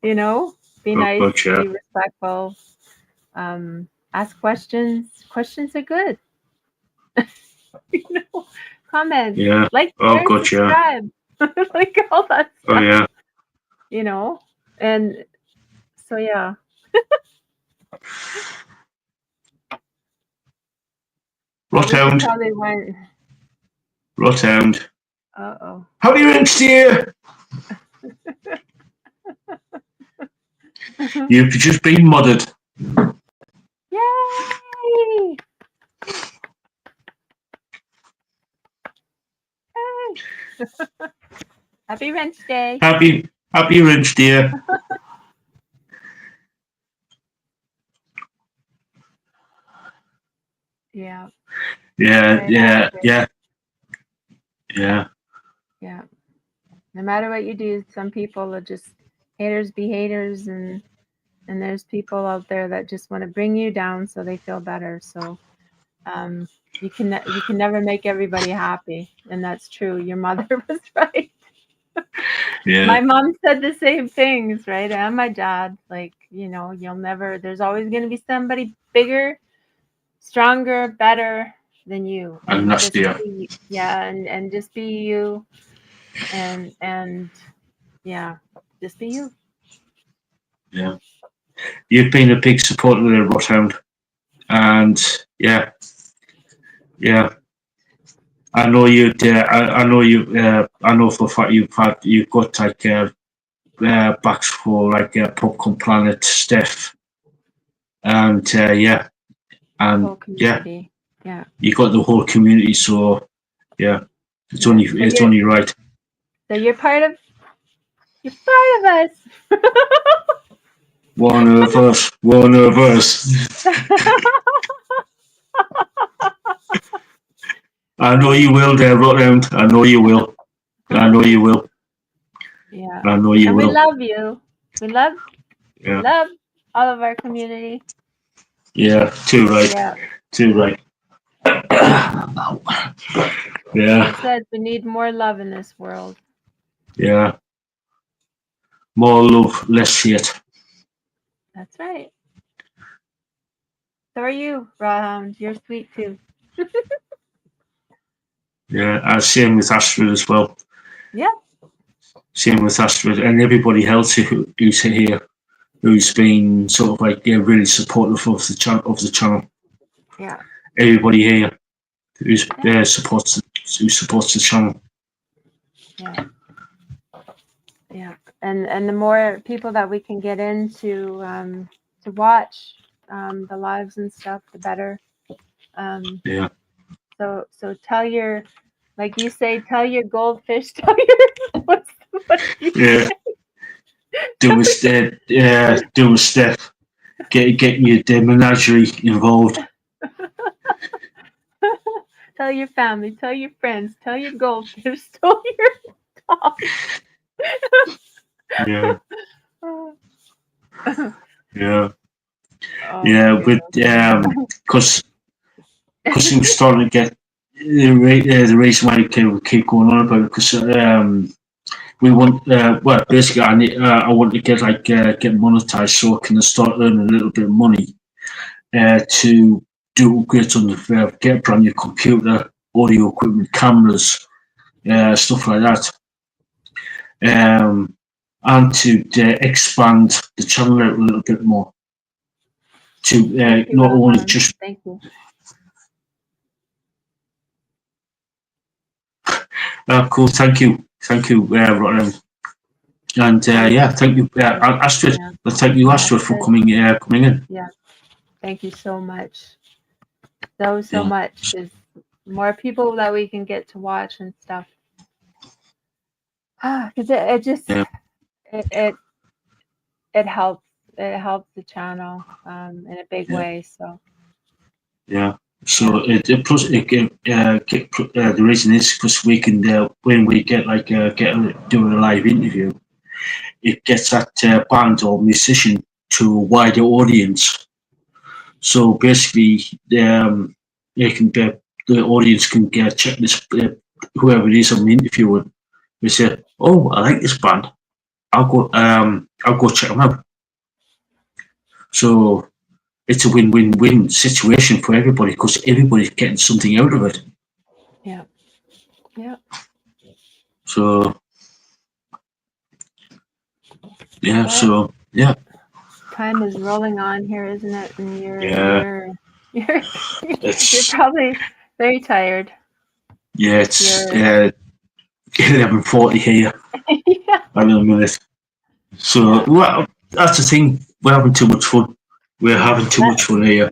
Be nice, be respectful, ask questions. Questions are good. Comment, like, share, subscribe. Like all that stuff. And so yeah. Rothound. Rothound. Uh-oh. How are you in, dear? You've just been modded. Yay! Yay! Happy Wrench Day. Happy Wrench Day. Yeah. Yeah. Yeah. No matter what you do, some people are just haters be haters, and there's people out there that just want to bring you down so they feel better. So you can never make everybody happy, and that's true. Your mother was right. Yeah. My mom said the same things, right? And my dad, like, you'll never. There's always going to be somebody bigger, stronger, better than you, And that's the and just be you, and yeah, just be you. Yeah. You've been a big supporter of the Rothound, and yeah. I know you. I know you. I know for a fact you've got like backs for like Popcorn Planet stuff, and yeah, and Whole community. Yeah. you got the whole community. So yeah, it's only right. So you're part of us. One of us. I know you will, there, Rotherham. I know you will. Yeah. I know you will. We love you. We love all of our community. Yeah, too right. Yeah. Too right. Yeah. Like I said, we need more love in this world. Yeah. More love, less hate. That's right. So are you, Rawhound. You're sweet too. Yeah, same with Astrid as well. Yeah. Same with Astrid and everybody else who's here, who's been sort of like really supportive of the channel. Yeah. Everybody here who supports the channel. Yeah. Yeah. And the more people that we can get into to watch the lives and stuff, the better. Yeah. So tell your, like you say, tell your goldfish, tell your what do you say? Do a step. Get your menagerie involved. Tell your family, tell your friends, tell your goldfish, tell your dog. Yeah. Yeah. Oh, with because things starting to get the reason why we keep going on about it because we want basically I want to get get monetized so I can start earning a little bit of money to do upgrades on the get a brand new computer, audio equipment, cameras, stuff like that. And to expand the channel out a little bit more. To not only just. Thank you. Cool. Thank you, Rotterdam. And thank you, Astrid. Thank you, Astrid, for coming in. Yeah, thank you so much. So much. There's more people that we can get to watch and stuff. Because it just it helps. It helps the channel in a big way. So. Yeah. So the reason is because we can when we get doing a live interview, it gets that band or musician to a wider audience. So basically, the audience can check this whoever it is I'm interviewing. They say, "Oh, I like this band. I'll go check them out." So it's a win-win-win situation for everybody because everybody's getting something out of it. Yeah. Yeah. So yeah. Time is rolling on here, isn't it? And you're probably very tired. Yeah, it's 11:40 here. Yeah. I know a minute. So well, that's the thing. We're having too much fun. We're having too much fun here.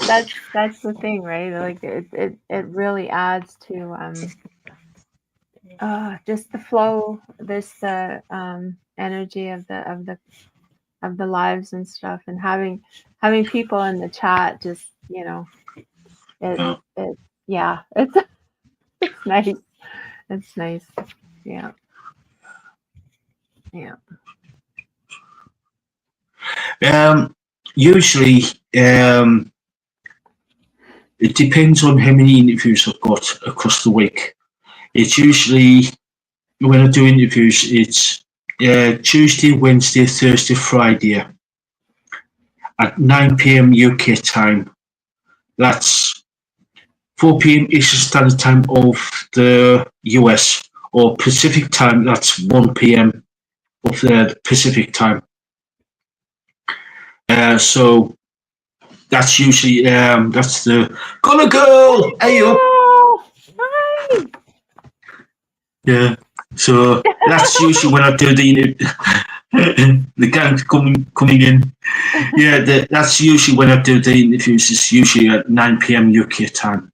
That's the thing, right? Like it really adds to just the flow, this energy of the lives and stuff, and having people in the chat, just it yeah, it's nice. It's nice. Yeah. Usually, it depends on how many interviews I've got across the week. It's usually, when I do interviews, it's Tuesday, Wednesday, Thursday, Friday at 9 p.m. UK time. That's 4 p.m. Eastern Standard Time of the US, or Pacific time, that's 1 p.m. of the Pacific time. So that's usually that's the Gonna Girl. Hey up. Hi. Yeah. So that's usually when I do the gang coming in. Yeah, that's usually when I do the interviews. It's usually at 9 p.m. UK time,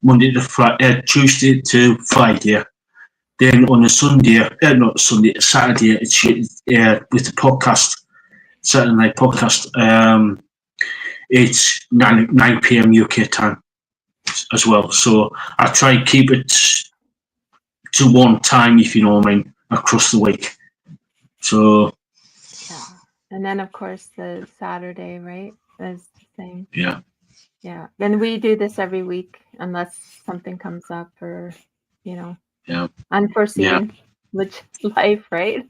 Monday to Friday, Tuesday to Friday. Then on a Sunday, not Sunday, Saturday, it's with the podcast, Saturday night podcast. It's 9 p.m. UK time as well. So I try and keep it to one time, if you know what I mean, across the week. So yeah, and then of course the Saturday, right, is the same. Yeah. And we do this every week unless something comes up, or unforeseen, which is life, right?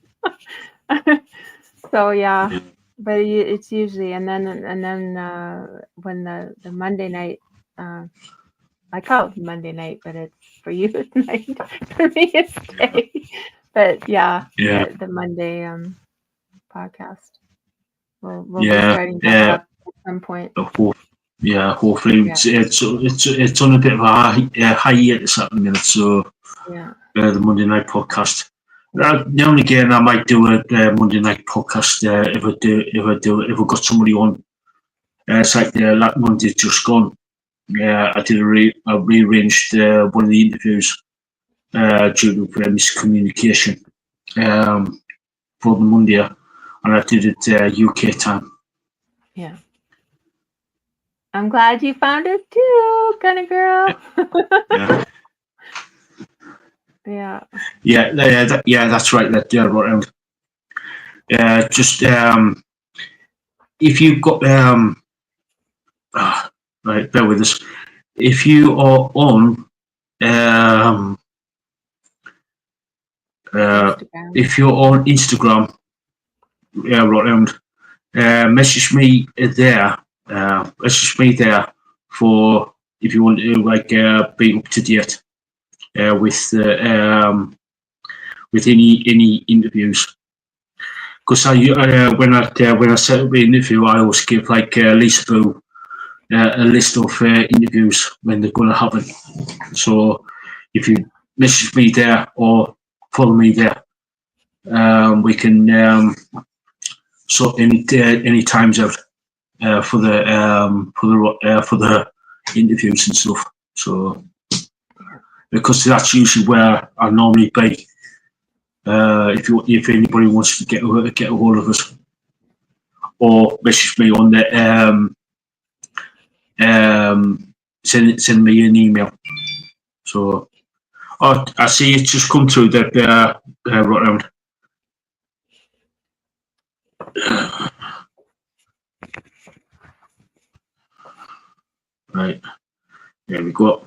So but it's usually, and then when the Monday night, I call it Monday night, but it's for you it's night. For me it's day. But the Monday podcast. We'll be starting that up at some point. Hopefully it's on a bit of a hiatus at the minute. So the Monday night podcast. Now and again, I might do a Monday night podcast if I got somebody on. It's like that Monday just gone. I did I rearranged one of the interviews due to miscommunication for the Monday, and I did it UK time. Yeah. I'm glad you found it too, kind of girl. That's right. Just if you've got right, bear with us. If you are on if you're on Instagram, message me there. Message me there for if you want to be up to date with any interviews. Because when I set up the interview, I always give Lisaboo a list of interviews when they're going to happen. So if you message me there or follow me there, we can sort any times out for the interviews and stuff. So because that's usually where I normally be. If anybody wants to get a hold of us, or message me on the send me an email. So I see it just come through that right round. Right, there we go.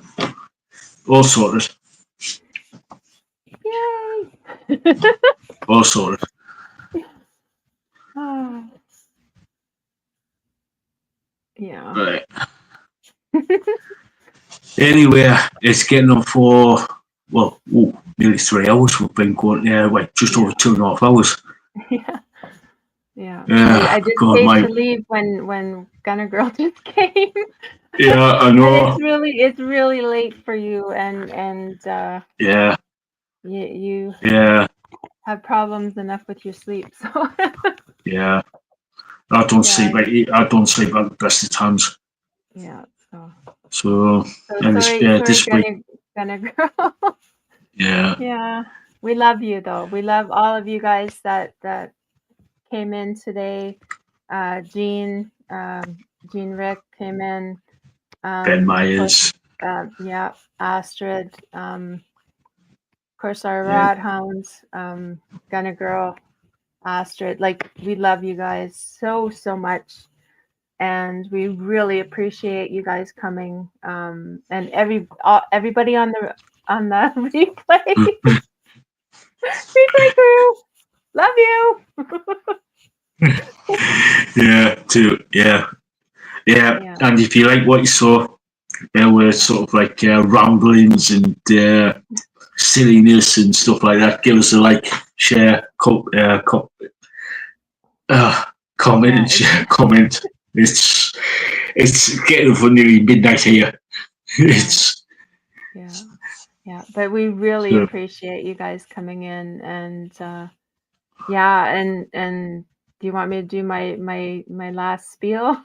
All sorted. Yay! All sorted. Yeah. Right. Anyway, it's getting on for nearly 3 hours. We've been going just over 2.5 hours. Yeah. I just hate to leave when Gunner Girl just came. Yeah, I know. And it's really late for you, and you have problems enough with your sleep. So yeah, I don't sleep. I don't sleep at the best of times. Yeah. So sorry, this week. Gunner Girl. Yeah. Yeah. We love you though. We love all of you guys that came in today. Jean, Jean Rick came in. Ben Of course, Myers. yeah, Astrid. Of course, our Yeah. rat hounds, Gunna Girl, Astrid. Like, we love you guys so much, and we really appreciate you guys coming. And everybody on the replay replay crew, love you. Yeah. Too. Yeah. Yeah. Yeah, And if you like what you saw, there were sort of like ramblings and silliness and stuff like that. Give us a like, share, comment, yeah, and share, comment. It's getting for nearly midnight here. yeah, It's yeah. But we really so, appreciate you guys coming in, and yeah, and do you want me to do my last spiel?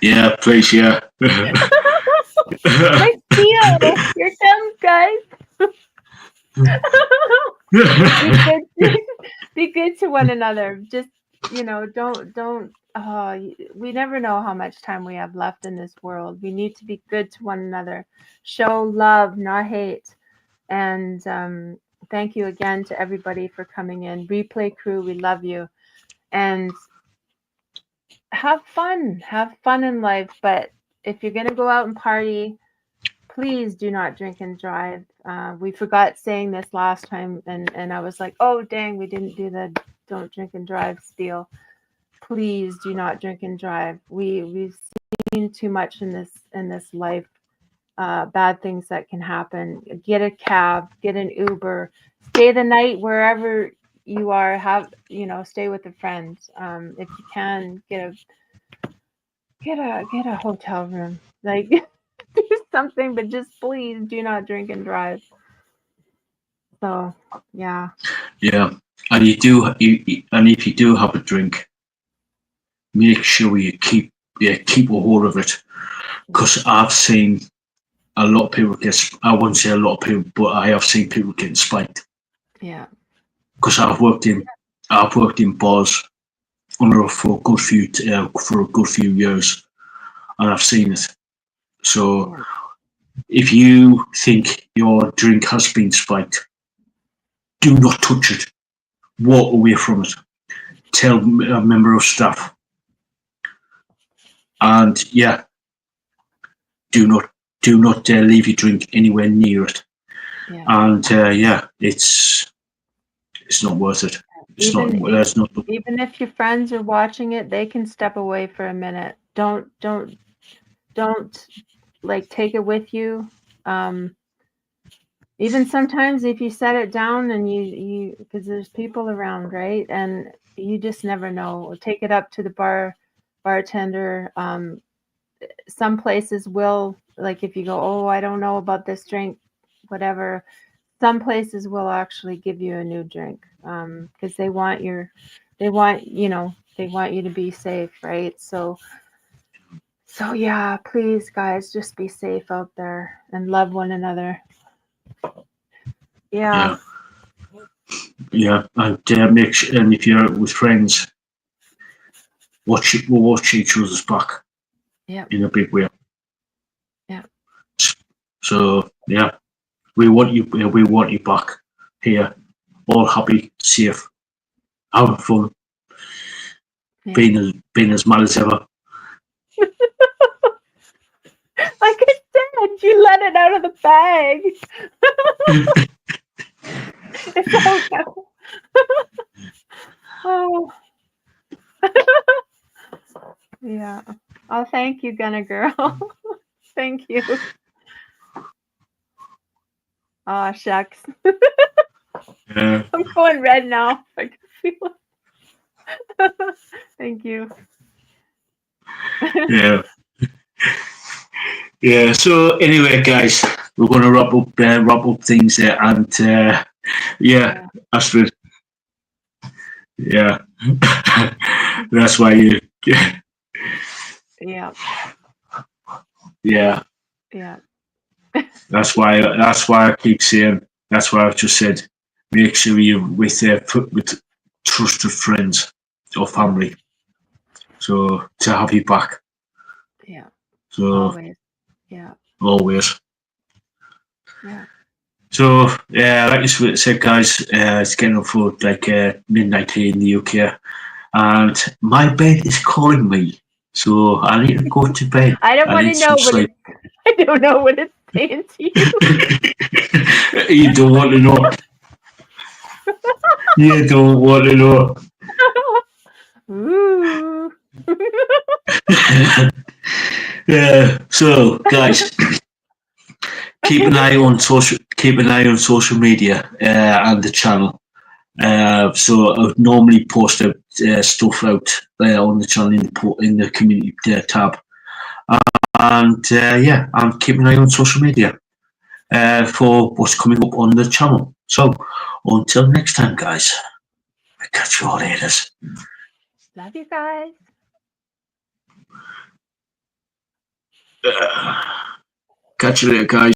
yeah, please, yeah. My spiel. Here comes, guys. Be good. Be good to one another. Just don't. Oh, we never know how much time we have left in this world. We need to be good to one another. Show love, not hate. And thank you again to everybody for coming in. Replay crew, we love you. And have fun. Have fun in life. But if you're gonna go out and party, please do not drink and drive. We forgot saying this last time, and I was like, oh dang, we didn't do the don't drink and drive spiel. Please do not drink and drive. We've seen too much in this life. Bad things that can happen. Get a cab, get an Uber, stay the night wherever you are. Stay with a friend. If you can, get a hotel room. Like do something, but just please do not drink and drive. So yeah, Yeah, and and if you do have a drink, make sure you keep a hold of it, because I've seen a lot of people get. I wouldn't say a lot of people, but I have seen people getting spiked. yeah, Because I've worked in bars for a good few years, and I've seen it. So yeah, if you think your drink has been spiked, do not touch it. Walk away from it. Tell a member of staff, and yeah, do not leave your drink anywhere near it. yeah. And yeah, it's not worth it. It's not. Even It's not. even if your friends are watching it, they can step away for a minute. Don't like take it with you. Um, Even sometimes if you set it down and you because there's people around, right? And you just never know. Take it up to the bartender. Some places will, like, if you go, oh, I don't know about this drink, whatever. Some places will actually give you a new drink because they want you to be safe, right? So yeah, please, guys, just be safe out there and love one another. Yeah, Yeah, yeah, and make sure, and if you're out with friends, watch each other's back yeah, in a big way. yeah, So yeah, we want you back here, all happy, safe, having fun, yeah. being as mad as ever. Like I said, you let it out of the bag. It's so oh, yeah. Oh, thank you, Gunna Girl. Thank you. Oh, shucks. Yeah, I'm going red now. I can feel it. Thank you. yeah, yeah. So anyway, guys, we're going to wrap up things there, and yeah, Yeah. Astrid, yeah, that's why you, Yeah. yeah, Yeah. That's why I keep saying. That's why I've just said. Make sure you're with trusted friends or family. So to have you back. Yeah. So Always. Yeah. always. Yeah. So yeah, like you said, guys, it's getting up for like midnight here in the UK, and my bed is calling me. So I need to go to bed. I don't want to know what sleep. I don't know what it's saying to you. You don't want to know. You don't want to know. Ooh. Yeah. So guys, keep an eye on social media and the channel. So I would normally post stuff out on the channel in the community tab, and yeah, I'm keeping an eye on social media for what's coming up on the channel. So until next time, guys, I catch you all later. Love you guys. Catch you later, guys.